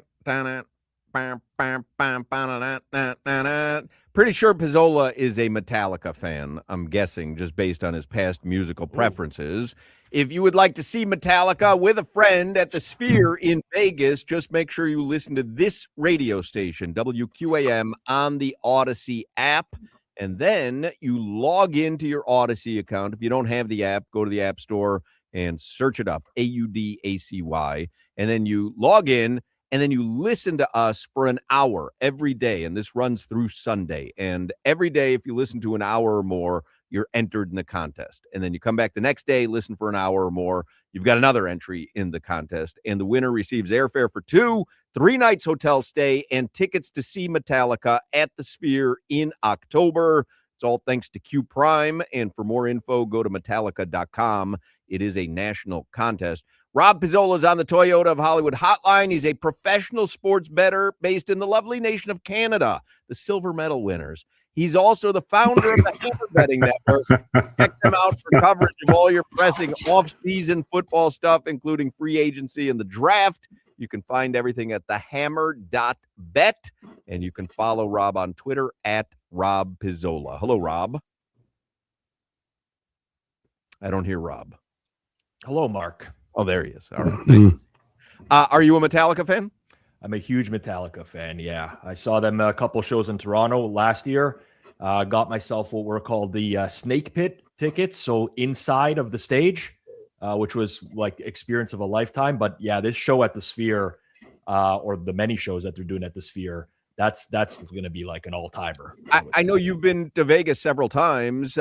sure Pizzola is a Metallica fan, I'm guessing, just based on his past musical preferences. If you would like to see Metallica with a friend at the Sphere in Vegas, just make sure you listen to this radio station, WQAM, on the Odyssey app. And then you log into your Odyssey account. If you don't have the app, go to the App Store and search it up, AUDACY. And then you log in, and then you listen to us for an hour every day. And this runs through Sunday. And every day, if you listen to an hour or more, you're entered in the contest. And then you come back the next day, listen for an hour or more. You've got another entry in the contest. And the winner receives airfare for 2, 3 nights hotel stay, and tickets to see Metallica at the Sphere in October. It's all thanks to Q Prime. And for more info, go to Metallica.com. It is a national contest. Rob Pizzola is on the Toyota of Hollywood hotline. He's a professional sports bettor based in the lovely nation of Canada, the silver medal winners. He's also the founder of the Hammer Betting Network. Check them out for coverage of all your pressing off-season football stuff, including free agency and the draft. You can find everything at thehammer.bet, and you can follow Rob on Twitter at Rob Pizzola. Hello, Rob. I don't hear Rob. Hello, Mark. Oh, there he is. All right. Nice. Are you a Metallica fan? I'm a huge Metallica fan, yeah. I saw them a couple shows in Toronto last year. Got myself what were called the Snake Pit tickets, so inside of the stage, which was like experience of a lifetime. But yeah, this show at the Sphere, or the many shows that they're doing at the Sphere, that's going to be like an all-timer. I know you've been to Vegas several times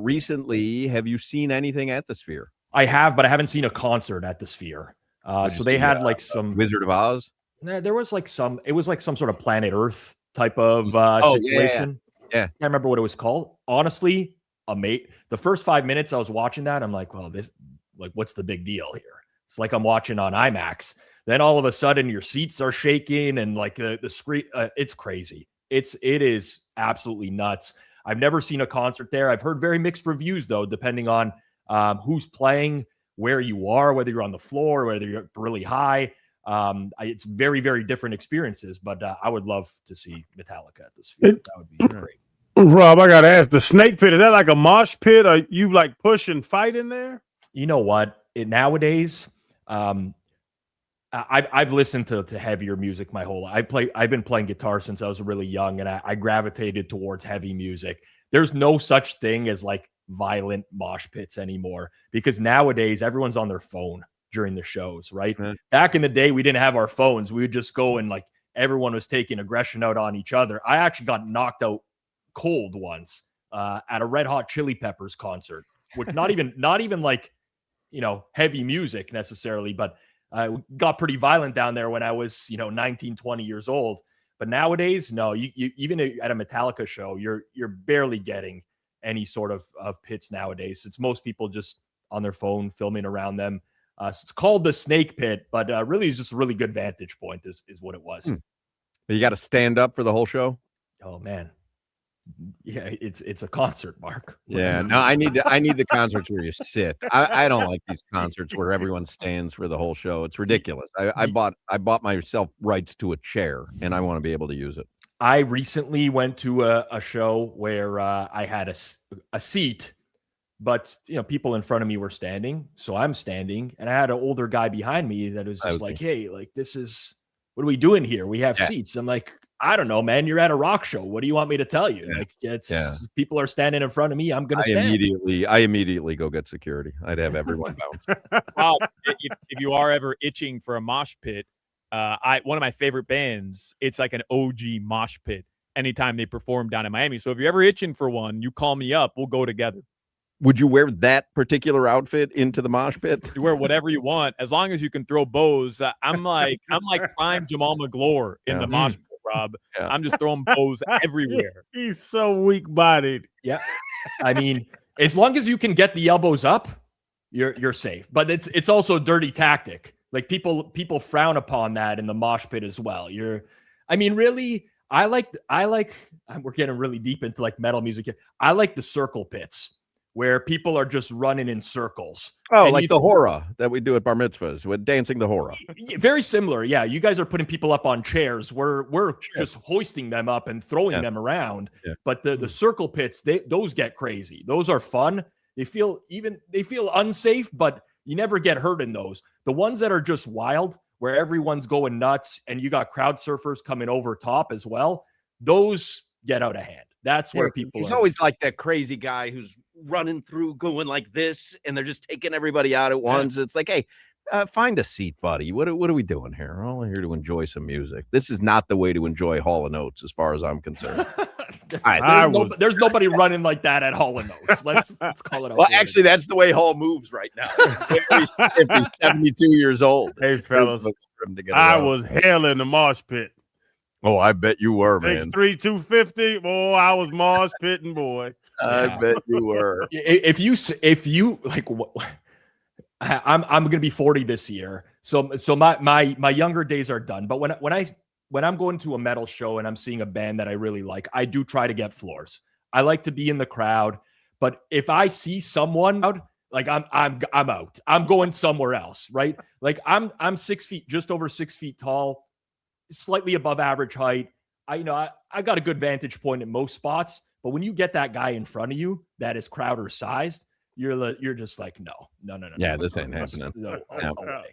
recently. Have you seen anything at the Sphere? I have, but I haven't seen a concert at the Sphere. So they had like some Wizard of Oz. There was like some. It was like some sort of Planet Earth type of situation. Yeah. I can't remember what it was called. Honestly, the first 5 minutes I was watching that, I'm like, well, this, like, what's the big deal here? It's like I'm watching on IMAX. Then all of a sudden, your seats are shaking and like the screen. It's crazy. It is absolutely nuts. I've never seen a concert there. I've heard very mixed reviews though, depending on who's playing, where you are, whether you're on the floor, whether you're really high. It's very, very different experiences, but I would love to see Metallica at the Sphere. That would be great. Rob, I got to ask, the Snake Pit, is that like a mosh pit? Are you like push and fight in there? You know what? Nowadays, I've listened to heavier music my whole life. I've been playing guitar since I was really young, and I gravitated towards heavy music. There's no such thing as like violent mosh pits anymore, because nowadays everyone's on their phone during the shows, right? Mm-hmm. Back in the day, we didn't have our phones. We would just go and like everyone was taking aggression out on each other. I actually got knocked out cold once at a Red Hot Chili Peppers concert, which not even like, you know, heavy music necessarily, but got pretty violent down there when I was, 19, 20 years old. But nowadays, no, you even at a Metallica show, you're barely getting any sort of pits nowadays. It's most people just on their phone filming around them. So it's called the Snake Pit, but really it's just a really good vantage point is what it was. You got to stand up for the whole show? Oh man. Yeah, it's a concert, Mark. Yeah, no, I need the concerts where you sit. I don't like these concerts where everyone stands for the whole show. It's ridiculous. I bought myself rights to a chair, and I want to be able to use it. I recently went to a show where I had a seat, but people in front of me were standing, so I'm standing, and I had an older guy behind me that was just like, "Hey, like this is what are we doing here? We have seats." I'm like, I don't know, man. You're at a rock show. What do you want me to tell you? Like, people are standing in front of me. I'm going to stand. I immediately go get security. I'd have everyone bounce. Wow. If you are ever itching for a mosh pit, one of my favorite bands, it's like an OG mosh pit anytime they perform down in Miami. So if you're ever itching for one, you call me up. We'll go together. Would you wear that particular outfit into the mosh pit? You wear whatever you want, as long as you can throw bows. I'm like prime Jamal McGlure in the mosh pit. Rob, I'm just throwing bows everywhere. He's so weak-bodied. Yeah, I mean, as long as you can get the elbows up, you're safe. But it's also a dirty tactic. Like people frown upon that in the mosh pit as well. Really, I like. We're getting really deep into like metal music here. I like the circle pits where people are just running in circles. Oh, And like you- the hora that we do at bar mitzvahs with dancing the hora. Very similar. Yeah. You guys are putting people up on chairs. We're just hoisting them up and throwing them around. Yeah. But the circle pits, those get crazy. Those are fun. They feel unsafe, but you never get hurt in those. The ones that are just wild, where everyone's going nuts and you got crowd surfers coming over top as well, those get out of hand. That's where people There's are. always like that crazy guy who's running through going like this, and they're just taking everybody out at once. It's like, hey, find a seat, buddy. What are we doing here? We're all here to enjoy some music. This is not the way to enjoy Hall & Oates, as far as I'm concerned. All right, There's nobody running like that at Hall & Oates. Let's call it out. well, actually, that's the way Hall moves right now. He's 72 years old. Hey, fellas, I I was hell in the mosh pit. Oh, I bet you were, man. 6'3", 250. Boy, I was mosh pitting, boy. I bet you were. If you like, I'm going to be 40 this year, so my younger days are done. But when I'm going to a metal show and I'm seeing a band that I really like, I do try to get floors. I like to be in the crowd, but if I see someone out, like I'm out. I'm going somewhere else, right? Like I'm 6 feet, just over 6 feet tall, slightly above average height. I got a good vantage point in most spots, but when you get that guy in front of you that is Crowder sized, you're just like, no. Yeah, this ain't happening. No,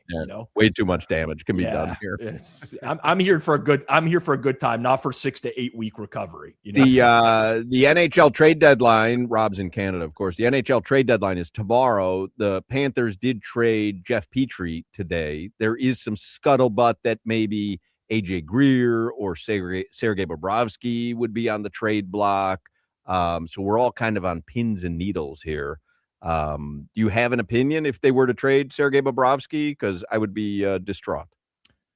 Yeah. Way too much damage can be done here. I'm here for a good time, not for 6 to 8 week recovery. The NHL trade deadline, Rob's in Canada, of course. The NHL trade deadline is tomorrow. The Panthers did trade Jeff Petrie today. There is some scuttlebutt that maybe AJ Greer or Sergei Bobrovsky would be on the trade block. So we're all kind of on pins and needles here. Do you have an opinion if they were to trade Sergei Bobrovsky? Because I would be distraught.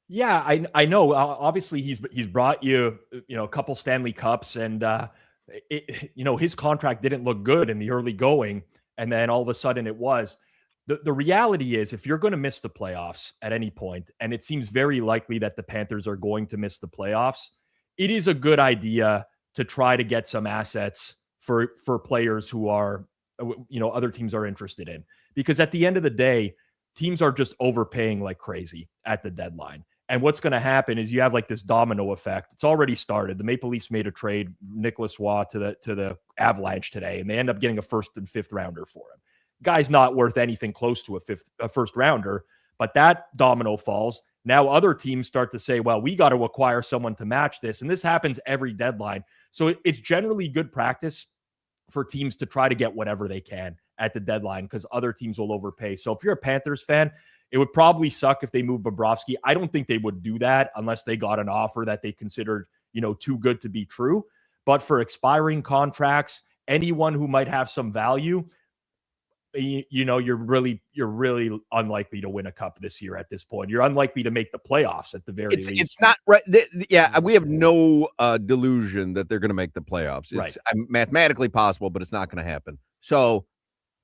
Yeah, I know. Obviously, he's brought you a couple Stanley Cups, and his contract didn't look good in the early going, and then all of a sudden it was. The reality is, if you're going to miss the playoffs at any point, and it seems very likely that the Panthers are going to miss the playoffs, it is a good idea to try to get some assets for players who are, other teams are interested in. Because at the end of the day, teams are just overpaying like crazy at the deadline. And what's going to happen is you have like this domino effect. It's already started. The Maple Leafs made a trade, Nicholas Waugh to the Avalanche today, and they end up getting a first and fifth rounder for him. Guy's not worth anything close to a first rounder, but that domino falls. Now other teams start to say, well, we got to acquire someone to match this. And this happens every deadline. So it's generally good practice for teams to try to get whatever they can at the deadline because other teams will overpay. So if you're a Panthers fan, it would probably suck if they move Bobrovsky. I don't think they would do that unless they got an offer that they considered, too good to be true. But for expiring contracts, anyone who might have some value, you're really unlikely to win a cup this year at this point. You're unlikely to make the playoffs at the very least. It's not right. We have no delusion that they're going to make the playoffs. It's right. Mathematically possible, but it's not going to happen. So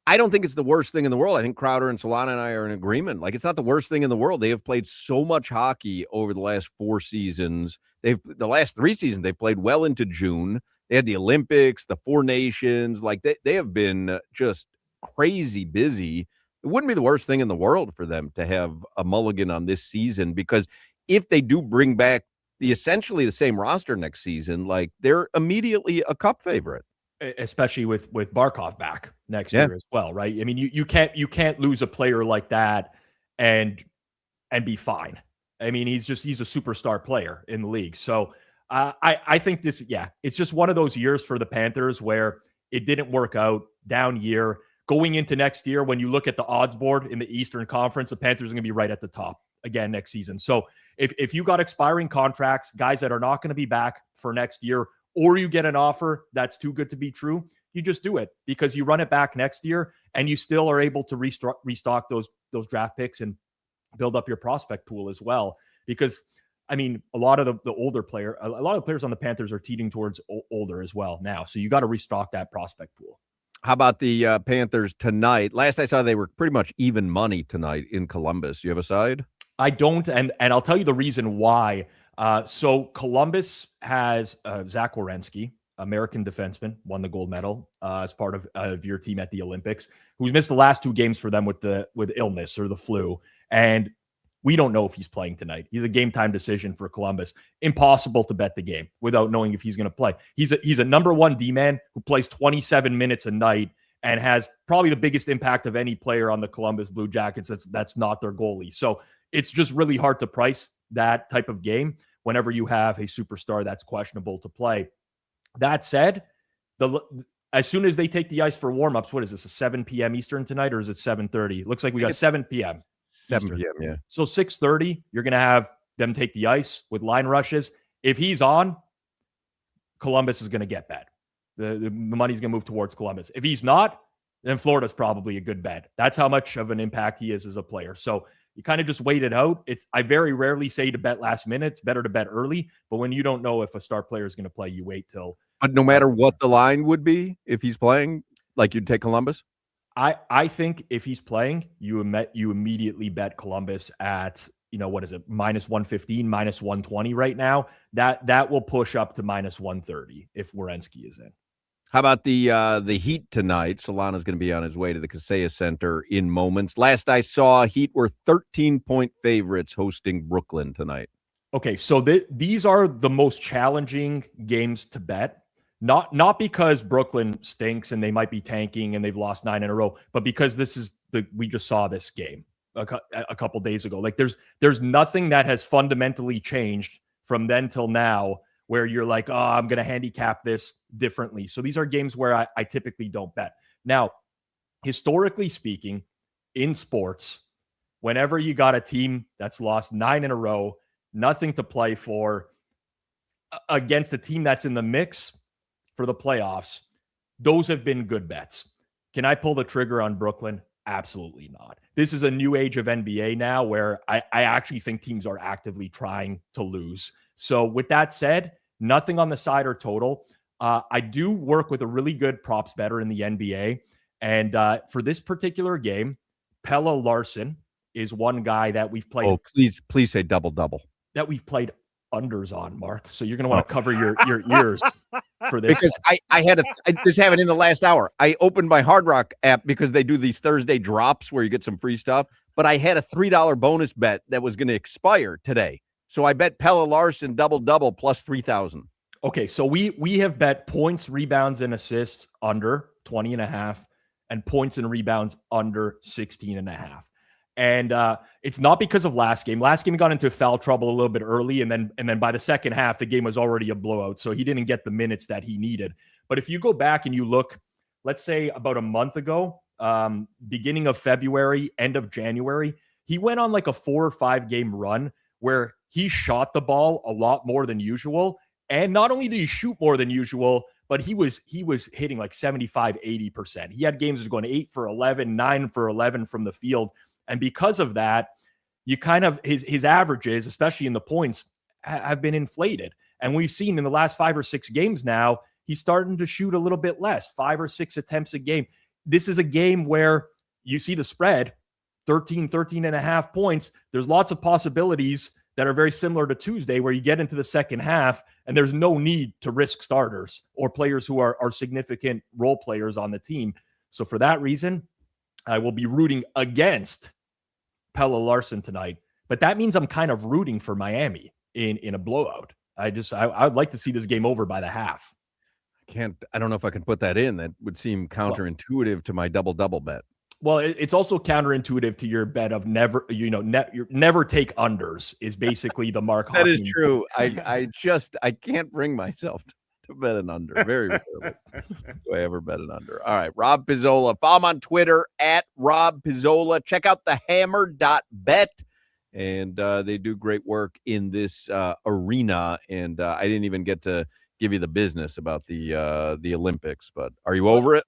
I don't think it's the worst thing in the world. I think Crowder and Solana and I are in agreement. Like, it's not the worst thing in the world. They have played so much hockey over the last 4 seasons. The last 3 seasons, they've played well into June. They had the Olympics, the 4 Nations. Like, they have been just crazy busy. It wouldn't be the worst thing in the world for them to have a mulligan on this season, because if they do bring back essentially the same roster next season, like, they're immediately a cup favorite. Especially with Barkov back next year as well, right? I mean, you can't lose a player like that and be fine. I mean, he's a superstar player in the league. So I think it's just one of those years for the Panthers where it didn't work out, down year. Going into next year, when you look at the odds board in the Eastern Conference, the Panthers are going to be right at the top again next season. So if you got expiring contracts, guys that are not going to be back for next year, or you get an offer that's too good to be true, you just do it because you run it back next year and you still are able to restock those draft picks and build up your prospect pool as well. Because, I mean, a lot of the players on the Panthers are teeting towards older as well now. So you got to restock that prospect pool. How about the Panthers tonight? Last I saw, they were pretty much even money tonight in Columbus. You have a side? I don't, and I'll tell you the reason why. So Columbus has Zach Werenski, American defenseman, won the gold medal as part of your team at the Olympics, who's missed the last 2 games for them with illness or the flu. And we don't know if he's playing tonight. He's a game time decision for Columbus. Impossible to bet the game without knowing if he's going to play. He's a number 1 D-man who plays 27 minutes a night and has probably the biggest impact of any player on the Columbus Blue Jackets that's not their goalie. So it's just really hard to price that type of game whenever you have a superstar that's questionable to play. That said, as soon as they take the ice for warmups, what is this, a 7 p.m. Eastern tonight, or is it 7:30? Looks like we got 7 p.m. 7 p.m., yeah. So 6:30, you're going to have them take the ice with line rushes. If he's on, Columbus is going to get bet. The money's going to move towards Columbus. If he's not, then Florida's probably a good bet. That's how much of an impact he is as a player. So you kind of just wait it out. I very rarely say to bet last minute. It's better to bet early. But when you don't know if a star player is going to play, you wait till. But no matter what the line would be, if he's playing, like you'd take Columbus? I think if he's playing, you immediately bet Columbus at, what is it, -115, -120 right now. That will push up to -130 if Werenski is in. How about the Heat tonight? Solana's going to be on his way to the Kaseya Center in moments. Last I saw, Heat were 13-point favorites hosting Brooklyn tonight. Okay, so these are the most challenging games to bet. Not because Brooklyn stinks and they might be tanking and they've lost 9 in a row, but because we just saw this game a couple days ago. Like there's nothing that has fundamentally changed from then till now where you're like, oh, I'm going to handicap this differently. So these are games where I typically don't bet. Now, historically speaking, in sports, whenever you got a team that's lost 9 in a row, nothing to play for, against a team that's in the mix for the playoffs, those have been good bets. Can I pull the trigger on Brooklyn? Absolutely not. This is a new age of NBA now where I actually think teams are actively trying to lose. So with that said, nothing on the side or total. I do work with a really good props bettor in the NBA. And for this particular game, Pelle Larsson is one guy that we've played. Oh, please say double-double. That we've played unders on, Mark. So you're going to want to cover your ears for this. Because I just have it in the last hour. I opened my Hard Rock app because they do these Thursday drops where you get some free stuff. But I had a $3 bonus bet that was going to expire today. So I bet Pelle Larsson double-double plus 3,000. Okay, so we have bet points, rebounds, and assists under 20.5 and points and rebounds under 16.5. And it's not because of last game. Last game he got into foul trouble a little bit early, and then by the second half, the game was already a blowout. So he didn't get the minutes that he needed. But if you go back and you look, let's say about a month ago, beginning of February, end of January, he went on like a 4 or 5 game run where he shot the ball a lot more than usual. And not only did he shoot more than usual, but he was hitting like 75, 80%. He had games that was going 8 for 11, 9 for 11 from the field. And because of that, you kind of his averages, especially in the points, have been inflated. And we've seen in the last 5 or 6 games now, he's starting to shoot a little bit less, 5 or 6 attempts a game. This is a game where you see the spread, 13.5 points. There's lots of possibilities that are very similar to Tuesday where you get into the second half and there's no need to risk starters or players who are significant role players on the team. So for that reason, I will be rooting against Pelle Larsson tonight, but that means I'm kind of rooting for Miami in a blowout. I would like to see this game over by the half. I don't know if I can put that in. That would seem counterintuitive to my double-double bet. Well, it's also counterintuitive to your bet of never take unders is basically the Mark. That is true. I can't bring myself to bet an under. Very rarely do I ever bet an under. All right, Rob Pizzola. Follow him on Twitter at Rob Pizzola. Check out thehammer.bet. And they do great work in this arena. And I didn't even get to give you the business about the Olympics, but are you over it?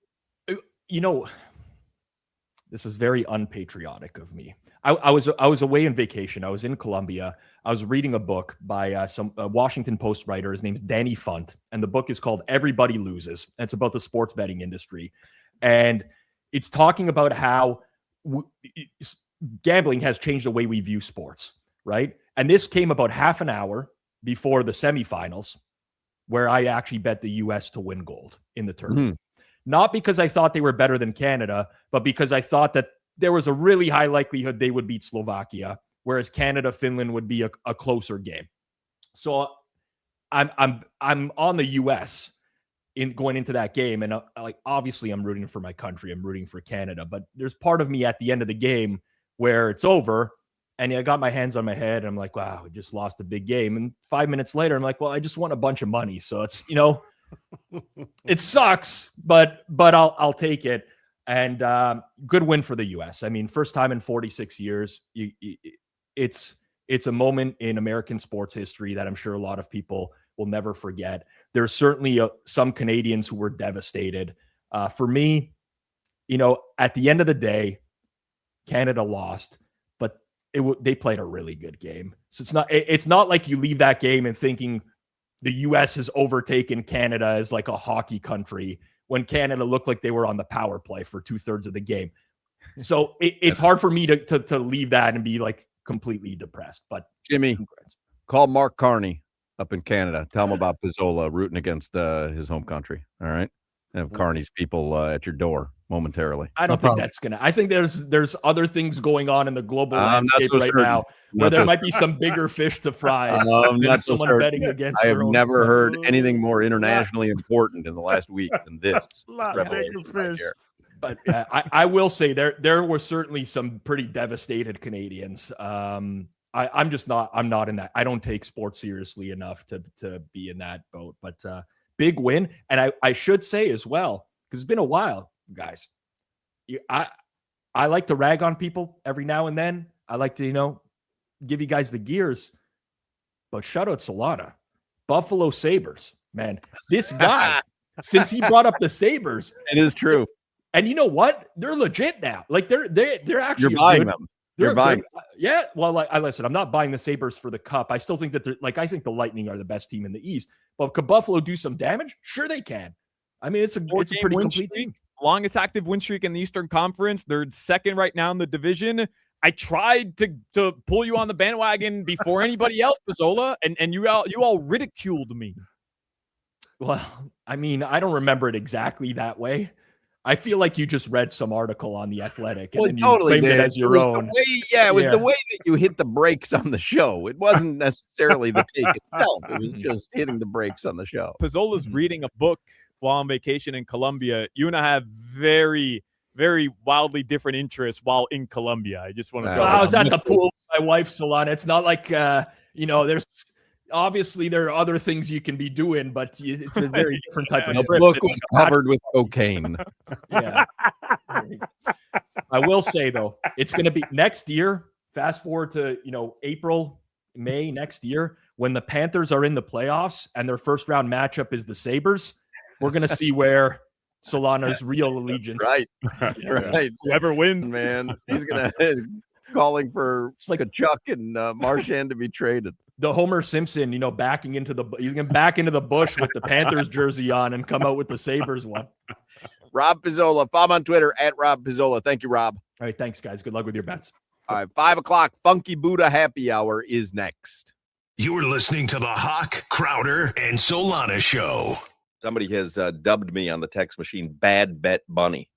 This is very unpatriotic of me. I was away on vacation. I was in Colombia. I was reading a book by some Washington Post writer. His name's Danny Funt, and the book is called Everybody Loses. And it's about the sports betting industry, and it's talking about how gambling has changed the way we view sports, right? And this came about half an hour before the semifinals where I actually bet the U.S. to win gold in the tournament. Not because I thought they were better than Canada, but because I thought that there was a really high likelihood they would beat Slovakia, whereas Canada-Finland would be a closer game. So I'm on the U.S. in going into that game, and like obviously I'm rooting for my country, I'm rooting for Canada, but there's part of me at the end of the game where it's over, and I got my hands on my head, and I'm like, wow, we just lost a big game. And 5 minutes later, I'm like, well, I just won a bunch of money, so it's it sucks, but I'll take it. And good win for the U.S. I mean, first time in 46 years. It's a moment in American sports history that I'm sure a lot of people will never forget. There's certainly some Canadians who were devastated. For me, at the end of the day, Canada lost, but they played a really good game. So it's not like you leave that game and thinking the U.S. has overtaken Canada as like a hockey country when Canada looked like they were on the power play for 2/3 of the game. So it's hard for me to leave that and be like completely depressed. But Jimmy, call Mark Carney up in Canada. Tell him about Pizzola rooting against his home country. All right. Have Carney's people at your door momentarily. I don't think that's gonna. I think there's other things going on in the global landscape right now where there might be some bigger fish to fry. Not so someone betting against. I have never heard anything more internationally important in the last week than this. Bigger fish. But I will say there were certainly some pretty devastated Canadians. I'm not in that. I don't take sports seriously enough to be in that boat. But big win, and I should say as well, because it's been a while, guys. I like to rag on people every now and then. I like to give you guys the gears. But shout out Solana, Buffalo Sabres, man. This guy, since he brought up the Sabres, it is true. And you know what? They're legit now. Like they're actually you're buying them. You're buying. Yeah. Well, I listen. I'm not buying the Sabres for the cup. I still think that I think the Lightning are the best team in the East. But could Buffalo do some damage? Sure, they can. I mean, it's a pretty complete team. Longest active win streak in the Eastern Conference. They're second right now in the division. I tried to pull you on the bandwagon before anybody else, Pizzola, and you all ridiculed me. Well, I mean, I don't remember it exactly that way. I feel like you just read some article on The Athletic and then you claimed it as your own. It was the way that you hit the brakes on the show. It wasn't necessarily the take itself. It was just hitting the brakes on the show. Pizzola's reading a book while on vacation in Colombia. You and I have very, very wildly different interests while in Colombia. I just want to. I was at the pool with my wife, Solana. It's not like there's. Obviously, there are other things you can be doing, but it's a very different type of trip. The book was covered with cocaine. Yeah. I will say, though, it's going to be next year. Fast forward to, April, May next year, when the Panthers are in the playoffs and their first round matchup is the Sabres, we're going to see where Solana's real allegiance. Right. Whoever wins, man, he's going to calling for like a Chuck and Marchand to be traded. The Homer Simpson, backing into the bush with the Panthers jersey on and come out with the Sabres one. Rob Pizzola, follow him on Twitter at Rob Pizzola. Thank you, Rob. All right, thanks, guys. Good luck with your bets. All right, 5:00 Funky Buddha Happy Hour is next. You're listening to the Hoch, Crowder, and Solana Show. Somebody has dubbed me on the text machine Bad Bet Bunny.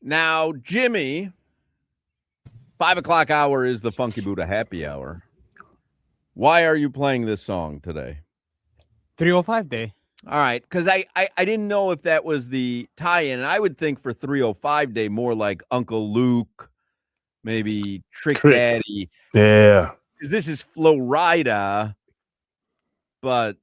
Now, Jimmy, 5 o'clock hour is the Funky Buddha happy hour. Why are you playing this song today? 305 day. All right, because I didn't know if that was the tie-in. And I would think for 305 day more like Uncle Luke, maybe Trick Daddy. Yeah. Because this is Florida, but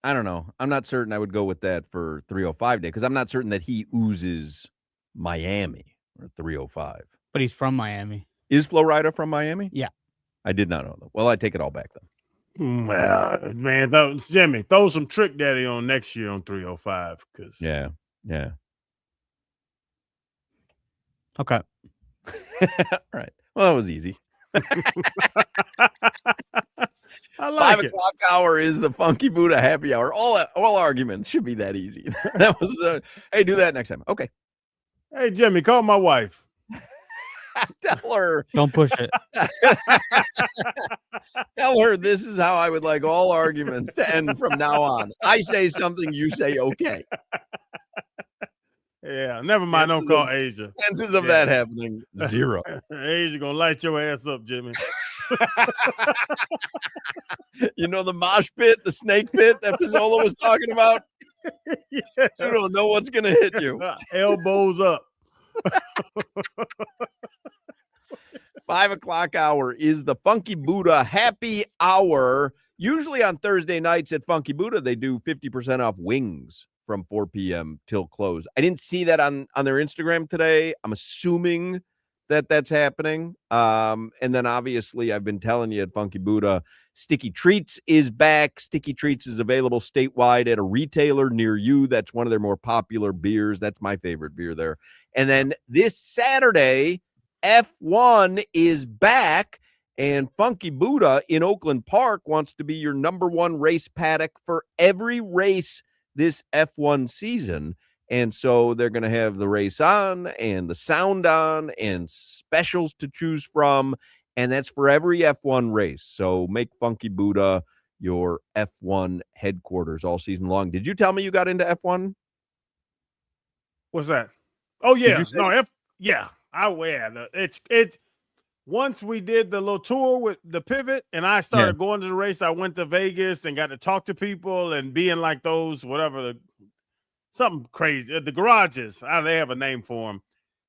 I don't know. I'm not certain I would go with that for 305 day because I'm not certain that he oozes Miami or 305. But he's from Miami. Is Florida from Miami? Yeah. I did not know that. Well, I take it all back then. Well, man, Jimmy, throw some Trick Daddy on next year on 305. Yeah. Okay. All right. Well, that was easy. I like 5 it. o'clock hour is the Funky Buddha happy hour. All arguments should be that easy. That was hey, do that next time. Okay. Hey, Jimmy, call my wife. Tell her. Don't push it. Tell her this is how I would like all arguments to end from now on. I say something, you say okay. Yeah, never mind. Don't call Asia. Chances of that happening, 0. Asia gonna light your ass up, Jimmy. You know the mosh pit, the snake pit that Pizzola was talking about? Yeah. You don't know what's gonna hit you. Elbows up. 5 o'clock hour is the Funky Buddha happy hour. Usually on Thursday nights at Funky Buddha, they do 50% off wings from 4 p.m. till close. I didn't see that on their Instagram today. I'm assuming that that's happening. And then obviously I've been telling you at Funky Buddha, Sticky Treats is back. Sticky Treats is available statewide at a retailer near you. That's one of their more popular beers. That's my favorite beer there. And then this Saturday, F1 is back, and Funky Buddha in Oakland Park wants to be your number one race paddock for every race this F1 season. And so they're going to have the race on and the sound on and specials to choose from. And that's for every F1 race. So make Funky Buddha your F1 headquarters all season long. Did you tell me you got into F1? What's that? Oh, yeah. No, yeah. It's once we did the little tour with the pivot and I started going to the race, I went to Vegas and got to talk to people and being like those, something crazy. The garages, they have a name for them.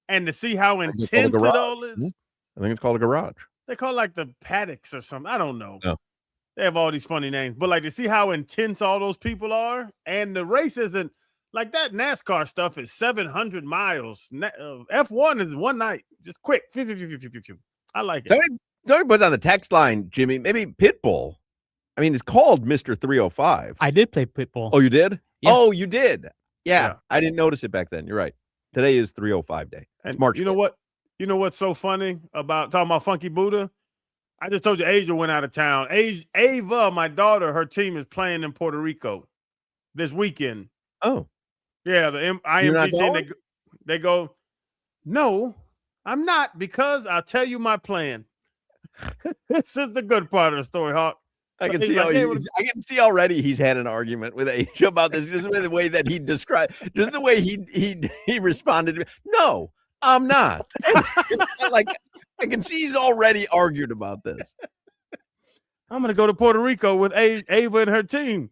And to see how intense it all is. I think it's called a garage. They call it like the paddocks or something. I don't know. No. They have all these funny names. But like to see how intense all those people are. And the race isn't like that NASCAR stuff is 700 miles. F1 is one night. Just quick. I like it. Somebody put on the text line, Jimmy, maybe Pitbull. I mean, it's called Mr. 305. I did play Pitbull. Oh, you did? Yeah. Oh, you did. Yeah. I didn't notice it back then. You're right. Today is 305 day. It's And March. you know 5th. what? You know what's so funny about talking about Funky Buddha? I just told you Asia went out of town. Ava, my daughter, her team is playing in Puerto Rico this weekend. Oh. Yeah, the You're not IMG team, going? they go, no, I'm not, because I'll tell you my plan. This is the good part of the story, Hawk. I can He's see like, how "Hey, I can see already he's had an argument with Asia about this, just the way that he described, just the way he responded to me. No, I'm not. Like I can see he's already argued about this. I'm going to go to Puerto Rico with Ava and her team.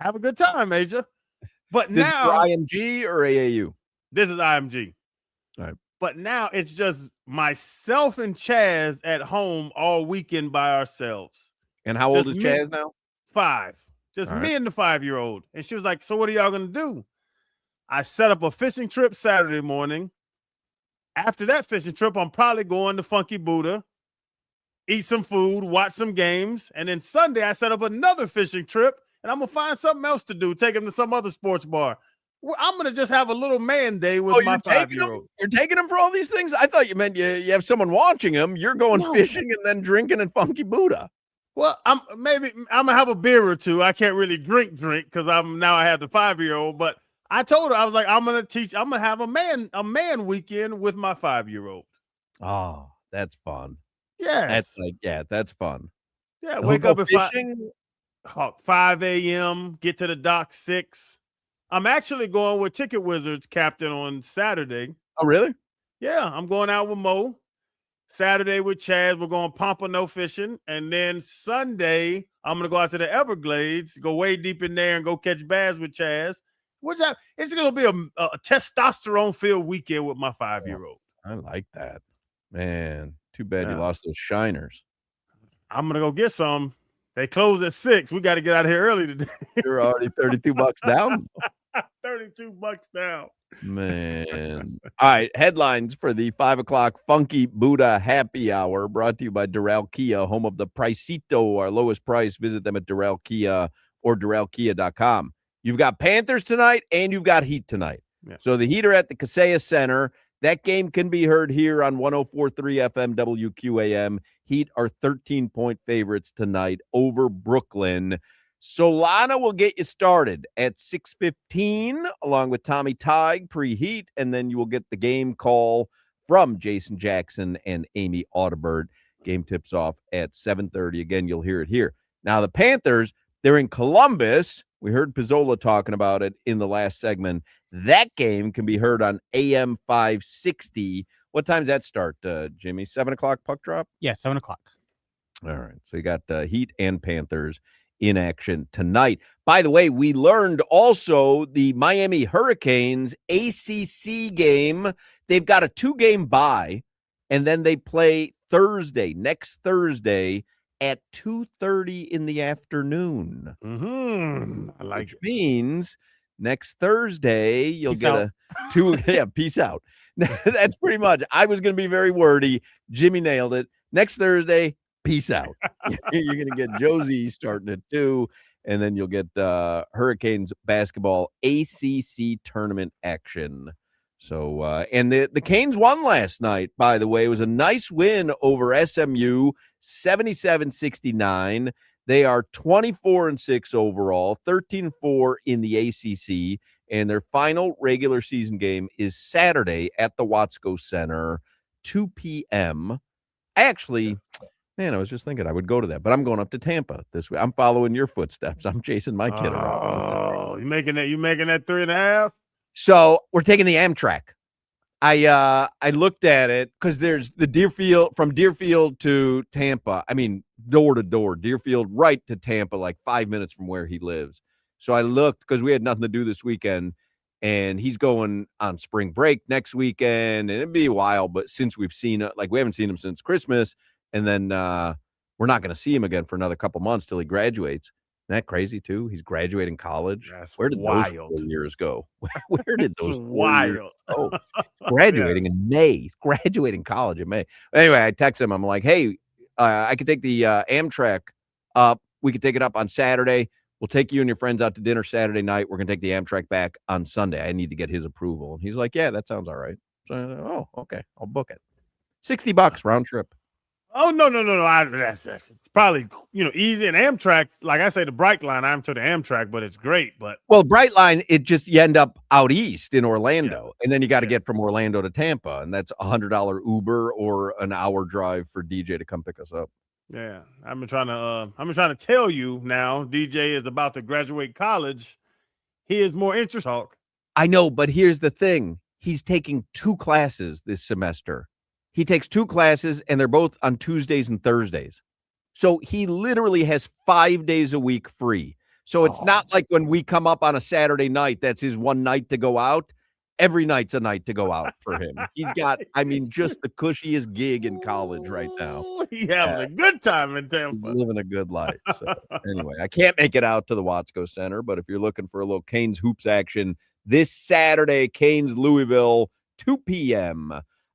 Have a good time, Asia. But This now is for IMG or AAU? this is IMG. All right. But now it's just myself and Chaz at home all weekend by ourselves. And how old Just is me. Chaz now? 5. Just All me right. and the 5-year-old. And she was like, so what are y'all going to do? I set up a fishing trip Saturday morning. After that fishing trip, I'm probably going to Funky Buddha, eat some food, watch some games. And then Sunday, I set up another fishing trip, and I'm going to find something else to do, take him to some other sports bar. I'm going to just have a little man day with my 5-year-old. You're taking him for all these things? I thought you meant you have someone watching him. You're going fishing and then drinking at Funky Buddha. Well, I'm gonna have a beer or two. I can't really drink because I have the 5-year-old. But I told her, I was like, I'm gonna have a man weekend with my 5-year-old. Oh, that's fun. Yes. That's fun. Yeah, Who wake go up at fishing? 5 a.m., get to the dock 6. I'm actually going with Ticket Wizards captain on Saturday. Oh, really? Yeah, I'm going out with Mo. Saturday with Chaz, we're going Pompano fishing. And then Sunday, I'm going to go out to the Everglades, go way deep in there and go catch bass with Chaz. It's going to be a testosterone-filled weekend with my 5-year-old. I like that. Man, too bad you lost those shiners. I'm going to go get some. They closed at 6. We got to get out of here early today. You're already $32 down. $32 down. Man. All right. Headlines for the 5 o'clock Funky Buddha Happy Hour brought to you by Doral Kia, home of the Pricito, our lowest price. Visit them at Doral Kia or DoralKia.com. You've got Panthers tonight and you've got Heat tonight. Yeah. So the Heat are at the Kaseya Center. That game can be heard here on 104.3 FM WQAM. Heat are 13-point favorites tonight over Brooklyn. Solana will get you started at 6:15 along with Tommy Tighe pre-Heat, and then you will get the game call from Jason Jackson and Amy Audibert. Game tips off at 7:30. Again, you'll hear it here. Now, the Panthers, they're in Columbus. We heard Pizzola talking about it in the last segment. That game can be heard on AM 560. What time does that start, Jimmy? 7 o'clock puck drop? Yeah, 7 o'clock. All right. So you got Heat and Panthers in action tonight. By the way, we learned also the Miami Hurricanes ACC game. They've got a 2-game bye, and then they play next Thursday at 2:30 in the afternoon. I like Which means next Thursday you'll get peace out. That's pretty much. I was going to be very wordy. Jimmy nailed it. Next Thursday, peace out. You're going to get Josie starting at 2, and then you'll get Hurricanes basketball ACC tournament action. So, and the Canes won last night, by the way. It was a nice win over SMU, 77-69. They are 24-6 overall, 13-4 in the ACC, and their final regular season game is Saturday at the Watsco Center, 2 p.m. Actually, man, I was just thinking I would go to that, but I'm going up to Tampa this week. I'm following your footsteps. I'm chasing my kid around. Oh, you making that 3.5? So we're taking the Amtrak. I looked at it because there's the Deerfield, from Deerfield to Tampa. I mean, door to door, Deerfield right to Tampa, like 5 minutes from where he lives. So I looked because we had nothing to do this weekend, and he's going on spring break next weekend, and it'd be a while. But since we've seen it, like we haven't seen him since Christmas, and then we're not going to see him again for another couple months till he graduates. Isn't that crazy too? He's graduating college. That's Where did wild. those 4 years go? Where did those 4 years wild. go? Graduating in May. He's graduating college in May. Anyway, I text him. I'm like, hey, I could take the Amtrak up. We could take it up on Saturday. We'll take you and your friends out to dinner Saturday night. We're going to take the Amtrak back on Sunday. I need to get his approval. And he's like, yeah, that sounds all right. So I said, oh, okay. I'll book it. $60 round trip. Oh, no. That's it's probably, easy. And Amtrak, like I say, the Bright Line, I'm to the Amtrak, but it's great. But well, Bright Line, you end up out east in Orlando, and then you got to get from Orlando to Tampa, and that's $100 Uber or an hour drive for DJ to come pick us up. Yeah, I've been trying to tell you now. DJ is about to graduate college. He is more interested. I know, but here's the thing: he's taking 2 classes this semester. He takes 2 classes, and they're both on Tuesdays and Thursdays. So he literally has 5 days a week free. So it's not like when we come up on a Saturday night, that's his one night to go out. Every night's a night to go out for him. He's got, just the cushiest gig in college right now. He's having a good time in Tampa. He's living a good life. So anyway, I can't make it out to the Watsco Center, but if you're looking for a little Canes hoops action this Saturday, Canes Louisville, 2 p.m.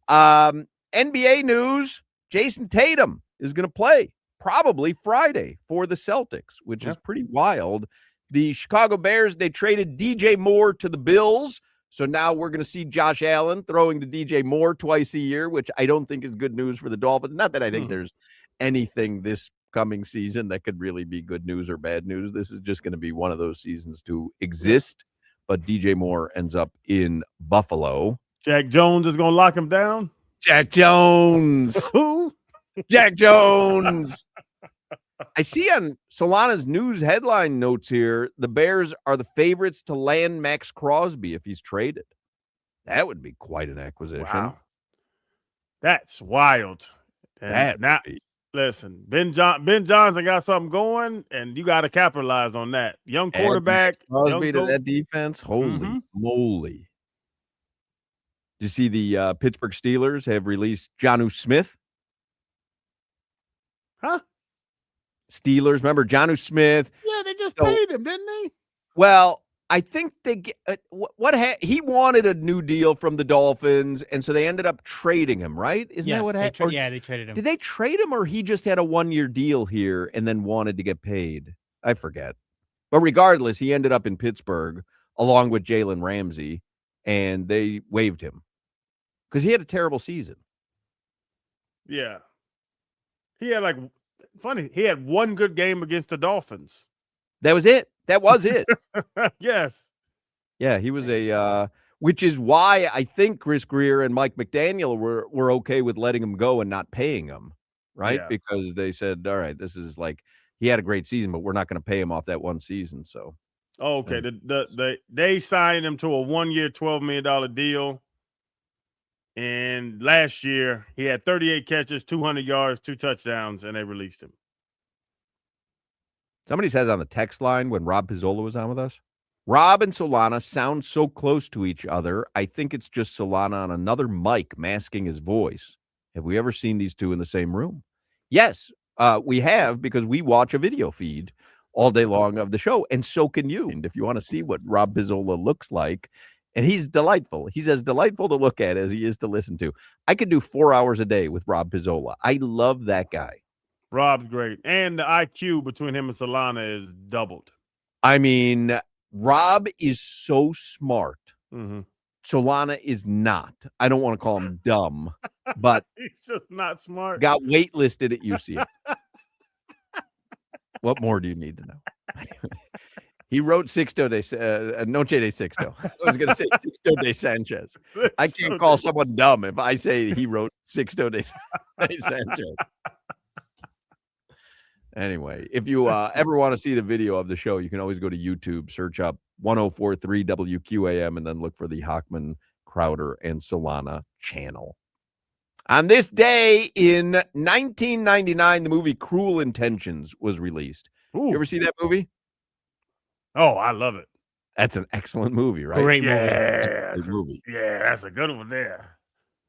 NBA news, Jason Tatum is going to play probably Friday for the Celtics, which is pretty wild. The Chicago Bears, they traded DJ Moore to the Bills. So now we're going to see Josh Allen throwing to DJ Moore twice a year, which I don't think is good news for the Dolphins. Not that I think there's anything this coming season that could really be good news or bad news. This is just going to be one of those seasons to exist. But DJ Moore ends up in Buffalo. Jack Jones is going to lock him down. Jack Jones. Who? Jack Jones. I see on Solana's news headline notes here, the Bears are the favorites to land Max Crosby if he's traded. That would be quite an acquisition. Wow. That's wild. And That now, listen, Ben Johnson got something going, and you got to capitalize on that. Young quarterback. Crosby to that defense. Holy moly. Did you see the Pittsburgh Steelers have released Jonnu Smith? Huh? Steelers, remember Jonnu Smith? Yeah, they just paid him, didn't they? Well, I think they get he wanted a new deal from the Dolphins, and so they ended up trading him, right? Isn't that what happened? Yeah, they traded him. Did they trade him, or he just had a 1-year deal here and then wanted to get paid? I forget. But regardless, he ended up in Pittsburgh along with Jalen Ramsey, and they waived him because he had a terrible season. Yeah. He had he had one good game against the Dolphins. That was it. That was it. Yes. Yeah, he was which is why I think Chris Greer and Mike McDaniel were okay with letting him go and not paying him, right? Yeah. Because they said, all right, this is he had a great season, but we're not going to pay him off that one season. So, okay. They signed him to a 1-year, $12 million deal. And last year, he had 38 catches, 200 yards, 2 touchdowns, and they released him. Somebody says on the text line when Rob Pizzola was on with us, Rob and Solana sound so close to each other. I think it's just Solana on another mic masking his voice. Have we ever seen these two in the same room? Yes, we have, because we watch a video feed all day long of the show, and so can you. And if you want to see what Rob Pizzola looks like, and he's delightful. He's as delightful to look at as he is to listen to. I could do 4 hours a day with Rob Pizzola. I love that guy. Rob's great. And the IQ between him and Solana is doubled. I mean, Rob is so smart. Mm-hmm. Solana is not. I don't want to call him dumb, but he's just not smart. Got waitlisted at UCF. What more do you need to know? He wrote Sixto Noche de Sixto. I was going to say Sixto de Sanchez. I can't call someone dumb if I say he wrote Sixto de Sanchez. Anyway, if you ever want to see the video of the show, you can always go to YouTube, search up 1043 WQAM, and then look for the Hochman, Crowder, and Solana channel. On this day in 1999, the movie Cruel Intentions was released. Ooh. You ever see that movie? Oh, I love it. That's an excellent movie, right? Great movie. Yeah. Good movie. Yeah, that's a good one there.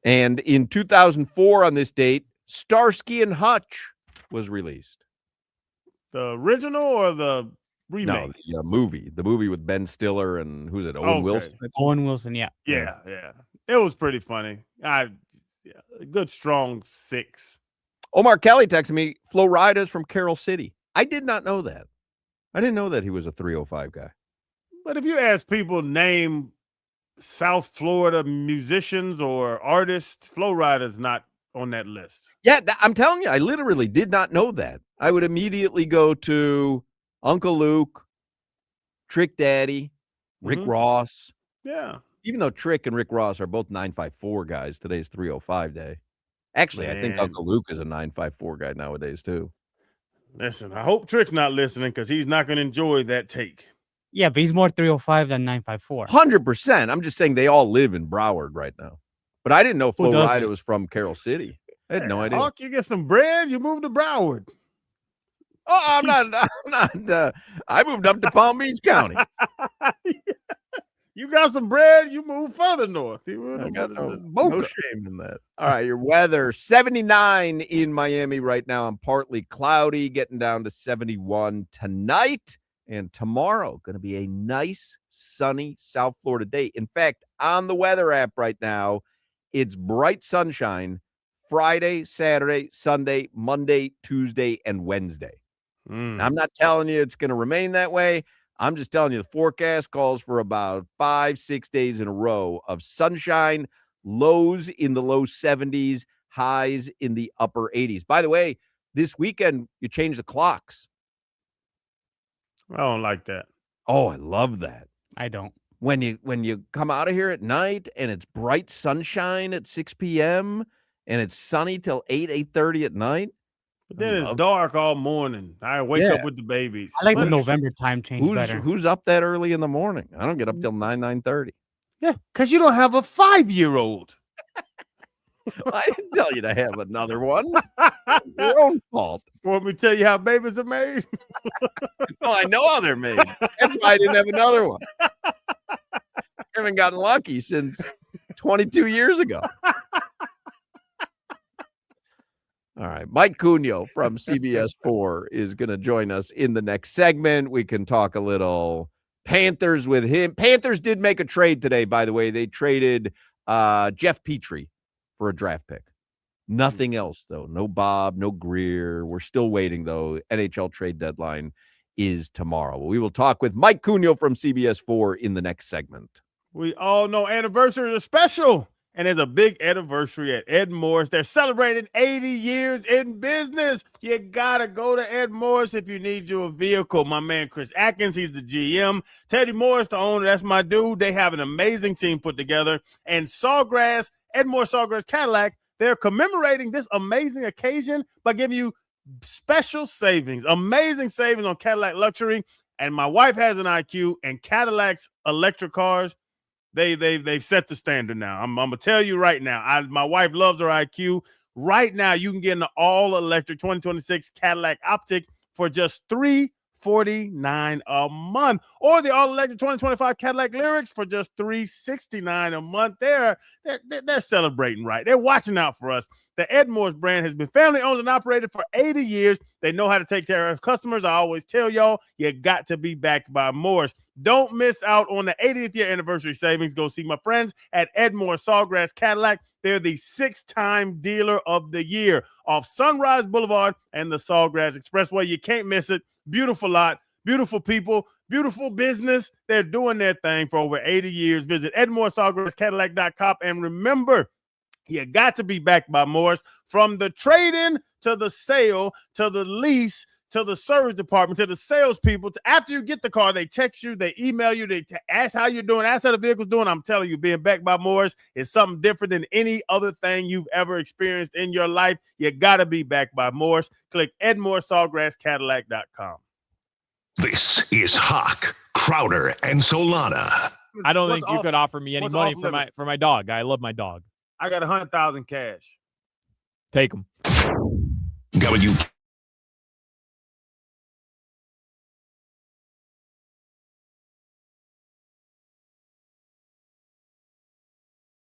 And in 2004, on this date, Starsky and Hutch was released. The original or the remake? No, the movie with Ben Stiller and who's it? Owen Wilson. Owen Wilson, yeah. Yeah. It was pretty funny. A good strong 6. Omar Kelly texted me, Flo Rida's from Carroll City. I did not know that. I didn't know that he was a 305 guy. But if you ask people name South Florida musicians or artists, Flo Rida's not on that list. Yeah, I'm telling you, I literally did not know that. I would immediately go to Uncle Luke, Trick Daddy, Rick Ross. Yeah. Even though Trick and Rick Ross are both 954 guys, today's 305 day. Actually, I think Uncle Luke is a 954 guy nowadays, too. Listen, I hope Trick's not listening because he's not going to enjoy that take. Yeah, but he's more 305 than 954. 100%. I'm just saying they all live in Broward right now. But I didn't know Flo Rida was from Carroll City. I had no idea. Hawk, you get some bread, you move to Broward. Oh, I'm not. I moved up to Palm Beach County. You got some bread, you move further north. I got no shame in that. All right, your weather, 79 in Miami right now. I'm partly cloudy, getting down to 71 tonight. And tomorrow, going to be a nice, sunny South Florida day. In fact, on the weather app right now, it's bright sunshine Friday, Saturday, Sunday, Monday, Tuesday, and Wednesday. I'm not telling you it's going to remain that way. I'm just telling you the forecast calls for about 5-6 days in a row of sunshine, lows in the low 70s, highs in the upper 80s. By the way, this weekend, you change the clocks. I don't like that. Oh, I love that. I don't. When you come out of here at night and it's bright sunshine at 6 p.m. and it's sunny till 8:30 at night. But then it's dark all morning. I wake up with the babies. I like the November time change better. Who's up that early in the morning? I don't get up till 9:30. Yeah, because you don't have a 5-year-old. I didn't tell you to have another one. Your own fault. Want me to tell you how babies are made? Well, I know how they're made. That's why I didn't have another one. I haven't gotten lucky since 22 years ago. All right. Mike Cugno from CBS 4 is going to join us in the next segment. We can talk a little Panthers with him. Panthers did make a trade today, by the way. They traded Jeff Petrie for a draft pick. Nothing else, though. No Bob, no Greer. We're still waiting, though. NHL trade deadline is tomorrow. We will talk with Mike Cugno from CBS 4 in the next segment. We all know anniversaries are special. And there's a big anniversary at Ed Morris. They're celebrating 80 years in business. You got to go to Ed Morris if you need you a vehicle. My man, Chris Atkins, he's the GM. Teddy Morris, the owner, that's my dude. They have an amazing team put together. And Sawgrass, Ed Morris Sawgrass Cadillac, they're commemorating this amazing occasion by giving you special savings, amazing savings on Cadillac luxury. And my wife has an IQ, and Cadillac's electric cars, They've set the standard now. I'm gonna tell you right now. My wife loves her IQ. Right now, you can get an all-electric 2026 Cadillac Optic for just $349 a month, or the all-electric 2025 Cadillac Lyrics for just $369 a month. They're celebrating right. They're watching out for us. The Ed Morris brand has been family owned and operated for 80 years. They know how to take care of customers. I always tell y'all, you got to be backed by Morris. Don't miss out on the 80th year anniversary savings. Go see my friends at Ed Morris Sawgrass Cadillac. They're the 6-time dealer of the year off Sunrise Boulevard and the Sawgrass Expressway. You can't miss it. Beautiful lot, beautiful people, beautiful business. They're doing their thing for over 80 years. Visit EdMorrisSawgrassCadillac.com. And remember, you got to be backed by Morris. From the trade-in to the sale to the lease to the service department to the salespeople. After you get the car, they text you, they email you, they ask how you're doing, ask how the vehicle's doing. I'm telling you, being backed by Morris is something different than any other thing you've ever experienced in your life. You got to be backed by Morris. Click EdMorrisSawgrassCadillac.com. This is Hoch, Crowder, and Solana. I don't think you could offer me any money for my dog. I love my dog. I got 100,000 cash. Take them.